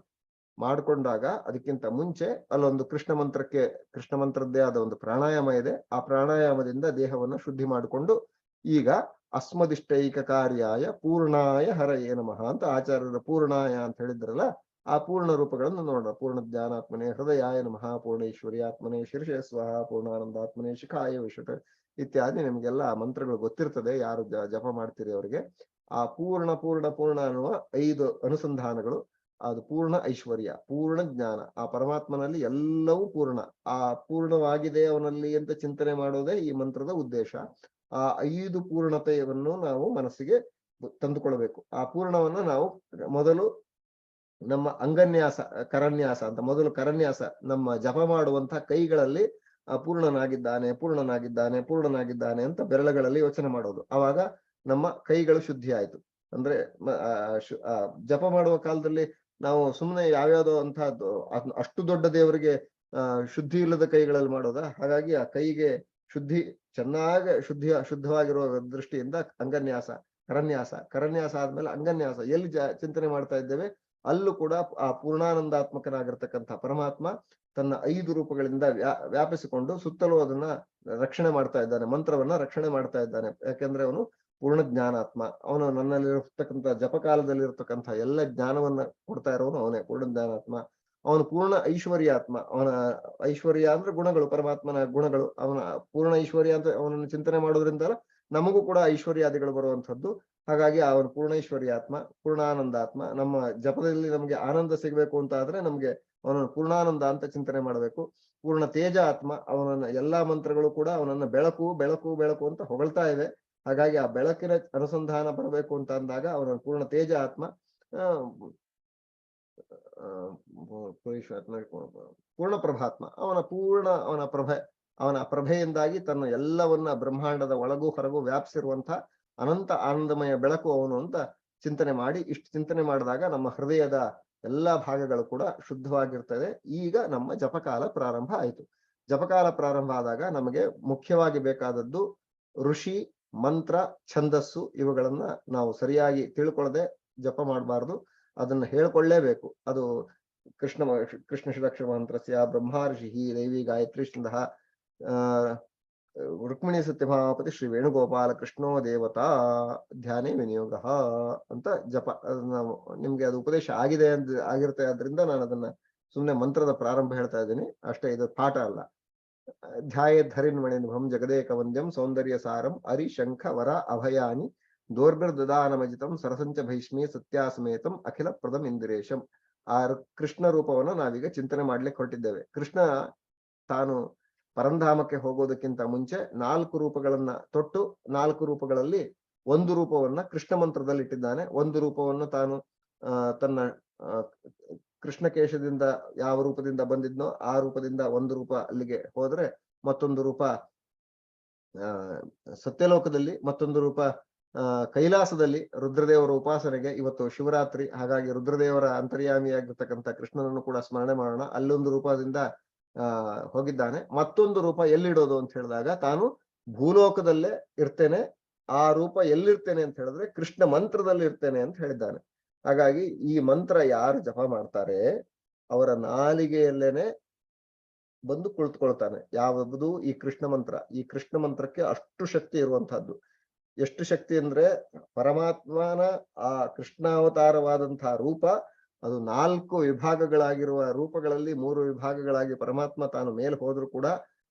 ಮಾಡಿಕೊಂಡಾಗ ಅದಕ್ಕಿಂತ ಮುಂಚೆ ಅಲ್ಲೊಂದು ಕೃಷ್ಣ ಮಂತ್ರದ್ದೇ ಆದ ಒಂದು ಪ್ರಾಣಾಯಾಮ ಇದೆ. ಆ ಪ್ರಾಣಾಯಾಮದಿಂದ ದೇಹವನ್ನು ಶುದ್ಧಿ ಮಾಡಿಕೊಂಡು ಈಗ ಅಸ್ಮದಿಷ್ಟೈಕ ಕಾರ್ಯಾಯ ಪೂರ್ಣಾಯ ಹರಯೇ ನಮಃ ಅಂತ ಆಚಾರ್ಯರ ಪೂರ್ಣಾಯ ಅಂತ ಹೇಳಿದ್ರಲ್ಲ, ಆ ಪೂರ್ಣ ರೂಪಗಳನ್ನು ನೋಡೋಣ. ಪೂರ್ಣ ಜ್ಞಾನಾತ್ಮನೆ ಹೃದಯಾಯ ನಮಃ, ಪೂರ್ಣೇಶ್ವರಿಯಾತ್ಮನೆ ಶಿರ್ಷೇ ಸ್ವಹ, ಪೂರ್ಣಾನಂದಾತ್ಮನೆ ಶಿಖಾಯ ವಿಶುಟ ಇತ್ಯಾದಿ ನಿಮಗೆಲ್ಲ ಮಂತ್ರಗಳು ಗೊತ್ತಿರ್ತದೆ. ಯಾರು ಜಪ ಮಾಡ್ತೀರಿ ಅವರಿಗೆ ಆ ಪೂರ್ಣ ಅನ್ನುವ 5 ಅನುಸಂಧಾನಗಳು. ಅದು ಪೂರ್ಣ ಐಶ್ವರ್ಯ, ಪೂರ್ಣ ಜ್ಞಾನ, ಆ ಪರಮಾತ್ಮನಲ್ಲಿ ಎಲ್ಲವೂ ಪೂರ್ಣ, ಆ ಪೂರ್ಣವಾಗಿದೆ ಅವನಲ್ಲಿ ಅಂತ ಚಿಂತನೆ ಮಾಡೋದೇ ಈ ಮಂತ್ರದ ಉದ್ದೇಶ. ಆ 5 ಪೂರ್ಣತೆಯನ್ನು ನಾವು ಮನಸ್ಸಿಗೆ ತಂದುಕೊಳ್ಬೇಕು. ಆ ಪೂರ್ಣವನ್ನ ನಾವು ಮೊದಲು ನಮ್ಮ ಅಂಗನ್ಯಾಸ ಕರನ್ಯಾಸ ಅಂತ ಮೊದಲು ಕರನ್ಯಾಸ ನಮ್ಮ ಜಪ ಮಾಡುವಂತಹ ಕೈಗಳಲ್ಲಿ ಪೂರ್ಣನಾಗಿದ್ದಾನೆ ಅಂತ ಬೆರಳುಗಳಲ್ಲಿ ಯೋಚನೆ ಮಾಡೋದು. ಆವಾಗ ನಮ್ಮ ಕೈಗಳು ಶುದ್ಧಿ ಆಯ್ತು. ಅಂದ್ರೆ ಜಪ ಮಾಡುವ ಕಾಲದಲ್ಲಿ ನಾವು ಸುಮ್ಮನೆ ಯಾವ್ಯಾವುದೋ ಅಂತಹದ್ದು ಅಷ್ಟು ದೊಡ್ಡ ದೇವರಿಗೆ ಶುದ್ಧಿ ಇಲ್ಲದ ಕೈಗಳಲ್ಲಿ ಮಾಡೋದ. ಹಾಗಾಗಿ ಆ ಕೈಗೆ ಚೆನ್ನಾಗಿ ಶುದ್ಧವಾಗಿರುವ ದೃಷ್ಟಿಯಿಂದ ಅಂಗನ್ಯಾಸ, ಕರನ್ಯಾಸ ಆದ್ಮೇಲೆ ಅಂಗನ್ಯಾಸ. ಎಲ್ಲಿ ಚಿಂತನೆ ಮಾಡ್ತಾ ಇದ್ದೇವೆ ಅಲ್ಲೂ ಕೂಡ ಆ ಪೂರ್ಣಾನಂದಾತ್ಮಕನಾಗಿರ್ತಕ್ಕಂಥ ಪರಮಾತ್ಮ ತನ್ನ 5 ರೂಪಗಳಿಂದ ವ್ಯಾಪಿಸಿಕೊಂಡು ಸುತ್ತಲೂ ಅದನ್ನ ರಕ್ಷಣೆ ಮಾಡ್ತಾ ಇದ್ದಾನೆ, ಮಂತ್ರವನ್ನ ರಕ್ಷಣೆ ಮಾಡ್ತಾ ಇದ್ದಾನೆ. ಯಾಕೆಂದ್ರೆ ಅವನು ಪೂರ್ಣ ಜ್ಞಾನಾತ್ಮ. ಅವನು ನನ್ನಲ್ಲಿರ್ತಕ್ಕಂಥ ಜಪಕಾಲದಲ್ಲಿರ್ತಕ್ಕಂಥ ಎಲ್ಲ ಜ್ಞಾನವನ್ನ ಕೊಡ್ತಾ ಇರೋನು ಅವನೇ ಪೂರ್ಣ ಜ್ಞಾನಾತ್ಮ. ಅವನು ಪೂರ್ಣ ಐಶ್ವರ್ಯಾತ್ಮ. ಅವನ ಐಶ್ವರ್ಯ ಅಂದ್ರೆ ಗುಣಗಳು, ಪರಮಾತ್ಮನ ಗುಣಗಳು. ಅವನ ಪೂರ್ಣ ಐಶ್ವರ್ಯ ಅಂತ ಅವನನ್ನು ಚಿಂತನೆ ಮಾಡೋದ್ರಿಂದ ನಮಗೂ ಕೂಡ ಐಶ್ವರ್ಯಾದಿಗಳು ಬರುವಂತಹದ್ದು. ಹಾಗಾಗಿ ಅವನು ಪೂರ್ಣೈಶ್ವರ್ಯಾತ್ಮ, ಪೂರ್ಣಾನಂದಾತ್ಮ. ನಮ್ಮ ಜಪದಲ್ಲಿ ನಮಗೆ ಆನಂದ ಸಿಗಬೇಕು ಅಂತ ಆದ್ರೆ ನಮ್ಗೆ ಅವನನ್ನು ಪೂರ್ಣಾನಂದ ಅಂತ ಚಿಂತನೆ ಮಾಡಬೇಕು. ಪೂರ್ಣ ತೇಜ ಆತ್ಮ, ಅವನನ್ನ ಎಲ್ಲಾ ಮಂತ್ರಗಳು ಕೂಡ ಅವನನ್ನ ಬೆಳಕು ಬೆಳಕು ಬೆಳಕು ಅಂತ ಹೊಗಳ್ತಾ ಇದೆ. ಹಾಗಾಗಿ ಆ ಬೆಳಕಿನ ಅನುಸಂಧಾನ ಬರಬೇಕು ಅಂತ ಅಂದಾಗ ಅವನ ಪೂರ್ಣ ತೇಜ ಆತ್ಮ, ಪೂರ್ಣ ಪ್ರಭಾತ್ಮ, ಅವನ ಪ್ರಭೆಯಿಂದಾಗಿ ತನ್ನ ಎಲ್ಲವನ್ನ ಬ್ರಹ್ಮಾಂಡದ ಒಳಗೂ ಹೊರಗೂ ವ್ಯಾಪಿಸಿರುವಂತ ಅನಂತ ಆನಂದಮಯ ಬೆಳಕು ಅವನು ಅಂತ ಚಿಂತನೆ ಮಾಡಿ, ಇಷ್ಟು ಚಿಂತನೆ ಮಾಡಿದಾಗ ನಮ್ಮ ಹೃದಯದ ಎಲ್ಲಾ ಭಾಗಗಳು ಕೂಡ ಶುದ್ಧವಾಗಿರ್ತದೆ. ಈಗ ನಮ್ಮ ಜಪಕಾಲ ಪ್ರಾರಂಭ ಆಯಿತು. ಜಪಕಾಲ ಪ್ರಾರಂಭ ಆದಾಗ ನಮಗೆ ಮುಖ್ಯವಾಗಿ ಬೇಕಾದದ್ದು ಋಷಿ, ಮಂತ್ರ, ಛಂದಸ್ಸು. ಇವುಗಳನ್ನ ನಾವು ಸರಿಯಾಗಿ ತಿಳ್ಕೊಳ್ಳದೆ ಜಪ ಮಾಡಬಾರ್ದು, ಅದನ್ನ ಹೇಳ್ಕೊಳ್ಳೇಬೇಕು. ಅದು ಕೃಷ್ಣ ಷಡಕ್ಷರ ಮಂತ್ರಸ್ಯ ಬ್ರಹ್ಮರ್ಷಿ ದೈವಿ ಗಾಯತ್ರಿ ಶ್ರಿಂದಃ ರುಕ್ಮಿಣಿ ಸತ್ಯಭಾಮಪತಿ ಶ್ರೀ ವೇಣುಗೋಪಾಲ ಕೃಷ್ಣೋ ದೇವತಾ ಧ್ಯಾನೇ ವಿನಿಯೋಗ ಅಂತ ಜಪ. ನಿಮ್ಗೆ ಅದು ಉಪದೇಶ ಆಗಿರುತ್ತೆ. ಆದ್ರಿಂದ ನಾನು ಅದನ್ನ ಸುಮ್ನೆ ಮಂತ್ರದ ಪ್ರಾರಂಭ ಹೇಳ್ತಾ ಇದ್ದೀನಿ ಅಷ್ಟೇ, ಇದು ಪಾಠ ಅಲ್ಲ. ಧ್ಯಾಯೇದ್ಧರಿನ್ ಮಣಿಭಂ ಜಗದೇಕ ವಂದ್ಯಂ ಸೌಂದರ್ಯ ಸಾರಂ ಅರಿ ಶಂಖ ವರ ಅಭಯಾನಿ ದೋರ್ಭಿರ್ದದಾನಮಜಿತಂ ಸರಸಂಚ ಭೈಷ್ಮಿ ಸತ್ಯಾಸಮೇತಂ ಅಖಿಲ ಪ್ರದಂ ಇಂದಿರೇಶಂ. ಆ ಕೃಷ್ಣ ರೂಪವನ್ನು ನಾವೀಗ ಚಿಂತನೆ ಮಾಡ್ಲಿಕ್ಕೆ ಹೊರಟಿದ್ದೇವೆ. ಕೃಷ್ಣ ತಾನು ಪರಂಧಾಮಕ್ಕೆ ಹೋಗೋದಕ್ಕಿಂತ ಮುಂಚೆ 4 ರೂಪಗಳನ್ನ ತೊಟ್ಟು 4 ರೂಪಗಳಲ್ಲಿ ಒಂದು ರೂಪವನ್ನ ಕೃಷ್ಣ ಮಂತ್ರದಲ್ಲಿ ಇಟ್ಟಿದ್ದಾನೆ. ಒಂದು ರೂಪವನ್ನು ತಾನು ತನ್ನ ಕೃಷ್ಣಕೇಶದಿಂದ ಯಾವ ರೂಪದಿಂದ ಬಂದಿದ್ನೋ ಆ ರೂಪದಿಂದ ಒಂದು ರೂಪ ಅಲ್ಲಿಗೆ ಹೋದ್ರೆ, ಮತ್ತೊಂದು ರೂಪ ಸತ್ಯಲೋಕದಲ್ಲಿ, ಮತ್ತೊಂದು ರೂಪ ಕೈಲಾಸದಲ್ಲಿ ರುದ್ರದೇವರ ಉಪಾಸನೆಗೆ. ಇವತ್ತು ಶಿವರಾತ್ರಿ, ಹಾಗಾಗಿ ರುದ್ರದೇವರ ಅಂತರ್ಯಾಮಿಯಾಗಿರ್ತಕ್ಕಂಥ ಕೃಷ್ಣನನ್ನು ಕೂಡ ಸ್ಮರಣೆ ಮಾಡೋಣ. ಅಲ್ಲೊಂದು ರೂಪದಿಂದ ಹೋಗಿದ್ದಾನೆ. ಮತ್ತೊಂದು ರೂಪ ಎಲ್ಲಿಡೋದು ಅಂತ ಹೇಳಿದಾಗ, ತಾನು ಭೂಲೋಕದಲ್ಲೇ ಇರ್ತೇನೆ. ಆ ರೂಪ ಎಲ್ಲಿರ್ತೇನೆ ಅಂತ ಹೇಳಿದ್ರೆ ಕೃಷ್ಣ ಮಂತ್ರದಲ್ಲಿ ಇರ್ತೇನೆ ಅಂತ ಹೇಳಿದ್ದಾನೆ. ಹಾಗಾಗಿ ಈ ಮಂತ್ರ ಯಾರು ಜಪ ಮಾಡ್ತಾರೆ ಅವರ ನಾಲಿಗೆಯಲ್ಲೇನೆ ಬಂದು ಕುಳಿತುಕೊಳ್ತಾನೆ. ಯಾವುದು ಈ ಕೃಷ್ಣ ಮಂತ್ರ. ಈ ಕೃಷ್ಣ ಮಂತ್ರಕ್ಕೆ ಅಷ್ಟು ಶಕ್ತಿ ಇರುವಂತಹದ್ದು. ಎಷ್ಟು ಶಕ್ತಿ ಅಂದ್ರೆ, ಪರಮಾತ್ಮನ ಆ ಕೃಷ್ಣಾವತಾರವಾದಂತಹ ರೂಪ ಅದು 4 ವಿಭಾಗಗಳಾಗಿರುವ ರೂಪಗಳಲ್ಲಿ 3 ವಿಭಾಗಗಳಾಗಿ ಪರಮಾತ್ಮ ತಾನು ಮೇಲೆ ಹೋದ್ರೂ ಕೂಡ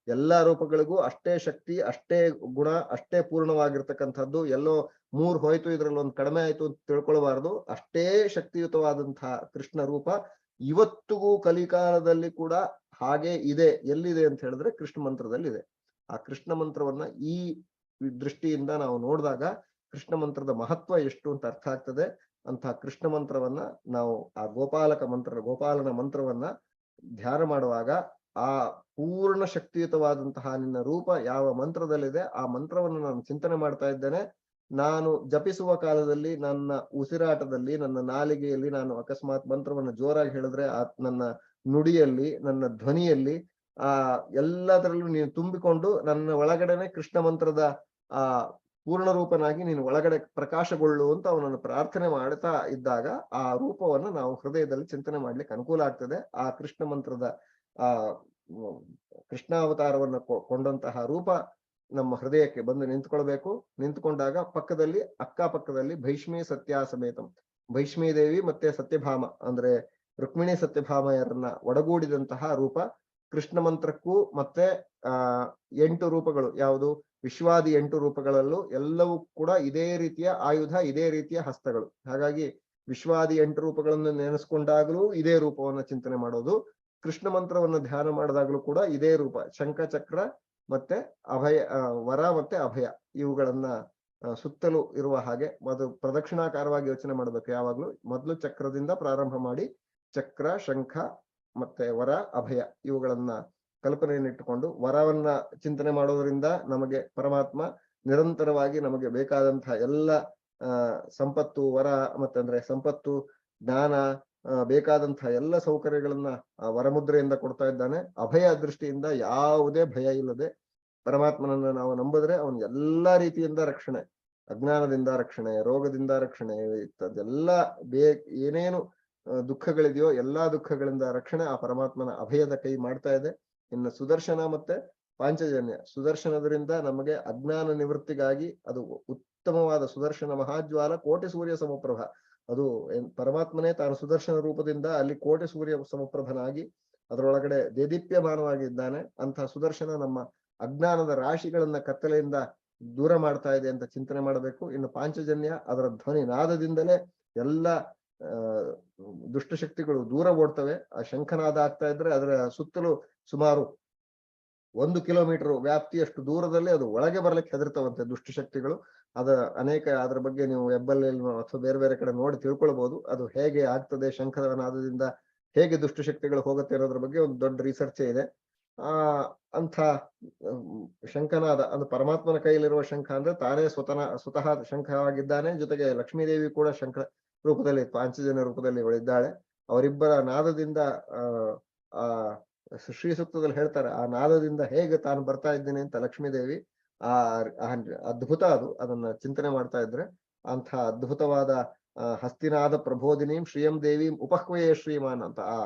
ಎಲ್ಲಾ ರೂಪಗಳಿಗೂ ಅಷ್ಟೇ ಶಕ್ತಿ, ಅಷ್ಟೇ ಗುಣ, ಅಷ್ಟೇ ಪೂರ್ಣವಾಗಿರ್ತಕ್ಕಂಥದ್ದು. ಎಲ್ಲೋ 3 ಹೋಯ್ತು, ಇದ್ರಲ್ಲಿ ಒಂದು ಕಡಿಮೆ ಆಯ್ತು ಅಂತ ತಿಳ್ಕೊಳ್ಬಾರ್ದು. ಅಷ್ಟೇ ಶಕ್ತಿಯುತವಾದಂತಹ ಕೃಷ್ಣ ರೂಪ ಇವತ್ತಿಗೂ ಕಲಿಕಾಲದಲ್ಲಿ ಕೂಡ ಹಾಗೆ ಇದೆ. ಎಲ್ಲಿದೆ ಅಂತ ಹೇಳಿದ್ರೆ ಕೃಷ್ಣ ಮಂತ್ರದಲ್ಲಿ ಇದೆ. ಆ ಕೃಷ್ಣ ಮಂತ್ರವನ್ನ ಈ ದೃಷ್ಟಿಯಿಂದ ನಾವು ನೋಡಿದಾಗ ಕೃಷ್ಣ ಮಂತ್ರದ ಮಹತ್ವ ಎಷ್ಟು ಅಂತ ಅರ್ಥ ಆಗ್ತದೆ. ಅಂತಹ ಕೃಷ್ಣ ಮಂತ್ರವನ್ನ ನಾವು ಆ ಗೋಪಾಲನ ಮಂತ್ರವನ್ನ ಧ್ಯಾನ ಮಾಡುವಾಗ ಆ ಪೂರ್ಣ ಶಕ್ತಿಯುತವಾದಂತಹ ನಿನ್ನ ರೂಪ ಯಾವ ಮಂತ್ರದಲ್ಲಿದೆ ಆ ಮಂತ್ರವನ್ನು ನಾನು ಚಿಂತನೆ ಮಾಡ್ತಾ ಇದ್ದೇನೆ. ನಾನು ಜಪಿಸುವ ಕಾಲದಲ್ಲಿ ನನ್ನ ಉಸಿರಾಟದಲ್ಲಿ, ನನ್ನ ನಾಲಿಗೆಯಲ್ಲಿ ನಾನು ಅಕಸ್ಮಾತ್ ಮಂತ್ರವನ್ನು ಜೋರಾಗಿ ಹೇಳಿದ್ರೆ ನನ್ನ ನುಡಿಯಲ್ಲಿ, ನನ್ನ ಧ್ವನಿಯಲ್ಲಿ ಎಲ್ಲದರಲ್ಲೂ ನೀನು ತುಂಬಿಕೊಂಡು ನನ್ನ ಒಳಗಡೆನೆ ಕೃಷ್ಣ ಮಂತ್ರದ ಆ ಪೂರ್ಣ ರೂಪನಾಗಿ ನೀನು ಒಳಗಡೆ ಪ್ರಕಾಶಗೊಳ್ಳು ಅಂತ ಅವನನ್ನು ಪ್ರಾರ್ಥನೆ ಮಾಡ್ತಾ ಇದ್ದಾಗ ಆ ರೂಪವನ್ನು ನಾವು ಹೃದಯದಲ್ಲಿ ಚಿಂತನೆ ಮಾಡ್ಲಿಕ್ಕೆ ಅನುಕೂಲ ಆಗ್ತದೆ. ಆ ಕೃಷ್ಣ ಮಂತ್ರದ ಆ ಕೃಷ್ಣಾವತಾರವನ್ನು ಕೊಂಡಂತಹ ರೂಪ ನಮ್ಮ ಹೃದಯಕ್ಕೆ ಬಂದು ನಿಂತ್ಕೊಳ್ಬೇಕು. ನಿಂತ್ಕೊಂಡಾಗ ಪಕ್ಕದಲ್ಲಿ, ಅಕ್ಕಪಕ್ಕದಲ್ಲಿ ಭೈಷ್ಮಿ ಸತ್ಯ ಸಮೇತಂ, ಭೈಷ್ಮೀ ದೇವಿ ಮತ್ತೆ ಸತ್ಯಭಾಮ ಅಂದ್ರೆ ರುಕ್ಮಿಣಿ ಸತ್ಯಭಾಮೆಯರನ್ನ ಒಡಗೂಡಿದಂತಹ ರೂಪ. ಕೃಷ್ಣ ಮಂತ್ರಕ್ಕೂ ಮತ್ತೆ 8 ರೂಪಗಳು, ಯಾವುದು ವಿಶ್ವಾದಿ 8 ರೂಪಗಳಲ್ಲೂ ಎಲ್ಲವೂ ಕೂಡ ಇದೇ ರೀತಿಯ ಆಯುಧ, ಇದೇ ರೀತಿಯ ಹಸ್ತಗಳು. ಹಾಗಾಗಿ ವಿಶ್ವಾದಿ 8 ರೂಪಗಳನ್ನು ನೆನೆಸ್ಕೊಂಡಾಗಲೂ ಇದೇ ರೂಪವನ್ನು ಚಿಂತನೆ ಮಾಡೋದು. ಕೃಷ್ಣ ಮಂತ್ರವನ್ನು ಧ್ಯಾನ ಮಾಡಿದಾಗಲೂ ಕೂಡ ಇದೇ ರೂಪ, ಶಂಖ ಚಕ್ರ ಮತ್ತೆ ಅಭಯ, ವರ ಮತ್ತೆ ಅಭಯ, ಇವುಗಳನ್ನ ಸುತ್ತಲೂ ಇರುವ ಹಾಗೆ ಅದು ಪ್ರದಕ್ಷಿಣಾಕಾರವಾಗಿ ಯೋಚನೆ ಮಾಡಬೇಕು. ಯಾವಾಗ್ಲೂ ಮೊದಲು ಚಕ್ರದಿಂದ ಪ್ರಾರಂಭ ಮಾಡಿ ಚಕ್ರ, ಶಂಖ ಮತ್ತೆ ವರ, ಅಭಯ ಇವುಗಳನ್ನ ಕಲ್ಪನೆಯನ್ನಿಟ್ಟುಕೊಂಡು ವರವನ್ನ ಚಿಂತನೆ ಮಾಡೋದ್ರಿಂದ ನಮಗೆ ಪರಮಾತ್ಮ ನಿರಂತರವಾಗಿ ನಮಗೆ ಬೇಕಾದಂತಹ ಎಲ್ಲ ಸಂಪತ್ತು, ವರ ಮತ್ತಂದ್ರೆ ಸಂಪತ್ತು, ಜ್ಞಾನ, ಬೇಕಾದಂತಹ ಎಲ್ಲ ಸೌಕರ್ಯಗಳನ್ನ ವರಮುದ್ರೆಯಿಂದ ಕೊಡ್ತಾ ಇದ್ದಾನೆ. ಅಭಯ ದೃಷ್ಟಿಯಿಂದ ಯಾವುದೇ ಭಯ ಇಲ್ಲದೆ ಪರಮಾತ್ಮನನ್ನ ನಾವು ನಂಬಿದ್ರೆ ಅವನ್ ಎಲ್ಲಾ ರೀತಿಯಿಂದ ರಕ್ಷಣೆ, ಅಜ್ಞಾನದಿಂದ ರಕ್ಷಣೆ, ರೋಗದಿಂದ ರಕ್ಷಣೆ, ಇದೆಲ್ಲ ಏನೇನು ದುಃಖಗಳಿದೆಯೋ ಎಲ್ಲಾ ದುಃಖಗಳಿಂದ ರಕ್ಷಣೆ ಆ ಪರಮಾತ್ಮನ ಅಭಯದ ಕೈ ಮಾಡ್ತಾ ಇದೆ. ಇನ್ನು ಸುದರ್ಶನ ಮತ್ತೆ ಪಾಂಚಜನ್ಯ, ಸುದರ್ಶನದರಿಂದ ನಮಗೆ ಅಜ್ಞಾನ ನಿವೃತ್ತಿಗಾಗಿ ಅದು ಉತ್ತಮವಾದ ಸುದರ್ಶನ ಮಹಾಜ್ವಾಲ, ಕೋಟಿ ಸೂರ್ಯ ಸಮಪ್ರಭ. ಅದು ಪರಮಾತ್ಮನೇ ತಾನು ಸುದರ್ಶನ ರೂಪದಿಂದ ಅಲ್ಲಿ ಕೋಟಿ ಸೂರ್ಯ ಸಮಪ್ರಭನಾಗಿ ಅದರೊಳಗಡೆ ದೇದೀಪ್ಯಮಾನವಾಗಿದ್ದಾನೆ. ಅಂತಹ ಸುದರ್ಶನ ನಮ್ಮ ಅಜ್ಞಾನದ ರಾಶಿಗಳನ್ನ ಕತ್ತಲೆಯಿಂದ ದೂರ ಮಾಡ್ತಾ ಇದೆ ಅಂತ ಚಿಂತನೆ ಮಾಡಬೇಕು. ಇನ್ನು ಪಾಂಚಜನ್ಯ ಅದರ ಧ್ವನಿ ನಾದದಿಂದಲೇ ಎಲ್ಲ ದುಷ್ಟಶಕ್ತಿಗಳು ದೂರ ಓಡ್ತವೆ. ಆ ಶಂಖನಾದ ಆಗ್ತಾ ಇದ್ರೆ ಅದರ ಸುತ್ತಲೂ ಸುಮಾರು 1 ಕಿಲೋಮೀಟರ್ ವ್ಯಾಪ್ತಿಯಷ್ಟು ದೂರದಲ್ಲಿ ಅದು ಒಳಗೆ ಬರ್ಲಿಕ್ಕೆ ಹೆದರ್ತವಂತೆ ದುಷ್ಟಶಕ್ತಿಗಳು. ಅದರ ಬಗ್ಗೆ ನೀವು ವೆಬ್ಬಲ್ಲಿ ಅಥವಾ ಬೇರೆ ಬೇರೆ ಕಡೆ ನೋಡಿ ತಿಳ್ಕೊಳ್ಬಹುದು. ಅದು ಹೇಗೆ ಆಗ್ತದೆ, ಶಂಖದ ನಾದದಿಂದ ಹೇಗೆ ದುಷ್ಟಶಕ್ತಿಗಳು ಹೋಗುತ್ತೆ ಅನ್ನೋದ್ರ ಬಗ್ಗೆ ಒಂದು ದೊಡ್ಡ ರಿಸರ್ಚೇ ಇದೆ. ಅಂಥ ಶಂಖನಾದ ಅದು ಪರಮಾತ್ಮನ ಕೈಯಲ್ಲಿರುವ ಶಂಖ ಅಂದ್ರೆ ತಾನೇ ಸ್ವತಃ ಶಂಖವಾಗಿದ್ದಾನೆ. ಜೊತೆಗೆ ಲಕ್ಷ್ಮೀದೇವಿ ಕೂಡ ಶಂಖ ರೂಪದಲ್ಲಿ ಪಾಂಚಜನ್ಯ ರೂಪದಲ್ಲಿ ಅವಳಿದ್ದಾಳೆ. ಅವರಿಬ್ಬರ ನಾದದಿಂದ ಆ ಶ್ರೀ ಸೂಕ್ತದಲ್ಲಿ ಹೇಳ್ತಾರೆ, ಆ ನಾದದಿಂದ ಹೇಗೆ ತಾನು ಬರ್ತಾ ಇದ್ದೇನೆ ಅಂತ ಲಕ್ಷ್ಮೀದೇವಿ. ಆ ಅದ್ಭುತ ಅದು. ಅದನ್ನ ಚಿಂತನೆ ಮಾಡ್ತಾ ಇದ್ರೆ ಅಂಥ ಅದ್ಭುತವಾದ ಹಸ್ತಿನಾದ ಪ್ರಬೋಧಿನೀಂ ಶ್ರೀಯಂ ದೇವೀಂ ಉಪಹ್ವಯೇ ಶ್ರೀಮಾನ್ ಅಂತ ಆ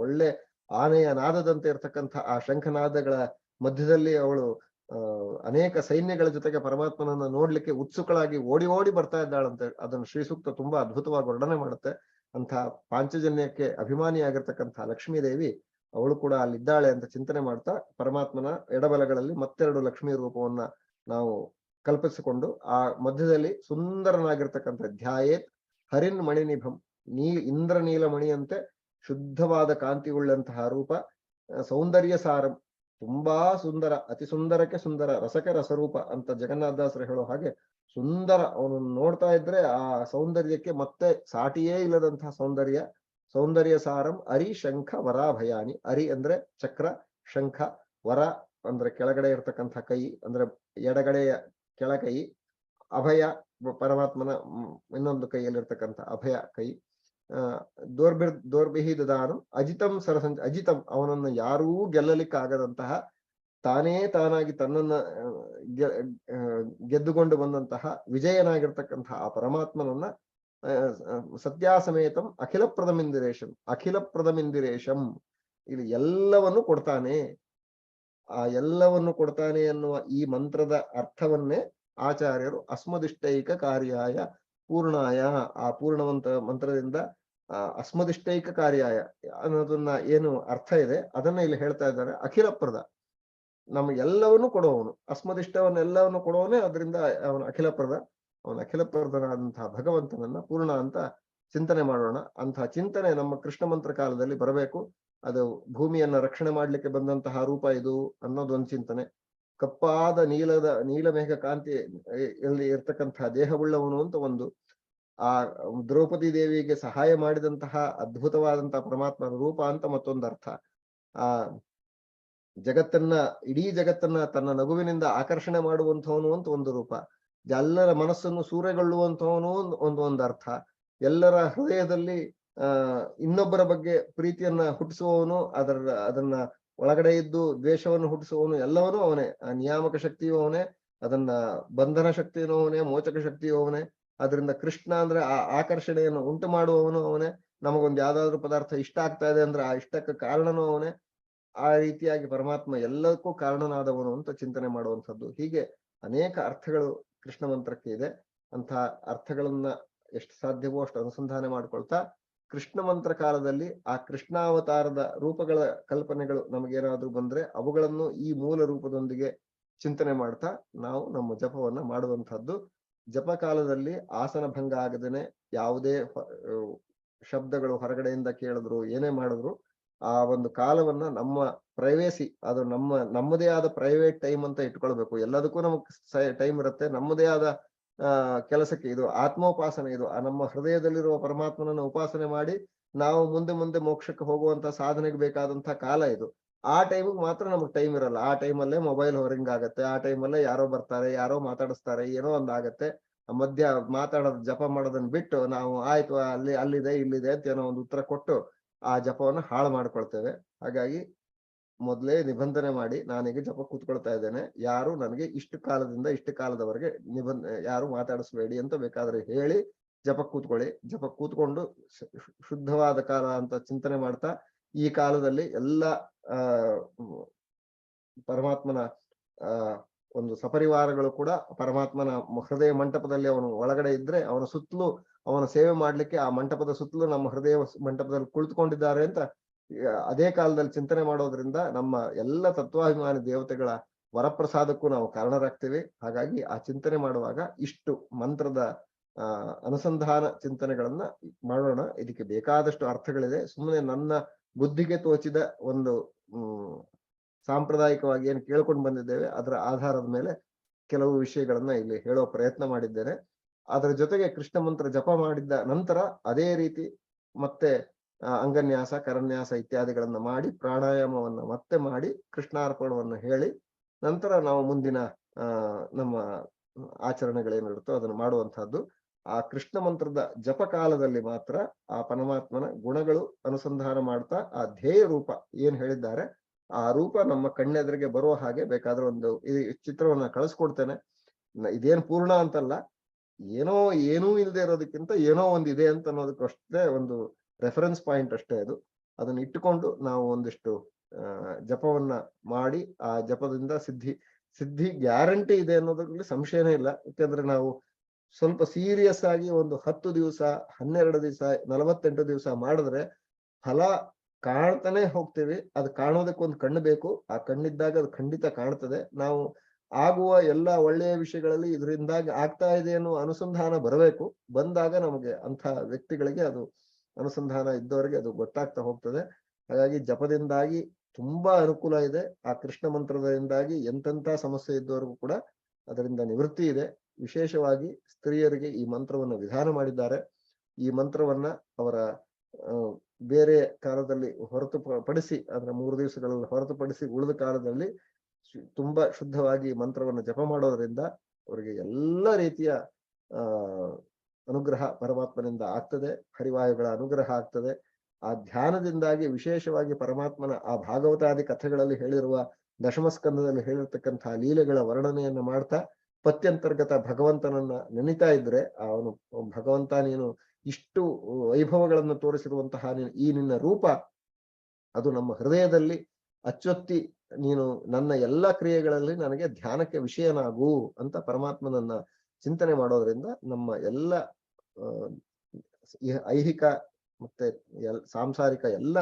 ಒಳ್ಳೆ ಆನೆಯ ನಾದದಂತೆ ಇರ್ತಕ್ಕಂಥ ಆ ಶಂಖನಾದಗಳ ಮಧ್ಯದಲ್ಲಿ ಅವಳು ಅನೇಕ ಸೈನ್ಯಗಳ ಜೊತೆಗೆ ಪರಮಾತ್ಮನನ್ನ ನೋಡ್ಲಿಕ್ಕೆ ಉತ್ಸುಕಳಾಗಿ ಓಡಿ ಓಡಿ ಬರ್ತಾ ಇದ್ದಾಳಂತೆ. ಅದನ್ನು ಶ್ರೀ ಸೂಕ್ತ ತುಂಬಾ ಅದ್ಭುತವಾಗಿ ವರ್ಣನೆ ಮಾಡುತ್ತೆ. ಅಂಥ ಪಾಂಚಜನ್ಯಕ್ಕೆ ಅಭಿಮಾನಿಯಾಗಿರ್ತಕ್ಕಂಥ ಲಕ್ಷ್ಮೀದೇವಿ ಅವಳು ಕೂಡ ಅಲ್ಲಿದ್ದಾಳೆ ಅಂತ ಚಿಂತನೆ ಮಾಡ್ತಾ ಪರಮಾತ್ಮನ ಎಡಬಲಗಳಲ್ಲಿ ಮತ್ತೆರಡು ಲಕ್ಷ್ಮೀ ರೂಪವನ್ನ ನಾವು ಕಲ್ಪಿಸಿಕೊಂಡು ಆ ಮಧ್ಯದಲ್ಲಿ ಸುಂದರನಾಗಿರ್ತಕ್ಕಂಥ ಧ್ಯಾಯೇತ್ ಹರಿನ್ ಮಣಿನಿಭಂ, ಇಂದ್ರನೀಲ ಮಣಿಯಂತೆ ಶುದ್ಧವಾದ ಕಾಂತಿ ಉಳ್ಳಂತಹ ರೂಪ, ಸೌಂದರ್ಯ ಸಾರಂ, ತುಂಬಾ ಸುಂದರ, ಅತಿ ಸುಂದರಕ್ಕೆ ಸುಂದರ, ರಸಕ್ಕೆ ರಸರೂಪ ಅಂತ ಜಗನ್ನಾಥದಾಸರು ಹೇಳೋ ಹಾಗೆ ಸುಂದರ. ಅವನು ನೋಡ್ತಾ ಇದ್ರೆ ಆ ಸೌಂದರ್ಯಕ್ಕೆ ಮತ್ತೆ ಸಾಟಿಯೇ ಇಲ್ಲದಂತಹ ಸೌಂದರ್ಯ ಸಾರಂ ಅರಿ ಶಂಖ ವರಾಭಯಾನಿ. ಅರಿ ಅಂದ್ರೆ ಚಕ್ರ, ಶಂಖ, ವರ ಅಂದ್ರೆ ಕೆಳಗಡೆ ಇರ್ತಕ್ಕಂಥ ಕೈ ಅಂದ್ರೆ ಎಡಗಡೆಯ ಕೆಳಕೈ, ಅಭಯ ಪರಮಾತ್ಮನ ಇನ್ನೊಂದು ಕೈಯಲ್ಲಿರ್ತಕ್ಕಂಥ ಅಭಯ ಕೈ. ದೋರ್ಬಿಹಿ ದದಾನು ಅಜಿತಂ ಅಜಿತಂ, ಅವನನ್ನು ಯಾರೂ ಗೆಲ್ಲಲಿಕ್ಕಾಗದಂತಹ, ತಾನೇ ತಾನಾಗಿ ತನ್ನನ್ನ ಗೆದ್ದುಕೊಂಡು ಬಂದಂತಹ ವಿಜಯನಾಗಿರ್ತಕ್ಕಂತಹ ಆ ಪರಮಾತ್ಮನನ್ನ ಸತ್ಯಾಸಮೇತಂ ಅಖಿಲ ಪ್ರದಮಿಂದಿರೇಶಂ ಇಲ್ಲಿ ಎಲ್ಲವನ್ನು ಕೊಡ್ತಾನೆ. ಆ ಎಲ್ಲವನ್ನು ಕೊಡ್ತಾನೆ ಎನ್ನುವ ಈ ಮಂತ್ರದ ಅರ್ಥವನ್ನೇ ಆಚಾರ್ಯರು ಅಸ್ಮದಿಷ್ಟೈಕ ಕಾರ್ಯಾಯ ಪೂರ್ಣಾಯ, ಆ ಮಂತ್ರದಿಂದ ಅಸ್ಮದಿಷ್ಟೈಕ ಕಾರ್ಯಾಯ ಅನ್ನೋದನ್ನ ಏನು ಅರ್ಥ ಇದೆ ಅದನ್ನ ಇಲ್ಲಿ ಹೇಳ್ತಾ ಇದ್ದಾರೆ. ಅಖಿಲಪ್ರದ, ನಮಗೆಲ್ಲವನ್ನು ಕೊಡುವವನು, ಅಸ್ಮದಿಷ್ಟವನ್ನೆಲ್ಲವನ್ನು ಕೊಡುವವನೇ. ಅದರಿಂದ ಅವನು ಅಖಿಲಪ್ರದನಾದಂತಹ ಭಗವಂತನನ್ನ ಪೂರ್ಣ ಅಂತ ಚಿಂತನೆ ಮಾಡೋಣ. ಅಂತಹ ಚಿಂತನೆ ನಮ್ಮ ಕೃಷ್ಣ ಮಂತ್ರ ಕಾಲದಲ್ಲಿ ಬರಬೇಕು. ಅದು ಭೂಮಿಯನ್ನ ರಕ್ಷಣೆ ಮಾಡ್ಲಿಕ್ಕೆ ಬಂದಂತಹ ರೂಪ ಇದು ಅನ್ನೋದೊಂದು ಚಿಂತನೆ. ಕಪ್ಪಾದ ನೀಲಮೇಘ ಕಾಂತಿ ಇರ್ತಕ್ಕಂತಹ ದೇಹವುಳ್ಳವನು ಅಂತ ಒಂದು, ಆ ದ್ರೌಪದಿ ದೇವಿಗೆ ಸಹಾಯ ಮಾಡಿದಂತಹ ಅದ್ಭುತವಾದಂತಹ ಪರಮಾತ್ಮನ ರೂಪ ಅಂತ ಮತ್ತೊಂದು ಅರ್ಥ. ಆ ಇಡೀ ಜಗತ್ತನ್ನ ತನ್ನ ನಗುವಿನಿಂದ ಆಕರ್ಷಣೆ ಮಾಡುವಂಥವನು ಅಂತ ಒಂದು ರೂಪ. ಎಲ್ಲರ ಮನಸ್ಸನ್ನು ಸೂರೆಗೊಳ್ಳುವಂಥವನು ಒಂದು ಅರ್ಥ. ಎಲ್ಲರ ಹೃದಯದಲ್ಲಿ ಇನ್ನೊಬ್ಬರ ಬಗ್ಗೆ ಪ್ರೀತಿಯನ್ನ ಹುಟ್ಟಿಸುವವನು, ಅದನ್ನ ಒಳಗಡೆ ಇದ್ದು ದ್ವೇಷವನ್ನು ಹುಟ್ಟಿಸುವವನು ಎಲ್ಲವನ್ನೂ ಅವನೇ. ಆ ನಿಯಾಮಕ ಶಕ್ತಿಯೂ ಅವನೇ, ಅದನ್ನ ಬಂಧನ ಶಕ್ತಿಯೂ ಅವನೇ, ಮೋಚಕ ಶಕ್ತಿಯೂ ಅವನೇ. ಅದರಿಂದ ಕೃಷ್ಣ ಅಂದ್ರೆ ಆ ಆಕರ್ಷಣೆಯನ್ನು ಉಂಟು ಮಾಡುವವನು ಅವನೇ. ನಮಗೊಂದು ಯಾವ್ದಾದ್ರು ಪದಾರ್ಥ ಇಷ್ಟ ಆಗ್ತಾ ಇದೆ ಅಂದ್ರೆ ಆ ಇಷ್ಟಕ್ಕೆ ಕಾರಣನೂ ಅವನೇ. ಆ ರೀತಿಯಾಗಿ ಪರಮಾತ್ಮ ಎಲ್ಲಕ್ಕೂ ಕಾರಣನಾದವನು ಅಂತ ಚಿಂತನೆ ಮಾಡುವಂಥದ್ದು. ಹೀಗೆ ಅನೇಕ ಅರ್ಥಗಳು ಕೃಷ್ಣ ಮಂತ್ರಕ್ಕೆ ಇದೆ. ಅಂತಹ ಅರ್ಥಗಳನ್ನ ಎಷ್ಟು ಸಾಧ್ಯವೋ ಅಷ್ಟು ಅನುಸಂಧಾನ ಮಾಡ್ಕೊಳ್ತಾ ಕೃಷ್ಣ ಮಂತ್ರ ಕಾಲದಲ್ಲಿ ಆ ಕೃಷ್ಣಾವತಾರದ ರೂಪಗಳ ಕಲ್ಪನೆಗಳು ನಮಗೇನಾದ್ರೂ ಬಂದ್ರೆ ಅವುಗಳನ್ನು ಈ ಮೂಲ ರೂಪದೊಂದಿಗೆ ಚಿಂತನೆ ಮಾಡ್ತಾ ನಾವು ನಮ್ಮ ಜಪವನ್ನ ಮಾಡುವಂತಹದ್ದು. ಜಪ ಕಾಲದಲ್ಲಿ ಆಸನ ಭಂಗ ಆಗದೇನೆ ಯಾವುದೇ ಶಬ್ದಗಳು ಹೊರಗಡೆಯಿಂದ ಕೇಳಿದ್ರು ಏನೇ ಮಾಡಿದ್ರು ಆ ಒಂದು ಕಾಲವನ್ನ ನಮ್ಮ ಪ್ರೈವೇಸಿ, ಅದು ನಮ್ಮದೇ ಆದ ಪ್ರೈವೇಟ್ ಟೈಮ್ ಅಂತ ಇಟ್ಕೊಳ್ಬೇಕು. ಎಲ್ಲದಕ್ಕೂ ನಮಗ್ ಟೈಮ್ ಇರುತ್ತೆ. ನಮ್ಮದೇ ಆದ ಕೆಲಸಕ್ಕೆ ಇದು ಆತ್ಮೋಪಾಸನೆ. ಇದು ನಮ್ಮ ಹೃದಯದಲ್ಲಿರುವ ಪರಮಾತ್ಮನನ್ನ ಉಪಾಸನೆ ಮಾಡಿ ನಾವು ಮುಂದೆ ಮೋಕ್ಷಕ್ಕೆ ಹೋಗುವಂತ ಸಾಧನೆಗೆ ಬೇಕಾದಂತಹ ಕಾಲ ಇದು. ಆ ಟೈಮಿಗೆ ಮಾತ್ರ ನಮಗ್ ಟೈಮ್ ಇರಲ್ಲ. ಆ ಟೈಮಲ್ಲೇ ಮೊಬೈಲ್ ರಿಂಗ್ ಆಗತ್ತೆ, ಆ ಟೈಮಲ್ಲೇ ಯಾರೋ ಬರ್ತಾರೆ, ಯಾರೋ ಮಾತಾಡಿಸ್ತಾರೆ, ಏನೋ ಒಂದಾಗತ್ತೆ. ಮಧ್ಯ ಮಾತಾಡೋದು ಜಪ ಮಾಡೋದನ್ನ ಬಿಟ್ಟು ನಾವು ಆಯ್ತು ಅಲ್ಲಿದೆ ಇಲ್ಲಿದೆ ಅಂತ ಏನೋ ಒಂದು ಉತ್ತರ ಕೊಟ್ಟು ಆ ಜಪವನ್ನು ಹಾಳು ಮಾಡ್ಕೊಳ್ತೇವೆ. ಹಾಗಾಗಿ ಮೊದಲೇ ನಿಬಂಧನೆ ಮಾಡಿ ನಾನೀಗ ಜಪ ಕೂತ್ಕೊಳ್ತಾ ಇದ್ದೇನೆ, ಯಾರು ನನಗೆ ಇಷ್ಟು ಕಾಲದಿಂದ ಇಷ್ಟು ಕಾಲದವರೆಗೆ ಯಾರು ಮಾತಾಡಿಸ್ಬೇಡಿ ಅಂತ ಬೇಕಾದ್ರೆ ಹೇಳಿ ಜಪ ಕೂತ್ಕೊಳ್ಳಿ. ಜಪ ಕೂತ್ಕೊಂಡು ಶುದ್ಧವಾದ ಕಾಲ ಅಂತ ಚಿಂತನೆ ಮಾಡ್ತಾ ಈ ಕಾಲದಲ್ಲಿ ಎಲ್ಲ ಪರಮಾತ್ಮನ ಒಂದು ಸಪರಿವಾರಗಳು ಕೂಡ ಪರಮಾತ್ಮನ ಹೃದಯ ಮಂಟಪದಲ್ಲಿ ಅವನು ಒಳಗಡೆ ಇದ್ರೆ ಅವನ ಸುತ್ತಲೂ ಅವನ ಸೇವೆ ಮಾಡ್ಲಿಕ್ಕೆ ಆ ಮಂಟಪದ ಸುತ್ತಲೂ ನಮ್ಮ ಹೃದಯ ಮಂಟಪದಲ್ಲಿ ಕುಳಿತುಕೊಂಡಿದ್ದಾರೆ ಅಂತ ಅದೇ ಕಾಲದಲ್ಲಿ ಚಿಂತನೆ ಮಾಡೋದ್ರಿಂದ ನಮ್ಮ ಎಲ್ಲ ತತ್ವಾಭಿಮಾನಿ ದೇವತೆಗಳ ವರಪ್ರಸಾದಕ್ಕೂ ನಾವು ಕಾರಣರಾಗ್ತೀವಿ. ಹಾಗಾಗಿ ಆ ಚಿಂತನೆ ಮಾಡುವಾಗ ಇಷ್ಟು ಮಂತ್ರದ ಅನುಸಂಧಾನ ಚಿಂತನೆಗಳನ್ನ ಮಾಡೋಣ. ಇದಕ್ಕೆ ಬೇಕಾದಷ್ಟು ಅರ್ಥಗಳಿದೆ. ಸುಮ್ಮನೆ ನನ್ನ ಬುದ್ಧಿಗೆ ತೋಚಿದ ಒಂದು ಸಾಂಪ್ರದಾಯಿಕವಾಗಿ ಏನು ಕೇಳ್ಕೊಂಡು ಬಂದಿದ್ದೇವೆ ಅದರ ಆಧಾರದ ಮೇಲೆ ಕೆಲವು ವಿಷಯಗಳನ್ನ ಇಲ್ಲಿ ಹೇಳೋ ಪ್ರಯತ್ನ ಮಾಡಿದ್ದೇನೆ. ಅದರ ಜೊತೆಗೆ ಕೃಷ್ಣ ಮಂತ್ರ ಜಪ ಮಾಡಿದ್ದ ನಂತರ ಅದೇ ರೀತಿ ಮತ್ತೆ ಅಂಗನ್ಯಾಸ, ಕರನ್ಯಾಸ ಇತ್ಯಾದಿಗಳನ್ನ ಮಾಡಿ ಪ್ರಾಣಾಯಾಮವನ್ನ ಮತ್ತೆ ಮಾಡಿ ಕೃಷ್ಣಾರ್ಪಣವನ್ನು ಹೇಳಿ ನಂತರ ನಾವು ಮುಂದಿನ ನಮ್ಮ ಆಚರಣೆಗಳೇನಿರುತ್ತೋ ಅದನ್ನು ಮಾಡುವಂತಹದ್ದು. ಆ ಕೃಷ್ಣ ಮಂತ್ರದ ಜಪ ಕಾಲದಲ್ಲಿ ಮಾತ್ರ ಆ ಪರಮಾತ್ಮನ ಗುಣಗಳು ಅನುಸಂಧಾನ ಮಾಡ್ತಾ ಆ ಧ್ಯೇಯ ರೂಪ ಏನ್ ಹೇಳಿದ್ದಾರೆ ಆ ರೂಪ ನಮ್ಮ ಕಣ್ಣೆದುರಿಗೆ ಬರುವ ಹಾಗೆ ಬೇಕಾದ್ರೆ ಒಂದು ಈ ಚಿತ್ರವನ್ನ ಕಳಿಸ್ಕೊಡ್ತೇನೆ. ಇದೇನ್ ಪೂರ್ಣ ಅಂತಲ್ಲ, ಏನೂ ಇಲ್ಲದೆ ಇರೋದಕ್ಕಿಂತ ಏನೋ ಒಂದು ಇದೆ ಅಂತ ಅನ್ನೋದಕ್ಕಷ್ಟೇ ಒಂದು ರೆಫರೆನ್ಸ್ ಪಾಯಿಂಟ್ ಅಷ್ಟೇ ಅದು. ಅದನ್ನ ಇಟ್ಟುಕೊಂಡು ನಾವು ಒಂದಿಷ್ಟು ಜಪವನ್ನ ಮಾಡಿ ಆ ಜಪದಿಂದ ಸಿದ್ಧಿ ಗ್ಯಾರಂಟಿ ಇದೆ ಅನ್ನೋದ್ರಲ್ಲಿ ಸಂಶಯನೇ ಇಲ್ಲ. ಯಾಕಂದ್ರೆ ನಾವು ಸ್ವಲ್ಪ ಸೀರಿಯಸ್ ಆಗಿ ಒಂದು 10 ದಿವಸ, 12 ದಿವಸ, 48 ದಿವಸ ಮಾಡಿದ್ರೆ ಫಲ ಕಾಣ್ತಾನೆ ಹೋಗ್ತೀವಿ. ಅದು ಕಾಣೋದಕ್ಕೊಂದು ಕಣ್ಣು ಬೇಕು. ಆ ಕಣ್ಣಿದ್ದಾಗ ಅದು ಖಂಡಿತ ಕಾಣ್ತದೆ. ನಾವು ಆಗುವ ಎಲ್ಲ ಒಳ್ಳೆಯ ವಿಷಯಗಳಲ್ಲಿ ಇದರಿಂದಾಗಿ ಆಗ್ತಾ ಇದೆ ಅನ್ನೋ ಅನುಸಂಧಾನ ಬರಬೇಕು. ಬಂದಾಗ ನಮಗೆ ಅಂಥ ವ್ಯಕ್ತಿಗಳಿಗೆ ಅದು ಅನುಸಂಧಾನ ಇದ್ದವರಿಗೆ ಅದು ಗೊತ್ತಾಗ್ತಾ ಹೋಗ್ತದೆ. ಹಾಗಾಗಿ ಜಪದಿಂದಾಗಿ ತುಂಬಾ ಅನುಕೂಲ ಇದೆ. ಆ ಕೃಷ್ಣ ಮಂತ್ರದಿಂದಾಗಿ ಎಂತೆಂಥ ಸಮಸ್ಯೆ ಇದ್ದವರಿಗೂ ಕೂಡ ಅದರಿಂದ ನಿವೃತ್ತಿ ಇದೆ. ವಿಶೇಷವಾಗಿ ಸ್ತ್ರೀಯರಿಗೆ ಈ ಮಂತ್ರವನ್ನು ವಿಧಾನ ಮಾಡಿದ್ದಾರೆ. ಈ ಮಂತ್ರವನ್ನ ಅವರ ಬೇರೆ ಕಾಲದಲ್ಲಿ ಹೊರತುಪಡಿಸಿ ಅಂದ್ರೆ 3 ದಿವಸಗಳಲ್ಲಿ ಹೊರತುಪಡಿಸಿ ಉಳಿದ ಕಾಲದಲ್ಲಿ ತುಂಬಾ ಶುದ್ಧವಾಗಿ ಮಂತ್ರವನ್ನು ಜಪ ಮಾಡೋದ್ರಿಂದ ಅವರಿಗೆ ಎಲ್ಲ ರೀತಿಯ ಅನುಗ್ರಹ ಪರಮಾತ್ಮನಿಂದ ಆಗ್ತದೆ. ಹರಿವಾಯುಗಳ ಅನುಗ್ರಹ ಆಗ್ತದೆ. ಆ ಧ್ಯಾನದಿಂದಾಗಿ ವಿಶೇಷವಾಗಿ ಪರಮಾತ್ಮನ ಆ ಭಾಗವತಾದಿ ಕಥೆಗಳಲ್ಲಿ ಹೇಳಿರುವ ದಶಮಸ್ಕಂದದಲ್ಲಿ ಹೇಳಿರ್ತಕ್ಕಂತಹ ಲೀಲೆಗಳ ವರ್ಣನೆಯನ್ನ ಮಾಡ್ತಾ ಪತ್ಯಂತರ್ಗತ ಭಗವಂತನನ್ನ ನೆನಿತಾ ಇದ್ರೆ ಅವನು ಭಗವಂತ ನೀನು ಇಷ್ಟು ವೈಭವಗಳನ್ನು ತೋರಿಸಿರುವಂತಹ ಈ ನಿನ್ನ ರೂಪ ಅದು ನಮ್ಮ ಹೃದಯದಲ್ಲಿ ಅಚ್ಚೊತ್ತಿ ನೀನು ನನ್ನ ಎಲ್ಲ ಕ್ರಿಯೆಗಳಲ್ಲಿ ನನಗೆ ಧ್ಯಾನಕ್ಕೆ ವಿಷಯನಾಗು ಅಂತ ಪರಮಾತ್ಮನನ್ನ ಚಿಂತನೆ ಮಾಡೋದ್ರಿಂದ ನಮ್ಮ ಎಲ್ಲ ಐಹಿಕ ಮತ್ತೆ ಸಾಂಸಾರಿಕ ಎಲ್ಲ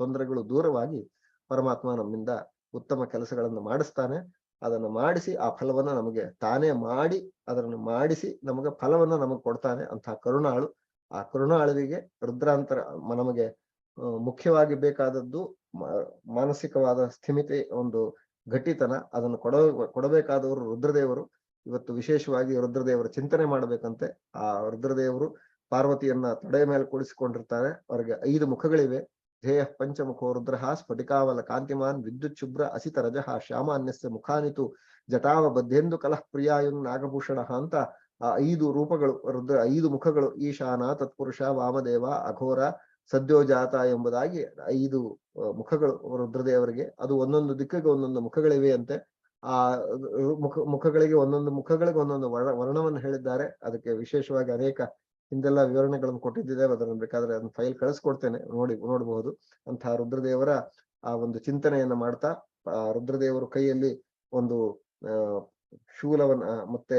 ತೊಂದರೆಗಳು ದೂರವಾಗಿ ಪರಮಾತ್ಮ ನಮ್ಮಿಂದ ಉತ್ತಮ ಕೆಲಸಗಳನ್ನು ಮಾಡಿಸ್ತಾನೆ. ಅದನ್ನು ಮಾಡಿಸಿ ಆ ಫಲವನ್ನ ನಮಗೆ ತಾನೇ ಮಾಡಿ ಅದನ್ನು ಮಾಡಿಸಿ ನಮಗೆ ಫಲವನ್ನ ನಮಗೆ ಕೊಡ್ತಾನೆ. ಅಂತಹ ಕರುಣಾಳು. ಆ ಕರುಣಾಳುವಿಗೆ ರುದ್ರಾಂತರ ನಮಗೆ ಮುಖ್ಯವಾಗಿ ಬೇಕಾದದ್ದು ಮಾನಸಿಕವಾದ ಸ್ಥಿಮಿತೆ, ಒಂದು ಗಟ್ಟಿತನ. ಅದನ್ನು ಕೊಡಬೇಕಾದವರು ರುದ್ರದೇವರು. ಇವತ್ತು ವಿಶೇಷವಾಗಿ ರುದ್ರದೇವರ ಚಿಂತನೆ ಮಾಡಬೇಕಂತೆ. ಆ ರುದ್ರದೇವರು ಪಾರ್ವತಿಯನ್ನ ತೊಡೆಯ ಮೇಲೆ ಕೂಡಿಸಿಕೊಂಡಿರ್ತಾರೆ. ಅವರಿಗೆ 5 ಮುಖಗಳಿವೆ. ಧ್ಯೇಯ ಪಂಚಮುಖೋ ರುದ್ರಃ ಸ್ಫಟಿಕಾವಲ ಕಾಂತಿಮಾನ್ ವಿದ್ಯುತ್ ಶುಭ್ರ ಅಸಿತ ರಜಃ ಶ್ಯಾಮಾನ್ಯಸ್ಯ ಮುಖಾನಿತು ಜಟಾವ ಬದ್ಧೇಂದು ಕಲಃ ಪ್ರಿಯಾಯುನ್ ನಾಗಭೂಷಣ ಅಂತ ಆ 5 ರೂಪಗಳು ರುದ್ರ 5 ಮುಖಗಳು. ಈಶಾನ, ತತ್ಪುರುಷ, ವಾಮದೇವ, ಅಘೋರ, ಸದ್ಯೋಜಾತ ಎಂಬುದಾಗಿ 5 ಮುಖಗಳು ರುದ್ರದೇವರಿಗೆ. ಅದು ಒಂದೊಂದು ದಿಕ್ಕಿಗೆ ಒಂದೊಂದು ಮುಖಗಳಿವೆ ಅಂತೆ. ಆ ಮುಖಗಳಿಗೆ ಒಂದೊಂದು ವರ್ಣವನ್ನು ಹೇಳಿದ್ದಾರೆ. ಅದಕ್ಕೆ ವಿಶೇಷವಾಗಿ ಅನೇಕ ಹಿಂದೆಲ್ಲ ವಿವರಣೆಗಳನ್ನು ಕೊಟ್ಟಿದ್ದೇವೆ. ಅದನ್ನು ಬೇಕಾದ್ರೆ ಅದನ್ನ ಫೈಲ್ ಕಳಿಸ್ಕೊಡ್ತೇನೆ, ನೋಡಬಹುದು. ಅಂತಹ ರುದ್ರದೇವರ ಆ ಒಂದು ಚಿಂತನೆಯನ್ನ ಮಾಡ್ತಾ ರುದ್ರದೇವರು ಕೈಯಲ್ಲಿ ಒಂದು ಶೂಲವನ್ನ ಮತ್ತೆ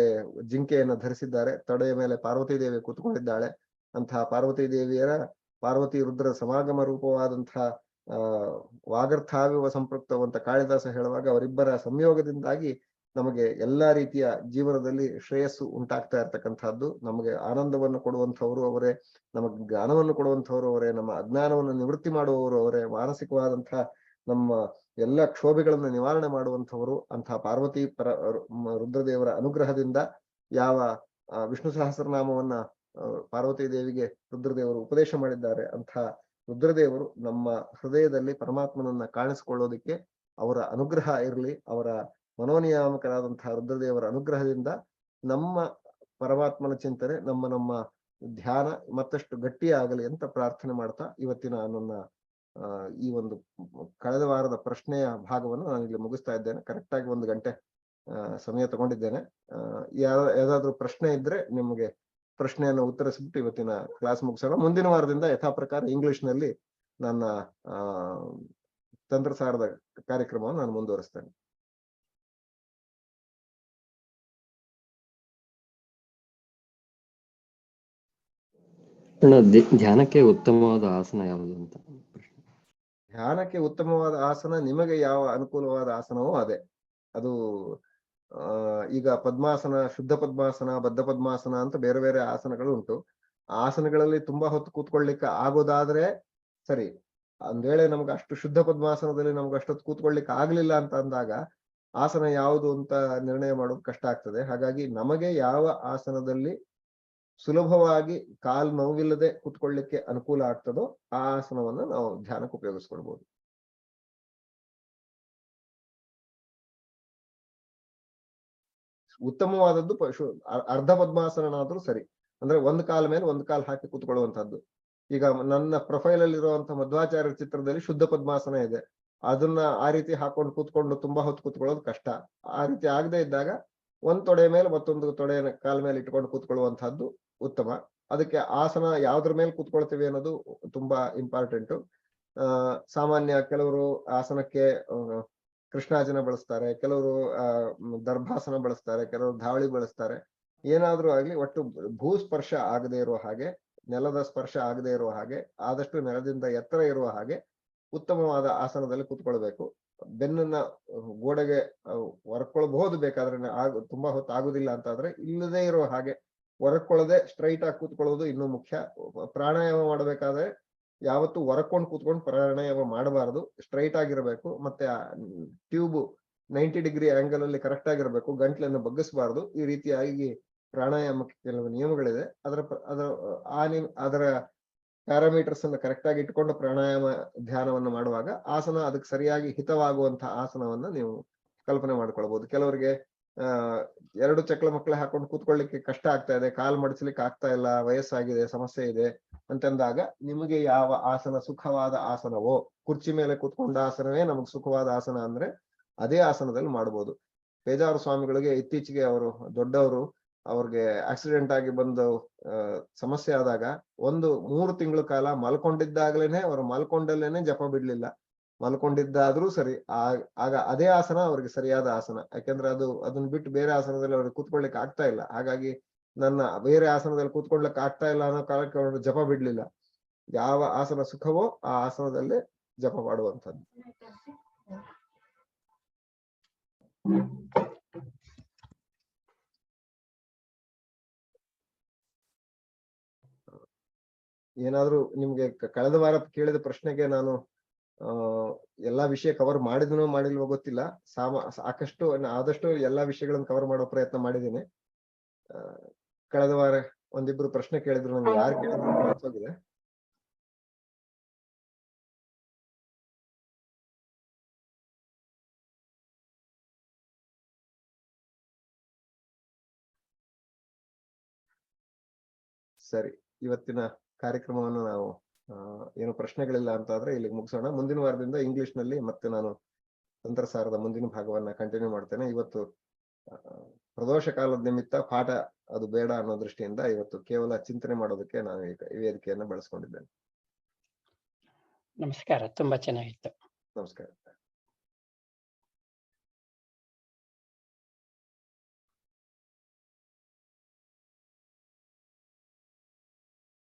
ಜಿಂಕೆಯನ್ನ ಧರಿಸಿದ್ದಾರೆ. ತೊಡೆಯ ಮೇಲೆ ಪಾರ್ವತಿ ದೇವಿ ಕೂತ್ಕೊಂಡಿದ್ದಾಳೆ. ಅಂತಹ ಪಾರ್ವತಿ ದೇವಿಯರ ಪಾರ್ವತಿ ರುದ್ರ ಸಮಾಗಮ ರೂಪವಾದಂತಹ ವಾಗರ್ಥಾವಿವ ಸಂಪೃಕ್ತವಂತ ಕಾಳಿದಾಸ ಹೇಳುವಾಗ ಅವರಿಬ್ಬರ ಸಂಯೋಗದಿಂದಾಗಿ ನಮಗೆ ಎಲ್ಲಾ ರೀತಿಯ ಜೀವನದಲ್ಲಿ ಶ್ರೇಯಸ್ಸು ಉಂಟಾಗ್ತಾ ಇರ್ತಕ್ಕಂಥದ್ದು. ನಮಗೆ ಆನಂದವನ್ನು ಕೊಡುವಂಥವ್ರು ಅವರೇ, ನಮಗೆ ಜ್ಞಾನವನ್ನು ಕೊಡುವಂಥವ್ರು ಅವರೇ, ನಮ್ಮ ಅಜ್ಞಾನವನ್ನು ನಿವೃತ್ತಿ ಮಾಡುವವರು ಅವರೇ, ಮಾನಸಿಕವಾದಂತಹ ನಮ್ಮ ಎಲ್ಲ ಕ್ಷೋಭೆಗಳನ್ನು ನಿವಾರಣೆ ಮಾಡುವಂಥವರು. ಅಂತಹ ಪಾರ್ವತಿ ರುದ್ರದೇವರ ಅನುಗ್ರಹದಿಂದ ಯಾವ ವಿಷ್ಣು ಸಹಸ್ರನಾಮವನ್ನ ಪಾರ್ವತಿ ದೇವಿಗೆ ರುದ್ರದೇವರು ಉಪದೇಶ ಮಾಡಿದ್ದಾರೆ, ಅಂತಹ ರುದ್ರದೇವರು ನಮ್ಮ ಹೃದಯದಲ್ಲಿ ಪರಮಾತ್ಮನನ್ನ ಕಾಣಿಸಿಕೊಳ್ಳೋದಿಕ್ಕೆ ಅವರ ಅನುಗ್ರಹ ಇರಲಿ. ಅವರ ಮನೋನಿಯಾಮಕರಾದಂತಹ ರುದ್ರದೇವರ ಅನುಗ್ರಹದಿಂದ ನಮ್ಮ ಪರಮಾತ್ಮನ ಚಿಂತನೆ, ನಮ್ಮ ಧ್ಯಾನ ಮತ್ತಷ್ಟು ಗಟ್ಟಿಯಾಗಲಿ ಅಂತ ಪ್ರಾರ್ಥನೆ ಮಾಡ್ತಾ ಇವತ್ತಿನ ನನ್ನ ಈ ಒಂದು ಕಳೆದ ವಾರದ ಪ್ರಶ್ನೆಯ ಭಾಗವನ್ನು ನಾನು ಇಲ್ಲಿ ಮುಗಿಸ್ತಾ ಇದ್ದೇನೆ. ಕರೆಕ್ಟ್ ಆಗಿ 1 ಗಂಟೆ ಸಮಯ ತಗೊಂಡಿದ್ದೇನೆ. ಯಾವ್ದಾದ್ರು ಪ್ರಶ್ನೆ ಇದ್ರೆ ನಿಮಗೆ ಪ್ರಶ್ನೆಯನ್ನು ಉತ್ತರಿಸ್ಬಿಟ್ಟು ಇವತ್ತಿನ ಕ್ಲಾಸ್ ಮುಗಿಸೋಣ. ಮುಂದಿನ ವಾರದಿಂದ ಯಥಾ ಪ್ರಕಾರ ಇಂಗ್ಲಿಷ್ನಲ್ಲಿ ನನ್ನ ತಂತ್ರಸಾರದ ಕಾರ್ಯಕ್ರಮವನ್ನು ನಾನು ಮುಂದುವರಿಸ್ತೇನೆ.
ಧ್ಯಾನಕ್ಕೆ ಉತ್ತಮವಾದ ಆಸನ ಯಾವುದು ಅಂತ?
ಧ್ಯಾನಕ್ಕೆ ಉತ್ತಮವಾದ ಆಸನ ನಿಮಗೆ ಯಾವ ಅನುಕೂಲವಾದ ಆಸನವೋ ಅದೇ. ಅದು ಈಗ ಪದ್ಮಾಸನ, ಶುದ್ಧ ಪದ್ಮಾಸನ, ಬದ್ಧ ಪದ್ಮಾಸನ ಅಂತ ಬೇರೆ ಬೇರೆ ಆಸನಗಳು ಉಂಟು. ಆ ಆಸನಗಳಲ್ಲಿ ತುಂಬಾ ಹೊತ್ತು ಕೂತ್ಕೊಳ್ಳಿಕ್ಕೆ ಆಗೋದಾದ್ರೆ ಸರಿ. ಒಂದ್ ವೇಳೆ ನಮ್ಗೆ ಅಷ್ಟು ಶುದ್ಧ ಪದ್ಮಾಸನದಲ್ಲಿ ನಮ್ಗೆ ಅಷ್ಟೊತ್ತು ಕೂತ್ಕೊಳ್ಳಿಕ್ಕೆ ಆಗ್ಲಿಲ್ಲ ಅಂತ ಅಂದಾಗ ಆಸನ ಯಾವುದು ಅಂತ ನಿರ್ಣಯ ಮಾಡೋದು ಕಷ್ಟ ಆಗ್ತದೆ. ಹಾಗಾಗಿ ನಮಗೆ ಯಾವ ಆಸನದಲ್ಲಿ ಸುಲಭವಾಗಿ ಕಾಲ್ ನೋವಿಲ್ಲದೆ ಕೂತ್ಕೊಳ್ಳಿಕ್ಕೆ ಅನುಕೂಲ ಆಗ್ತದೋ ಆ ಆಸನವನ್ನ ನಾವು ಧ್ಯಾನಕ್ಕೆ ಉಪಯೋಗಿಸ್ಕೊಳ್ಬಹುದು. ಉತ್ತಮವಾದದ್ದು ಅರ್ಧ ಪದ್ಮಾಸನಾದ್ರೂ ಸರಿ. ಅಂದ್ರೆ ಒಂದ್ ಕಾಲ್ ಮೇಲೆ ಒಂದ್ ಕಾಲ್ ಹಾಕಿ ಕೂತ್ಕೊಳ್ಳುವಂತಹದ್ದು. ಈಗ ನನ್ನ ಪ್ರೊಫೈಲ್ ಅಲ್ಲಿ ಇರುವಂತಹ ಮಧ್ವಾಚಾರ್ಯ ಚಿತ್ರದಲ್ಲಿ ಶುದ್ಧ ಪದ್ಮಾಸನ ಇದೆ. ಅದನ್ನ ಆ ರೀತಿ ಹಾಕೊಂಡು ಕೂತ್ಕೊಂಡು ತುಂಬಾ ಹೊತ್ತು ಕೂತ್ಕೊಳ್ಳೋದು ಕಷ್ಟ. ಆ ರೀತಿ ಆಗದೆ ಇದ್ದಾಗ ಒಂದ್ ತೊಡೆ ಮೇಲೆ ಮತ್ತೊಂದು ತೊಡೆ ಕಾಲ್ ಮೇಲೆ ಇಟ್ಕೊಂಡು ಕೂತ್ಕೊಳ್ಳುವಂತಹದ್ದು ಉತ್ತಮ. ಅದಕ್ಕೆ ಆಸನ ಯಾವ್ದ್ರ ಮೇಲೆ ಕೂತ್ಕೊಳ್ತೀವಿ ಅನ್ನೋದು ತುಂಬಾ ಇಂಪಾರ್ಟೆಂಟ್. ಸಾಮಾನ್ಯ ಕೆಲವರು ಆಸನಕ್ಕೆ ಕೃಷ್ಣಾಸನ ಬಳಸ್ತಾರೆ, ಕೆಲವರು ದರ್ಭಾಸನ ಬಳಸ್ತಾರೆ, ಕೆಲವರು ಧಾವಳಿ ಬಳಸ್ತಾರೆ. ಏನಾದ್ರೂ ಆಗ್ಲಿ ಒಟ್ಟು ಭೂಸ್ಪರ್ಶ ಆಗದೆ ಇರುವ ಹಾಗೆ, ನೆಲದ ಸ್ಪರ್ಶ ಆಗದೆ ಇರುವ ಹಾಗೆ, ಆದಷ್ಟು ನೆಲದಿಂದ ಎತ್ತರ ಇರುವ ಹಾಗೆ ಉತ್ತಮವಾದ ಆಸನದಲ್ಲಿ ಕೂತ್ಕೊಳ್ಬೇಕು. ಬೆನ್ನನ್ನ ಗೋಡೆಗೆ ಒರ್ಕೊಳ್ಬಹುದು ಬೇಕಾದ್ರೆ, ತುಂಬಾ ಹೊತ್ತು ಆಗುದಿಲ್ಲ ಅಂತಾದ್ರೆ ಇಲ್ಲದೆ ಇರುವ ಹಾಗೆ ಒರಕೊಳ್ಳದೆ ಸ್ಟ್ರೈಟ್ ಆಗಿ ಕೂತ್ಕೊಳ್ಳೋದು ಇನ್ನೂ ಮುಖ್ಯ. ಪ್ರಾಣಾಯಾಮ ಮಾಡಬೇಕಾದ್ರೆ ಯಾವತ್ತು ಒರಕೊಂಡು ಕೂತ್ಕೊಂಡು ಪ್ರಾಣಾಯಾಮ ಮಾಡಬಾರದು. ಸ್ಟ್ರೈಟ್ ಆಗಿರ್ಬೇಕು. ಮತ್ತೆ ಟ್ಯೂಬ್ 90 ಡಿಗ್ರಿ ಆಂಗಲ್ ಅಲ್ಲಿ ಕರೆಕ್ಟ್ ಆಗಿರ್ಬೇಕು. ಗಂಟ್ಲನ್ನು ಬಗ್ಗಿಸಬಾರದು. ಈ ರೀತಿಯಾಗಿ ಪ್ರಾಣಾಯಾಮಕ್ಕೆ ಕೆಲವು ನಿಯಮಗಳಿದೆ. ಅದರ ಪ್ಯಾರಾಮೀಟರ್ಸ್ ಅನ್ನು ಕರೆಕ್ಟ್ ಆಗಿ ಇಟ್ಕೊಂಡು ಪ್ರಾಣಾಯಾಮ ಧ್ಯಾನವನ್ನು ಮಾಡುವಾಗ ಆಸನ ಅದಕ್ಕೆ ಸರಿಯಾಗಿ ಹಿತವಾಗುವಂತಹ ಆಸನವನ್ನ ನೀವು ಕಲ್ಪನೆ ಮಾಡ್ಕೊಳ್ಬಹುದು. ಕೆಲವರಿಗೆ ಎರಡು ಚಕ್ಲ ಮಕ್ಕಳು ಹಾಕೊಂಡು ಕೂತ್ಕೊಳ್ಳಿಕ್ಕೆ ಕಷ್ಟ ಆಗ್ತಾ ಇದೆ, ಕಾಲ್ ಮಡಿಸ್ಲಿಕ್ಕೆ ಆಗ್ತಾ ಇಲ್ಲ, ವಯಸ್ಸಾಗಿದೆ, ಸಮಸ್ಯೆ ಇದೆ ಅಂತಂದಾಗ ನಿಮಗೆ ಯಾವ ಆಸನ ಸುಖವಾದ ಆಸನವೋ, ಕುರ್ಚಿ ಮೇಲೆ ಕೂತ್ಕೊಂಡ ಆಸನವೇ ನಮಗೆ ಸುಖವಾದ ಆಸನ ಅಂದ್ರೆ ಅದೇ ಆಸನದಲ್ಲಿ ಮಾಡ್ಬೋದು. ಪೇಜಾವರ ಸ್ವಾಮಿಗಳಿಗೆ ಇತ್ತೀಚೆಗೆ ಅವರು ದೊಡ್ಡವರು, ಅವ್ರಿಗೆ ಆಕ್ಸಿಡೆಂಟ್ ಆಗಿ ಬಂದು ಸಮಸ್ಯೆ ಆದಾಗ 3 ತಿಂಗಳ ಕಾಲ ಮಲ್ಕೊಂಡಿದ್ದಾಗ್ಲೇನೆ, ಅವರು ಮಲ್ಕೊಂಡಲ್ಲೇನೆ ಜಪ ಬಿಡ್ಲಿಲ್ಲ. ಮಲ್ಕೊಂಡಿದ್ದಾದ್ರೂ ಸರಿ, ಆಗ ಅದೇ ಆಸನ ಅವ್ರಿಗೆ ಸರಿಯಾದ ಆಸನ. ಯಾಕೆಂದ್ರೆ ಅದನ್ನ ಬಿಟ್ಟು ಬೇರೆ ಆಸನದಲ್ಲಿ ಅವ್ರಿಗೆ ಕೂತ್ಕೊಳ್ಳಿಕ್ಕೆ ಆಗ್ತಾ ಇಲ್ಲ. ಹಾಗಾಗಿ ನನ್ನ ಬೇರೆ ಆಸನದಲ್ಲಿ ಕೂತ್ಕೊಳ್ಳಿಕ್ಕೆ ಆಗ್ತಾ ಇಲ್ಲ ಅನ್ನೋ ಕಾಲಕ್ಕೆ ಅವರು ಜಪ ಬಿಡ್ಲಿಲ್ಲ. ಯಾವ ಆಸನ ಸುಖವೋ ಆ ಆಸನದಲ್ಲೇ ಜಪ ಮಾಡುವಂಥದ್ದು. ಏನಾದ್ರೂ ನಿಮ್ಗೆ ಕಳೆದ ವಾರ ಕೇಳಿದ ಪ್ರಶ್ನೆಗೆ ನಾನು ಎಲ್ಲಾ ವಿಷಯ ಕವರ್ ಮಾಡಿದ್ನೋ ಮಾಡಿಲ್ವೋ ಗೊತ್ತಿಲ್ಲ. ಸಾಕಷ್ಟು ಆದಷ್ಟು ಎಲ್ಲಾ ವಿಷಯಗಳನ್ನು ಕವರ್ ಮಾಡೋ ಪ್ರಯತ್ನ ಮಾಡಿದ್ದೀನಿ. ಕಳೆದ ವಾರ ಒಂದಿಬ್ರು ಪ್ರಶ್ನೆ ಕೇಳಿದ್ರು, ನನ್ಗೆ ಯಾರು ಕೇಳಿದ್ರು ಮರ್ತೋಗಿದೆ. ಸರಿ, ಇವತ್ತಿನ ಕಾರ್ಯಕ್ರಮವನ್ನು ನಾವು ಏನು ಪ್ರಶ್ನೆಗಳಿಲ್ಲ ಅಂತ ಆದ್ರೆ ಇಲ್ಲಿಗೆ ಮುಗಿಸೋಣ. ಮುಂದಿನ ವಾರದಿಂದ ಇಂಗ್ಲಿಷ್ ನಲ್ಲಿ ಮತ್ತೆ ನಾನು ತಂತ್ರಸಾರದ ಮುಂದಿನ ಭಾಗವನ್ನ ಕಂಟಿನ್ಯೂ ಮಾಡ್ತೇನೆ. ಇವತ್ತು ಪ್ರದೋಷ ಕಾಲದ ನಿಮಿತ್ತ ಪಾಠ ಅದು ಬೇಡ ಅನ್ನೋ ದೃಷ್ಟಿಯಿಂದ ಇವತ್ತು ಕೇವಲ ಚಿಂತನೆ ಮಾಡೋದಕ್ಕೆ ನಾನು ಈ ವೇದಿಕೆಯನ್ನು ಬಳಸ್ಕೊಂಡಿದ್ದೇನೆ.
ನಮಸ್ಕಾರ, ತುಂಬಾ ಚೆನ್ನಾಗಿತ್ತು.
ನಮಸ್ಕಾರ.